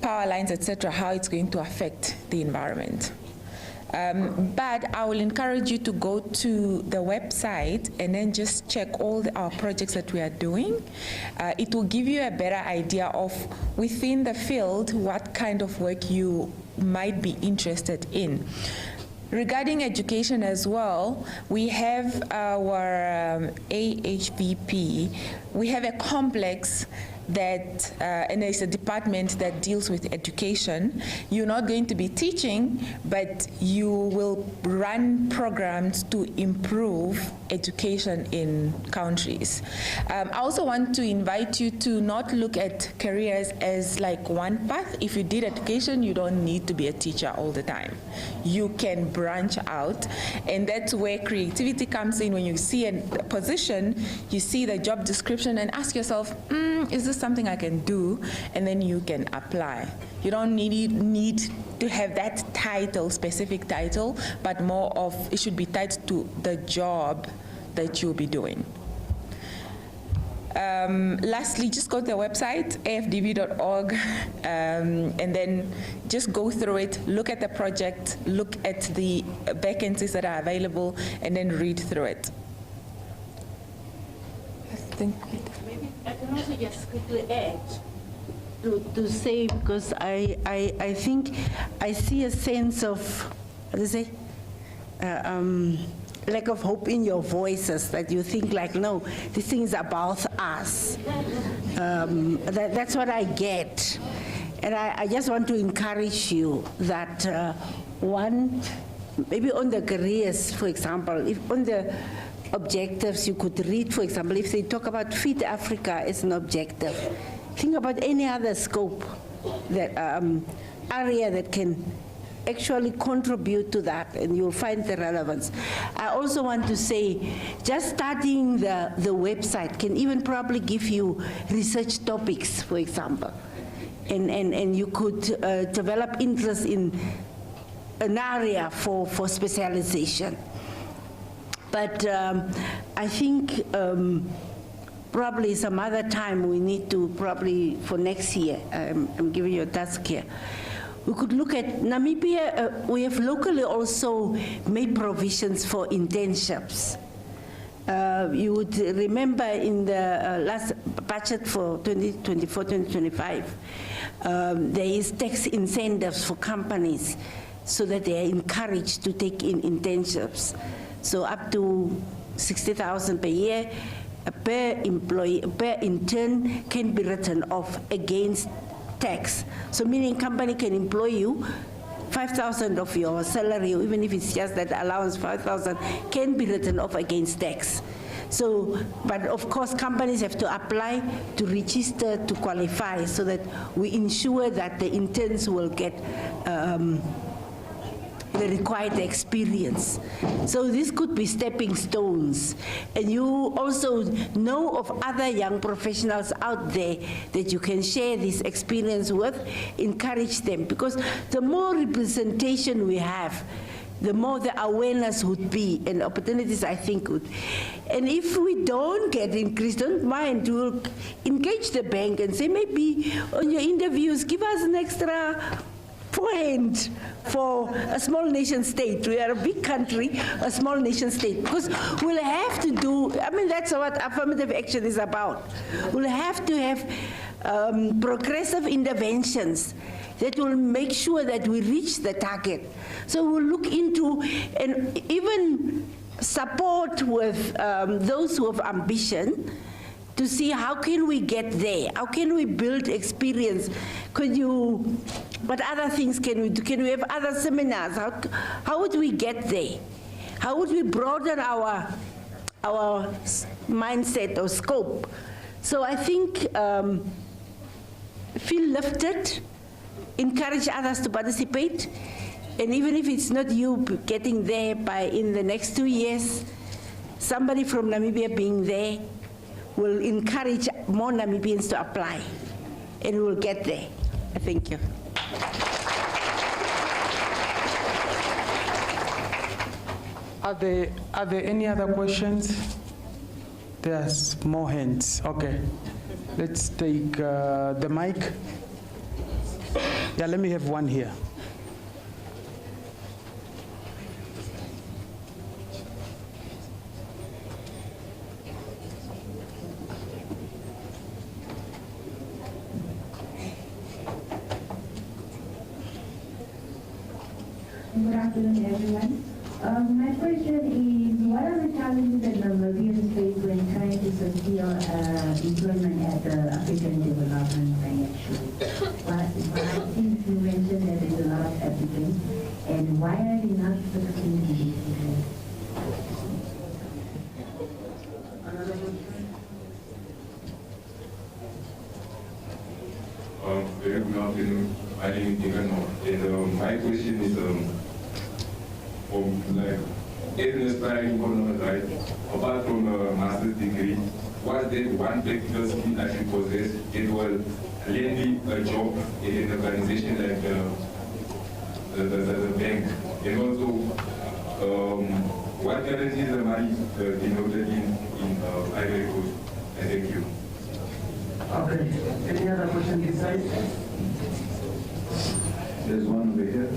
power lines, etc., how it's going to affect the environment. But I will encourage you to go to the website and then just check all our projects that we are doing. It will give you a better idea of, within the field, what kind of work you might be interested in. Regarding education as well, we have our AHVP. We have a complex that, and it's a department that deals with education. You're not going to be teaching, but you will run programs to improve education in countries. I also want to invite you to not look at careers as like one path. If you did education, you don't need to be a teacher all the time. You can branch out, and that's where creativity comes in. When you see a position, you see the job description and ask yourself, is this something I can do? And then you can apply. You don't need to have that title, specific title, but more of, it should be tied to the job that you'll be doing. Lastly, just go to the website, afdb.org, and then just go through it, look at the project, look at the vacancies that are available, and then read through it. I think maybe I can also just quickly add to say, because I think I see a sense of, what do you say, lack of hope in your voices, that you think like, no, this thing is about us. That's what I get. And I just want to encourage you that one, maybe on the careers, for example, if on the objectives you could read, for example, if they talk about Feed Africa as an objective, think about any other scope, that area that can actually contribute to that, and you'll find the relevance. I also want to say, just studying the website can even probably give you research topics, for example, and you could develop interest in an area for specialization. But I think probably some other time we need to, probably for next year, I'm giving you a task here, we could look at Namibia. We have locally also made provisions for internships. You would remember in the last budget for 2024-2025, there is tax incentives for companies so that they are encouraged to take in internships. So up to 60,000 per year, per employee, per intern can be written off against tax. So meaning company can employ you, 5,000 of your salary, even if it's just that allowance, 5,000 can be written off against tax. So, but of course companies have to apply to register to qualify, so that we ensure that the interns will get the required experience. So this could be stepping stones. And you also know of other young professionals out there that you can share this experience with, encourage them, because the more representation we have, the more the awareness would be, and opportunities, I think, would. And if we don't get increased, don't mind, we'll engage the bank and say, maybe on your interviews, give us an extra point for a small nation state. We are a big country, a small nation state, because we'll have to do, I mean, that's what affirmative action is about. We'll have to have progressive interventions that will make sure that we reach the target. So we'll look into, and even support with those who have ambition to see how can we get there? How can we build experience? What other things can we do? Can we have other seminars? How would we get there? How would we broaden our mindset or scope? So I think feel lifted, encourage others to participate, and even if it's not you getting there in the next 2 years, somebody from Namibia being there will encourage more Namibians to apply, and we will get there. Thank you. Are there any other questions? There's more hands. Okay. Let's take the mic. Yeah, let me have one here. Good afternoon, everyone. My question is, what are the challenges that Namibians face when trying to secure employment at the African Development Bank, actually? Since you mentioned that there's a lot of applicants, and why are they not succeeding? Very good afternoon. My name is Tigano, and my question is, as an aspiring economist, right, apart from a master's degree, what's that one practical skill that you possess that will land me a job in an organization like the bank? And also, what challenges am I denoted in Ivory Coast? Thank you. Okay. Any other question this side? There's one over here.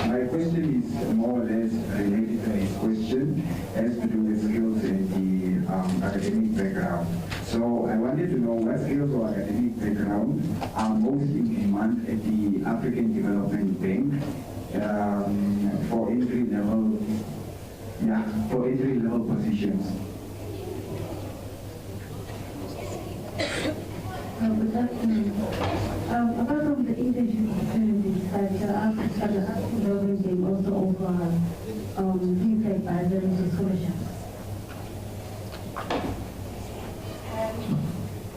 My question is more or less related to his question, has to do with skills and the academic background. So I wanted to know what skills or academic background are most in demand at the African Development Bank for entry-level positions. Good afternoon. Apart from the internship opportunities that the African Development Bank also offer things like advisory scholarships.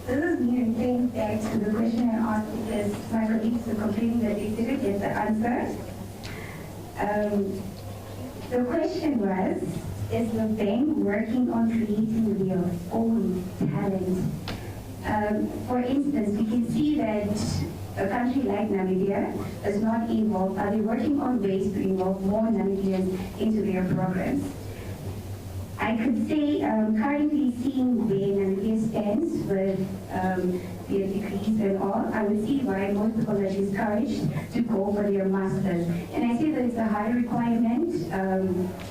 This is me referring back to the question I asked because my colleagues were complaining that they didn't get the answer. The question was, is the bank working on creating their own talent? For instance, we can see that a country like Namibia is not involved. Are they working on ways to involve more Namibians into their programs? I could say currently seeing where Namibia stands with their degrees and all, I would see why most people are discouraged to go for their masters. And I say that it's a high requirement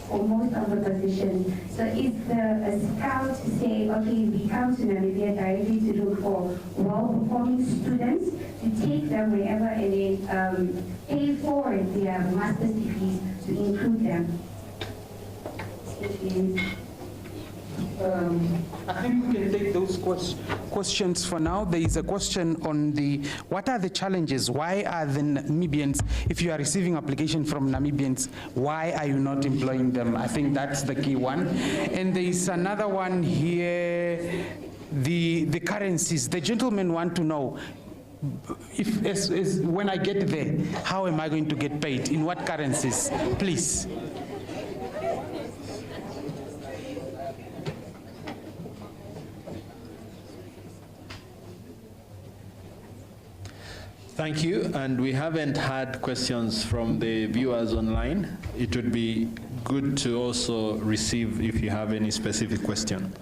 for most of the positions. So is a scout to say, okay, we come to Namibia directly to look for well-performing students, to take them wherever and then pay for their master's degrees to include them. I think we can take those questions for now. There is a question on what are the challenges? Why are the Namibians, if you are receiving application from Namibians, why are you not employing them? I think that's the key one. And there is another one here, the currencies. The gentlemen want to know, when I get there, how am I going to get paid? In what currencies? Please. Thank you, and we haven't had questions from the viewers online. It would be good to also receive if you have any specific question.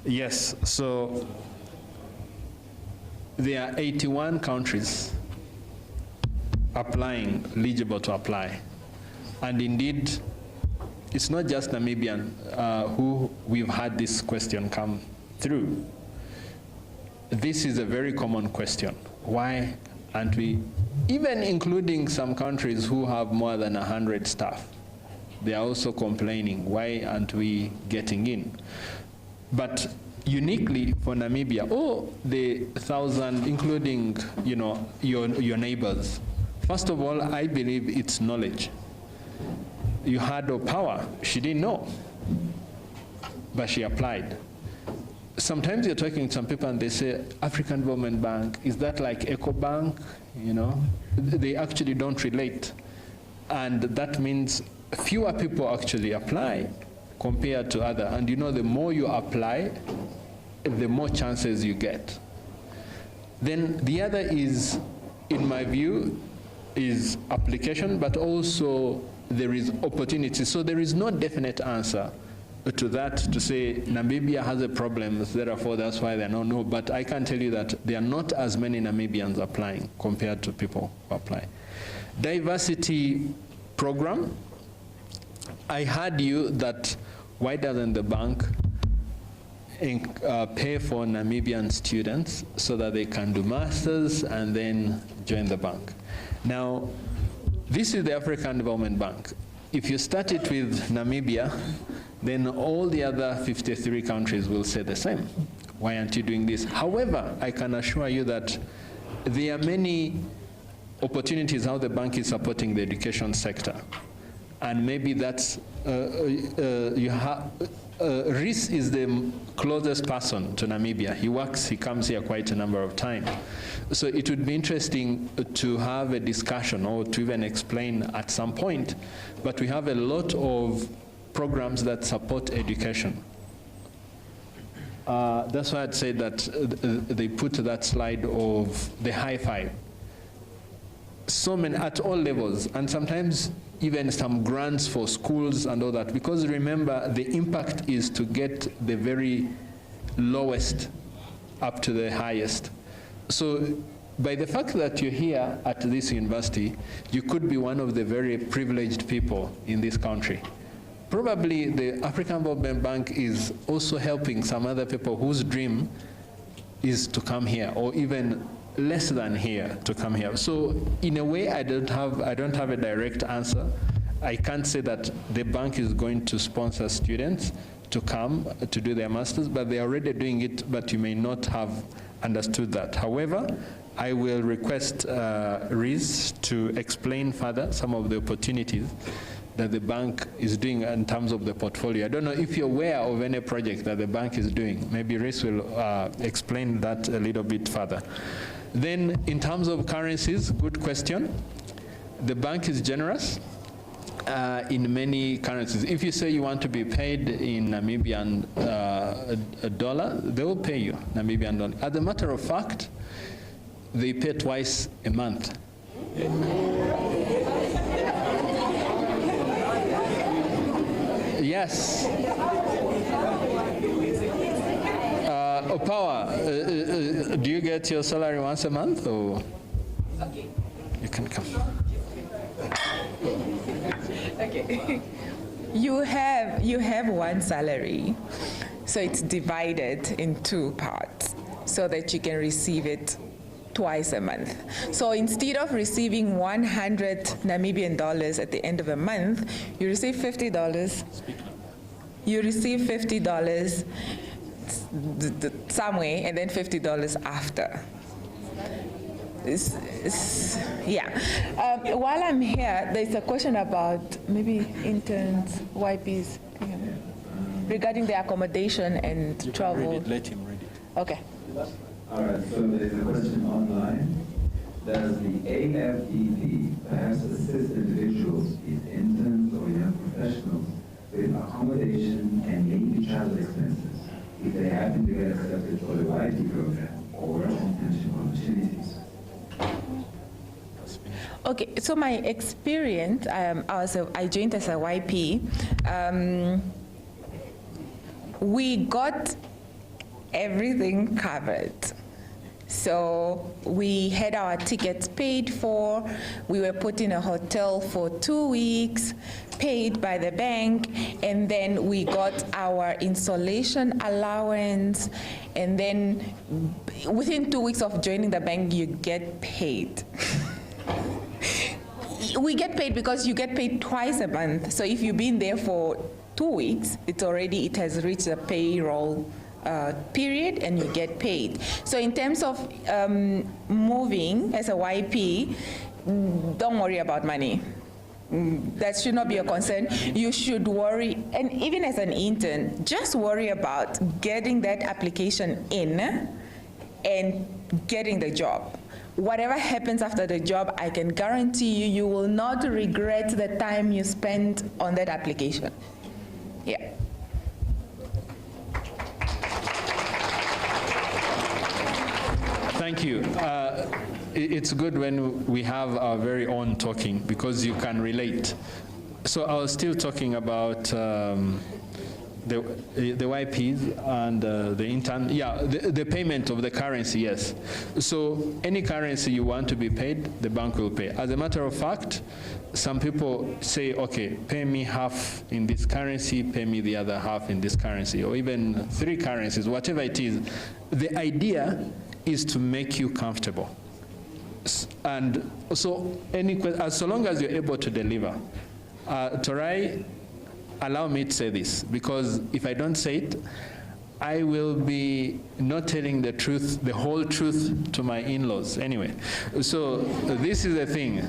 Yes, so there are 81 countries eligible to apply. And indeed, it's not just Namibian who we've had this question come through. This is a very common question. Why And we, even including some countries who have more than 100 staff, they are also complaining, why aren't we getting in? But uniquely for Namibia, the 1,000, including your neighbors, first of all, I believe it's knowledge. You had no power, she didn't know, but she applied. Sometimes you're talking to some people and they say, African Development Bank, is that like EcoBank? They actually don't relate. And that means fewer people actually apply compared to other. And the more you apply, the more chances you get. Then the other is, in my view, is application, but also there is opportunity. So there is no definite answer to that, to say Namibia has a problem, therefore that's why they're no. But I can tell you that there are not as many Namibians applying compared to people who apply. Diversity program, I heard you that why doesn't the bank pay for Namibian students so that they can do masters and then join the bank? Now, this is the African Development Bank. If you start it with Namibia, then all the other 53 countries will say the same. Why aren't you doing this? However, I can assure you that there are many opportunities how the bank is supporting the education sector. And maybe that's, Rhys is the closest person to Namibia. He comes here quite a number of times. So it would be interesting to have a discussion or to even explain at some point, but we have a lot of programs that support education. That's why I'd say that they put that slide of the high five. So many, at all levels, and sometimes even some grants for schools and all that, because remember, the impact is to get the very lowest up to the highest. So by the fact that you're here at this university, you could be one of the very privileged people in this country. Probably the African Development Bank is also helping some other people whose dream is to come here, or even less than here to come here. So in a way, I don't have a direct answer. I can't say that the bank is going to sponsor students to come to do their masters, but they're already doing it, but you may not have understood that. However, I will request Rhys to explain further some of the opportunities that the bank is doing in terms of the portfolio. I don't know if you're aware of any project that the bank is doing. Maybe Rhys will explain that a little bit further. Then in terms of currencies, good question. The bank is generous in many currencies. If you say you want to be paid in Namibian dollar, they will pay you Namibian dollar. As a matter of fact, they pay twice a month. Yes. Opawa, do you get your salary once a month, or Okay. you can come? Okay. You have one salary, so it's divided in two parts so that you can receive it twice a month. So instead of receiving 100 Namibian dollars at the end of a month, you receive $50. You receive $50 somewhere, and then $50 after. Yeah. While I'm here, there's a question about maybe interns, YPs, regarding the accommodation and travel. Let him read it. Okay. All right, so there's a question online. Does the AfDB perhaps assist individuals, be it interns or young professionals, with accommodation and maybe travel expenses if they happen to get accepted for the YP program or internship opportunities? Okay, so my experience, I joined as a YP. We got everything covered. So we had our tickets paid for, we were put in a hotel for 2 weeks, paid by the bank, and then we got our installation allowance, and then within 2 weeks of joining the bank, you get paid. We get paid because you get paid twice a month. So if you've been there for 2 weeks, it has reached the payroll period and you get paid. So in terms of moving as a YP, don't worry about money. That should not be a concern. You should worry, and even as an intern, just worry about getting that application in and getting the job. Whatever happens after the job, I can guarantee you, you will not regret the time you spent on that application. Yeah. Thank you. It's good when we have our very own talking because you can relate. So I was still talking about the YPs and the intern. Yeah, the payment of the currency, yes. So any currency you want to be paid, the bank will pay. As a matter of fact, some people say, okay, pay me half in this currency, pay me the other half in this currency, or even 3 currencies, whatever it is. The idea is to make you comfortable. And so so long as you're able to deliver. Torai, allow me to say this, because if I don't say it, I will be not telling the truth, the whole truth to my in-laws. Anyway, so this is the thing.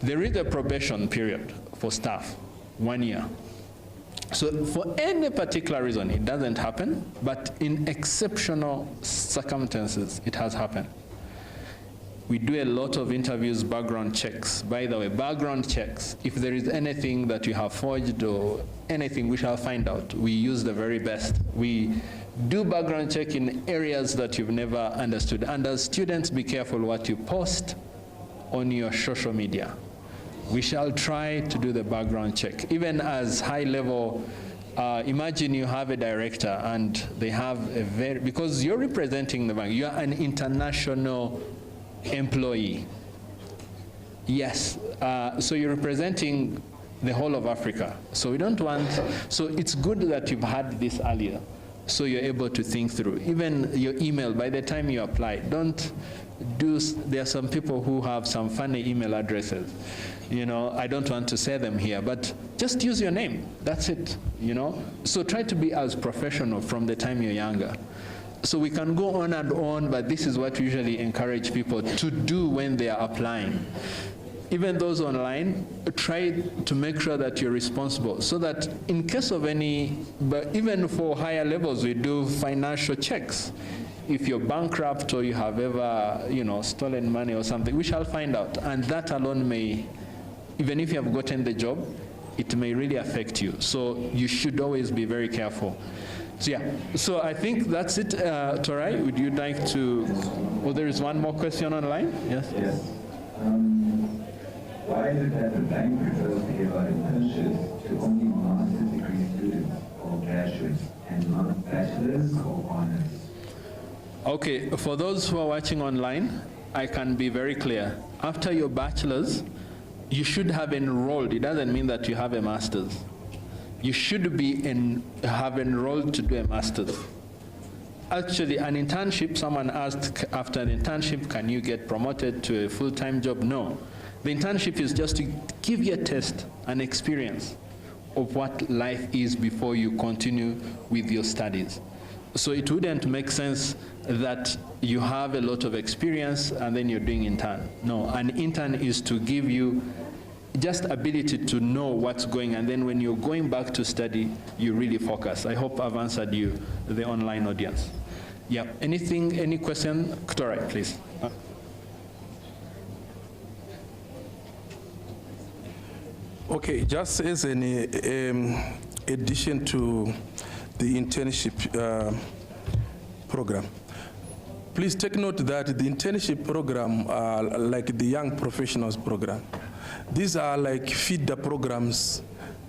There is a probation period for staff, 1 year. So for any particular reason, it doesn't happen, but in exceptional circumstances, it has happened. We do a lot of interviews, background checks. By the way, background checks, if there is anything that you have forged or anything, we shall find out. We use the very best. We do background check in areas that you've never understood. And as students, be careful what you post on your social media. We shall try to do the background check. Even as high level, imagine you have a director and they have a because you're representing the bank, you're an international employee. Yes, so you're representing the whole of Africa. So we don't want, so it's good that you've had this earlier. So you're able to think through. Even your email, by the time you apply, there are some people who have some funny email addresses. You know, I don't want to say them here, but just use your name. That's it, you know? So try to be as professional from the time you're younger. So we can go on and on, but this is what we usually encourage people to do when they are applying. Even those online, try to make sure that you're responsible so that in case of any, but even for higher levels, we do financial checks. If you're bankrupt or you have ever, you know, stolen money or something, we shall find out. And that alone may, even if you have gotten the job, it may really affect you. So you should always be very careful. So yeah, so I think that's it. Torai, would you like to, oh, there is one more question online? Yes? Yes. Why is it that the bank prefers to give out internships to only master's degree students or graduates and not bachelor's or honors? Okay, for those who are watching online, I can be very clear. After your bachelor's, you should have enrolled. It doesn't mean that you have a master's. You should have enrolled to do a master's. Actually, an internship, someone asked after an internship, can you get promoted to a full-time job? No. The internship is just to give you a test, an experience of what life is before you continue with your studies. So it wouldn't make sense that you have a lot of experience and then you're doing intern. No, an intern is to give you just ability to know what's going, and then when you're going back to study, you really focus. I hope I've answered you, the online audience. Yeah, anything, any question? Victoria, please. Okay, just as an addition to the internship program, please take note that the internship program are like the young professionals program. These are like feeder programs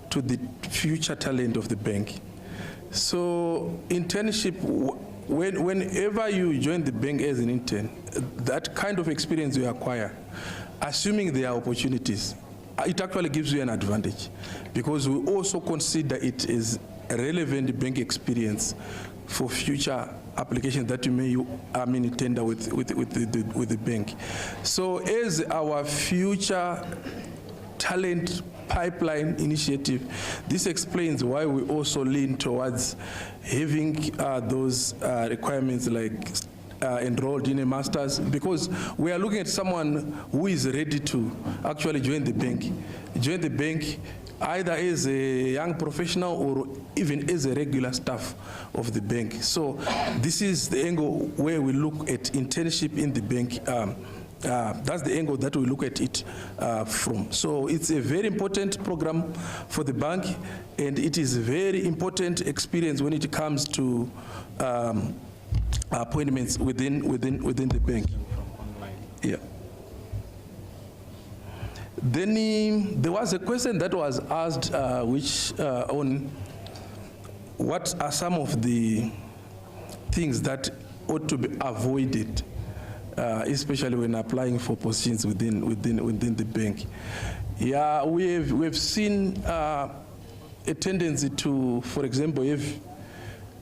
to the future talent of the bank. So internship, whenever you join the bank as an intern, that kind of experience you acquire, assuming there are opportunities, it actually gives you an advantage, because we also consider it as a relevant bank experience for future applications that you may tender with the bank. So as our future talent pipeline initiative, this explains why we also lean towards having those requirements like enrolled in a master's, because we are looking at someone who is ready to actually join the bank, either as a young professional or even as a regular staff of the bank. So this is the angle where we look at internship in the bank. That's the angle that we look at it from. So it's a very important program for the bank, and it is a very important experience when it comes to appointments within the bank. Yeah. Then there was a question that was asked, which on what are some of the things that ought to be avoided, especially when applying for positions within the bank. Yeah, we've seen a tendency to, for example, have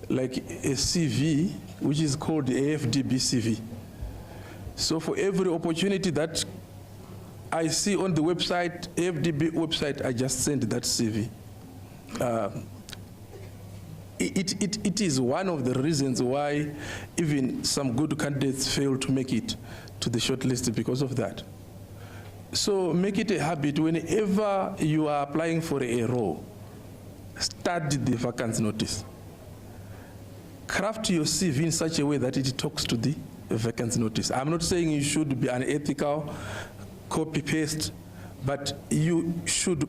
like a CV, which is called the AfDB CV. So for every opportunity that I see on the website, AfDB website, I just send that CV. It is one of the reasons why even some good candidates fail to make it to the shortlist because of that. So make it a habit whenever you are applying for a role, study the vacancy notice. Craft your CV in such a way that it talks to the vacancy notice. I'm not saying you should be unethical, copy-paste, but you should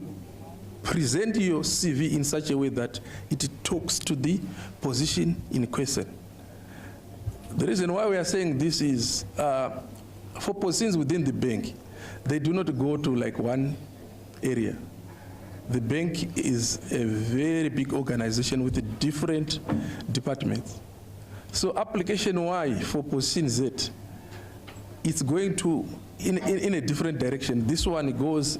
present your CV in such a way that it talks to the position in question. The reason why we are saying this is for positions within the bank, they do not go to like one area. The bank is a very big organization with different departments. So application Y for position Z, it's going to in a different direction. This one goes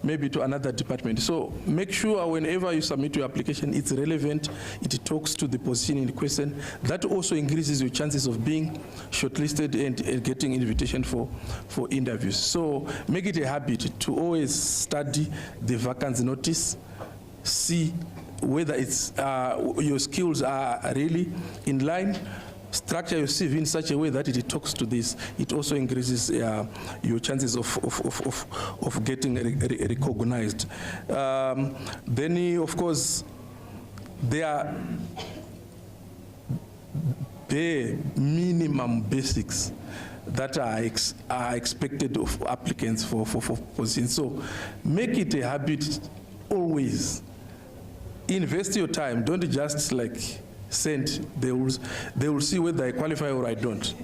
maybe to another department. So make sure whenever you submit your application, it's relevant, it talks to the position in question. That also increases your chances of being shortlisted and getting invitation for interviews. So make it a habit to always study the vacancy notice, see whether it's your skills are really in line. Structure your CV in such a way that it talks to this. It also increases your chances of getting recognized. Then, of course, there are bare minimum basics that are expected of applicants for positions. So make it a habit always. Invest your time. Don't just like send. They will see whether I qualify or I don't.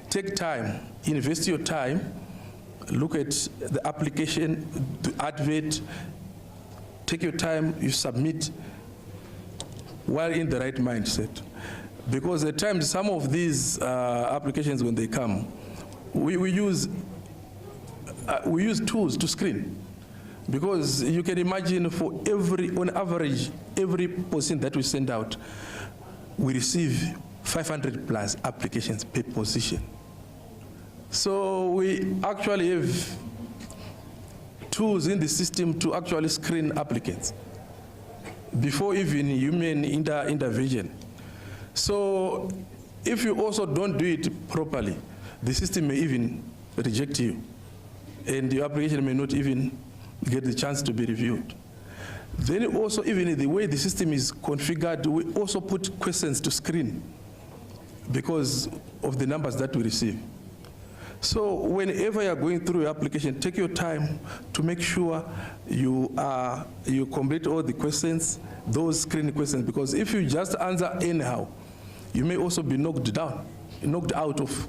Take time. Invest your time. Look at the application, the advert. Take your time. You submit while in the right mindset. Because at times, some of these applications, when they come, we use tools to screen. Because you can imagine on average, every position that we send out, we receive 500 plus applications per position. So we actually have tools in the system to actually screen applicants before even human intervention. So if you also don't do it properly, the system may even reject you, and your application may not even get the chance to be reviewed. Then also, even the way the system is configured, we also put questions to screen because of the numbers that we receive. So whenever you're going through your application, take your time to make sure you complete all the questions, those screening questions, because if you just answer anyhow, you may also be knocked out of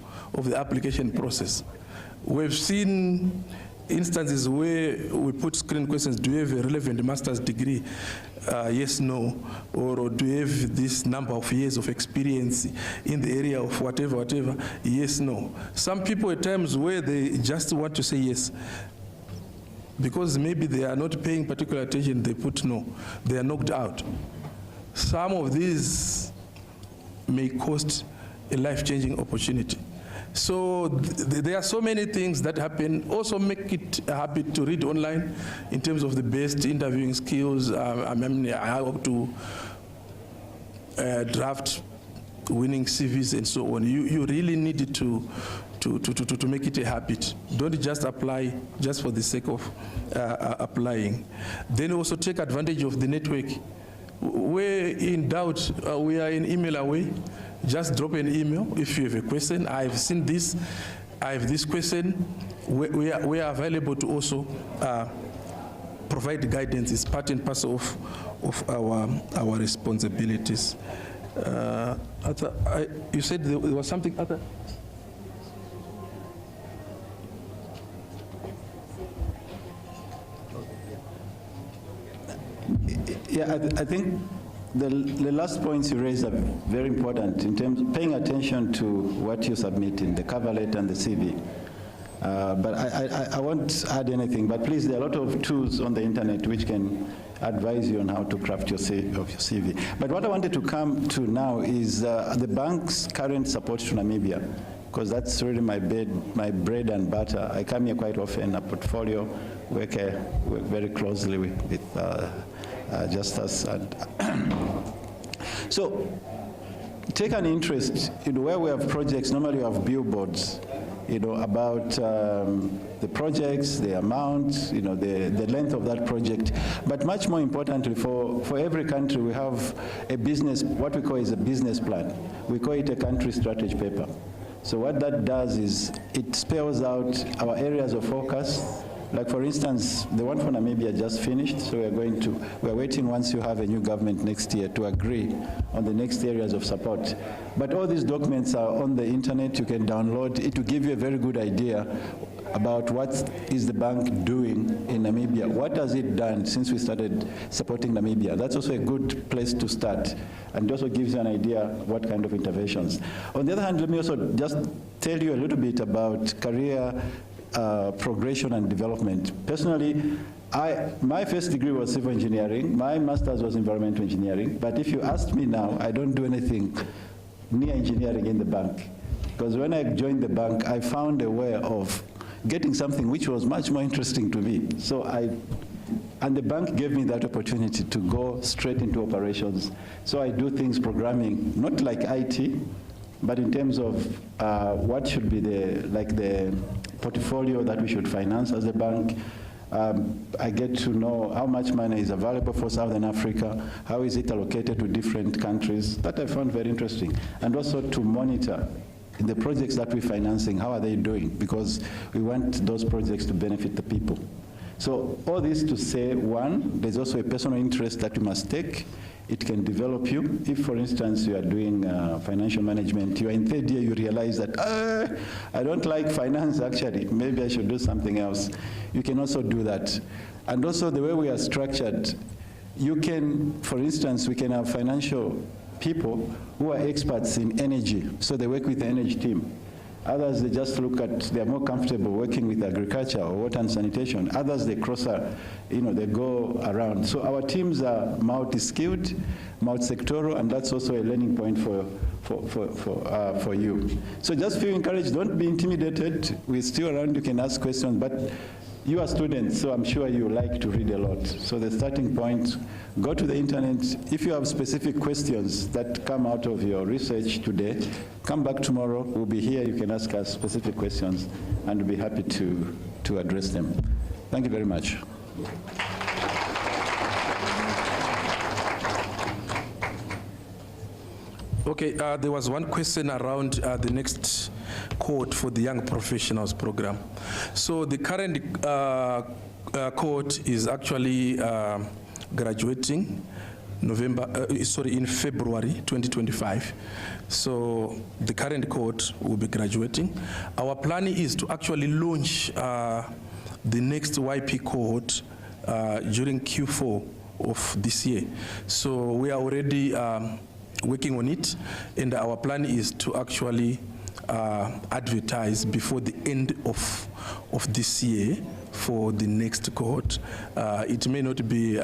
the application process. We've seen instances where we put screen questions, do you have a relevant master's degree? Yes, no. Or do you have this number of years of experience in the area of whatever, whatever? Yes, no. Some people at times where they just want to say yes, because maybe they are not paying particular attention, they put no. They are knocked out. Some of these may cost a life-changing opportunity. So there are so many things that happen. Also make it a habit to read online in terms of the best interviewing skills. I mean, how to draft winning CVs and so on. You really need to make it a habit. Don't just apply just for the sake of applying. Then also take advantage of the network. Where in doubt, we are an email away. Just drop an email if you have a question. I've seen this, I have this question. We are available to also provide guidance. It's part and parcel of our responsibilities. You said there was something other? Yeah, I think the last points you raised are very important in terms of paying attention to what you submit in the cover letter and the CV. But I won't add anything, but please, there are a lot of tools on the internet which can advise you on how to craft your CV. But what I wanted to come to now is the bank's current support to Namibia, because that's really my bread and butter. I come here quite often, a portfolio, work very closely with Justice. So take an interest in where we have projects. Normally we have billboards, about the projects, the amount, the length of that project. But much more importantly, for every country, we have a business, what we call is a business plan. We call it a country strategy paper. So what that does is it spells out our areas of focus. Like for instance, the one for Namibia just finished, so we're waiting once you have a new government next year to agree on the next areas of support. But all these documents are on the internet, you can download it to give you a very good idea about what is the bank doing in Namibia. What has it done since we started supporting Namibia? That's also a good place to start, and it also gives you an idea what kind of interventions. On the other hand, let me also just tell you a little bit about career progression and development. Personally, my first degree was civil engineering. My master's was environmental engineering. But if you ask me now, I don't do anything near engineering in the bank. Because when I joined the bank, I found a way of getting something which was much more interesting to me. And the bank gave me that opportunity to go straight into operations. So I do things programming, not like IT, but in terms of what should be the portfolio that we should finance as a bank. I get to know how much money is available for Southern Africa, how is it allocated to different countries. That I found very interesting. And also to monitor the projects that we're financing, how are they doing? Because we want those projects to benefit the people. So all this to say, one, there's also a personal interest that you must take. It can develop you. If, for instance, you are doing financial management, you are in third year, you realize that, I don't like finance, actually. Maybe I should do something else. You can also do that. And also the way we are structured, you can, for instance, we can have financial people who are experts in energy, so they work with the energy team. Others, they just look at, they're more comfortable working with agriculture or water and sanitation. Others, they they go around. So our teams are multi-skilled, multi-sectoral, and that's also a learning point for you. So just feel encouraged, don't be intimidated. We're still around, you can ask questions, but you are students, so I'm sure you like to read a lot. So the starting point, go to the internet. If you have specific questions that come out of your research today, come back tomorrow. We'll be here. You can ask us specific questions, and we'll be happy to address them. Thank you very much. Okay, there was one question around the next cohort for the Young Professionals Program. So the current cohort is actually graduating in February 2025. So the current cohort will be graduating. Our plan is to actually launch the next YP cohort during Q4 of this year. So we are already working on it, and our plan is to actually advertise before the end of this year for the next cohort. It may not be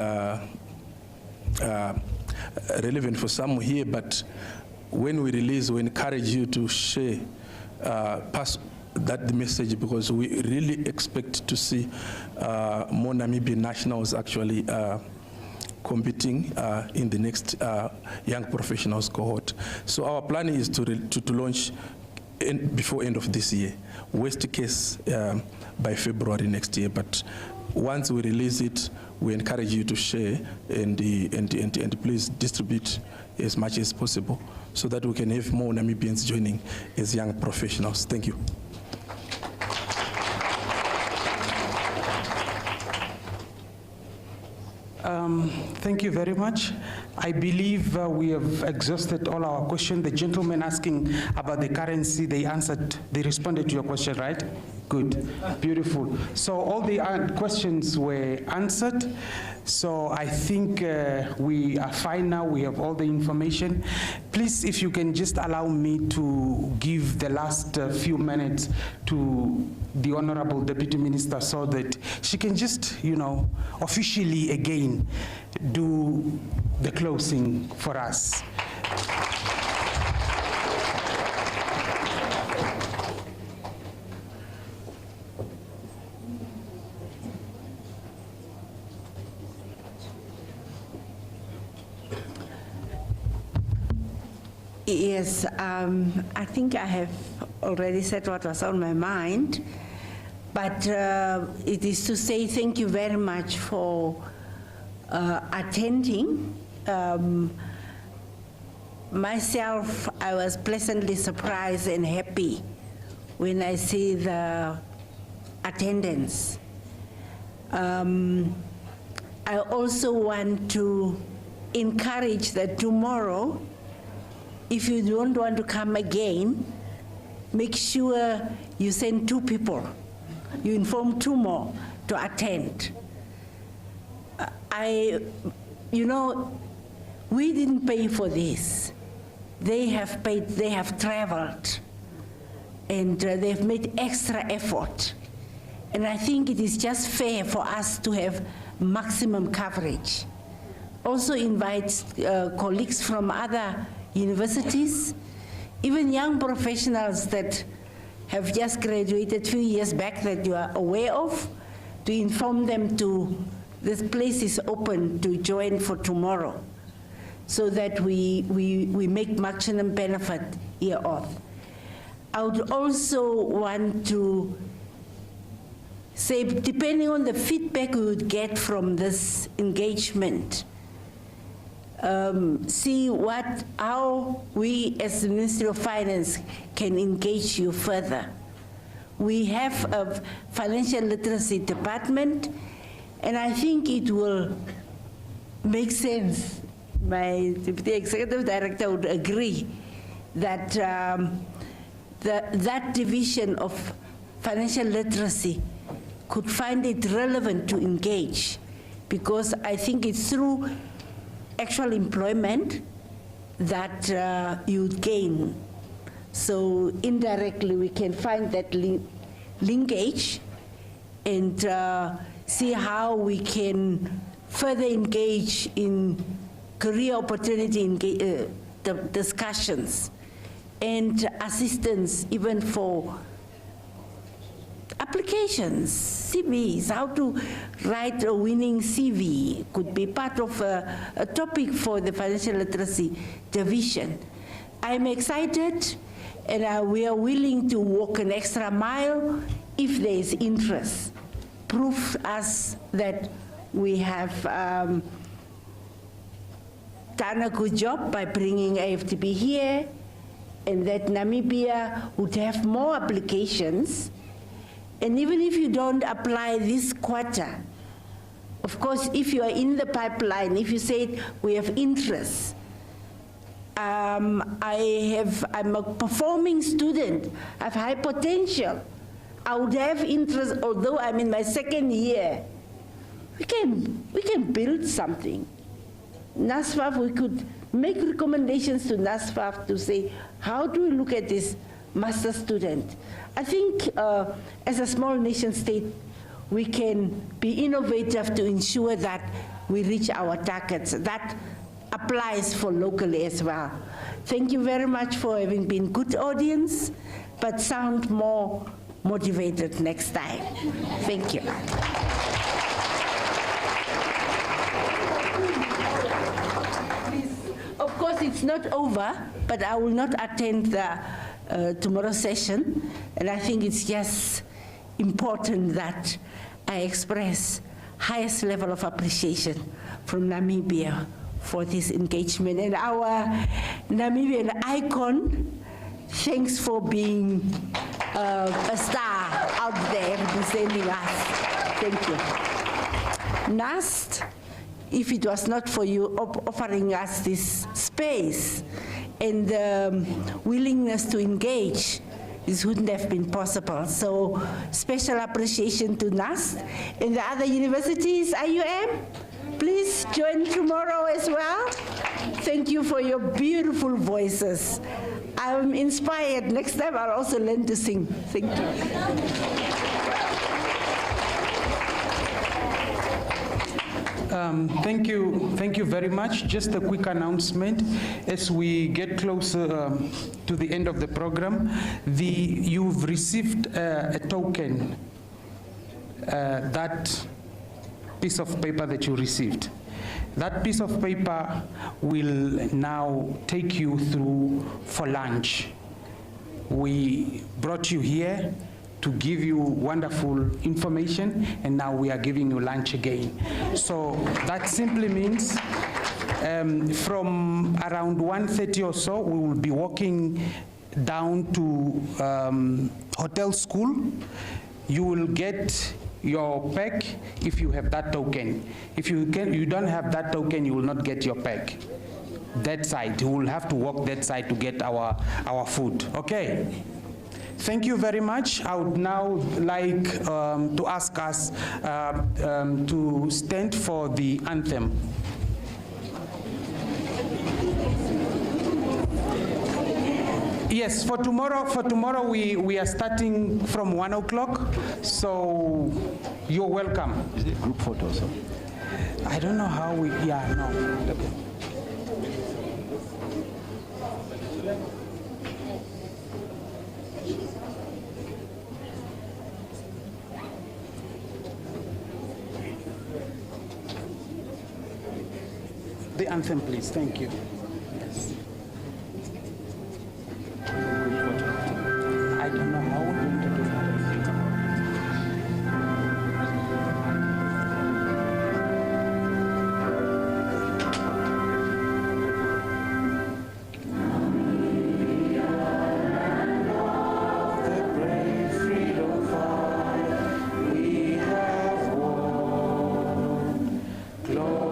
relevant for some here, but when we release, we encourage you to share, pass that message, because we really expect to see more Namibian nationals actually competing in the next young professionals cohort. So our plan is to launch before end of this year, worst case by February next year. But once we release it, we encourage you to share and please distribute as much as possible so that we can have more Namibians joining as young professionals. Thank you. Thank you very much. I believe we have exhausted all our questions. The gentleman asking about the currency, they responded to your question, right? Good, beautiful. So all the questions were answered. So I think we are fine now. We have all the information. Please, if you can just allow me to give the last few minutes to the Honorable Deputy Minister so that she can just, officially again do the closing for us. Yes, I think I have already said what was on my mind, but it is to say thank you very much for attending. Myself, I was pleasantly surprised and happy when I see the attendance. I also want to encourage that tomorrow, if you don't want to come again, make sure you send 2 people. You inform 2 more to attend. We didn't pay for this. They have paid, they have traveled, and they've made extra effort. And I think it is just fair for us to have maximum coverage. Also invite colleagues from other universities, even young professionals that have just graduated a few years back that you are aware of, to inform them this place is open to join for tomorrow, so that we make maximum benefit hereof. I would also want to say, depending on the feedback we would get from this engagement, see how we as the Ministry of Finance can engage you further. We have a financial literacy department, and I think it will make sense. My Deputy Executive Director would agree that that division of financial literacy could find it relevant to engage, because I think it's through actual employment that you gain. So indirectly we can find that linkage and see how we can further engage in career opportunity discussions and assistance even for applications, CVs, how to write a winning CV could be part of a topic for the financial literacy division. I'm excited, and we are willing to walk an extra mile if there is interest. Prove us that we have done a good job by bringing AfDB here, and that Namibia would have more applications. And even if you don't apply this quarter, of course, if you are in the pipeline, if you say we have interest, I'm a performing student, I have high potential, I would have interest, although I'm in my second year, we can build something. NASFAF, we could make recommendations to NASFAF to say, how do we look at this master student? I think as a small nation state, we can be innovative to ensure that we reach our targets. That applies for locally as well. Thank you very much for having been good audience, but sound more motivated next time. Thank you. Of course, it's not over, but I will not attend the tomorrow's session, and I think it's just important that I express highest level of appreciation from Namibia for this engagement. And our Namibian icon, thanks for being a star out there representing us. Thank you. NAST, if it was not for you offering us this space and the willingness to engage, this wouldn't have been possible. So special appreciation to NAST and the other universities, IUM. Please join tomorrow as well. Thank you for your beautiful voices. I'm inspired. Next time I'll also learn to sing. Thank you. Thank you very much. Just a quick announcement. As we get closer to the end of the program, you've received a token, that piece of paper that you received. That piece of paper will now take you through for lunch. We brought you here to give you wonderful information, and now we are giving you lunch again. So that simply means from around 1:30 or so, we will be walking down to hotel school. You will get your pack if you have that token. If you don't have that token, you will not get your pack. That side, you will have to walk that side to get our food, okay? Thank you very much. I would now like to ask us to stand for the anthem. Yes, for tomorrow we are starting from 1 o'clock, so you're welcome. Is it group photo also? I don't know how we, yeah, no. Okay. The anthem, please. Thank you. Yes. I don't know how we're going to do that. Glory.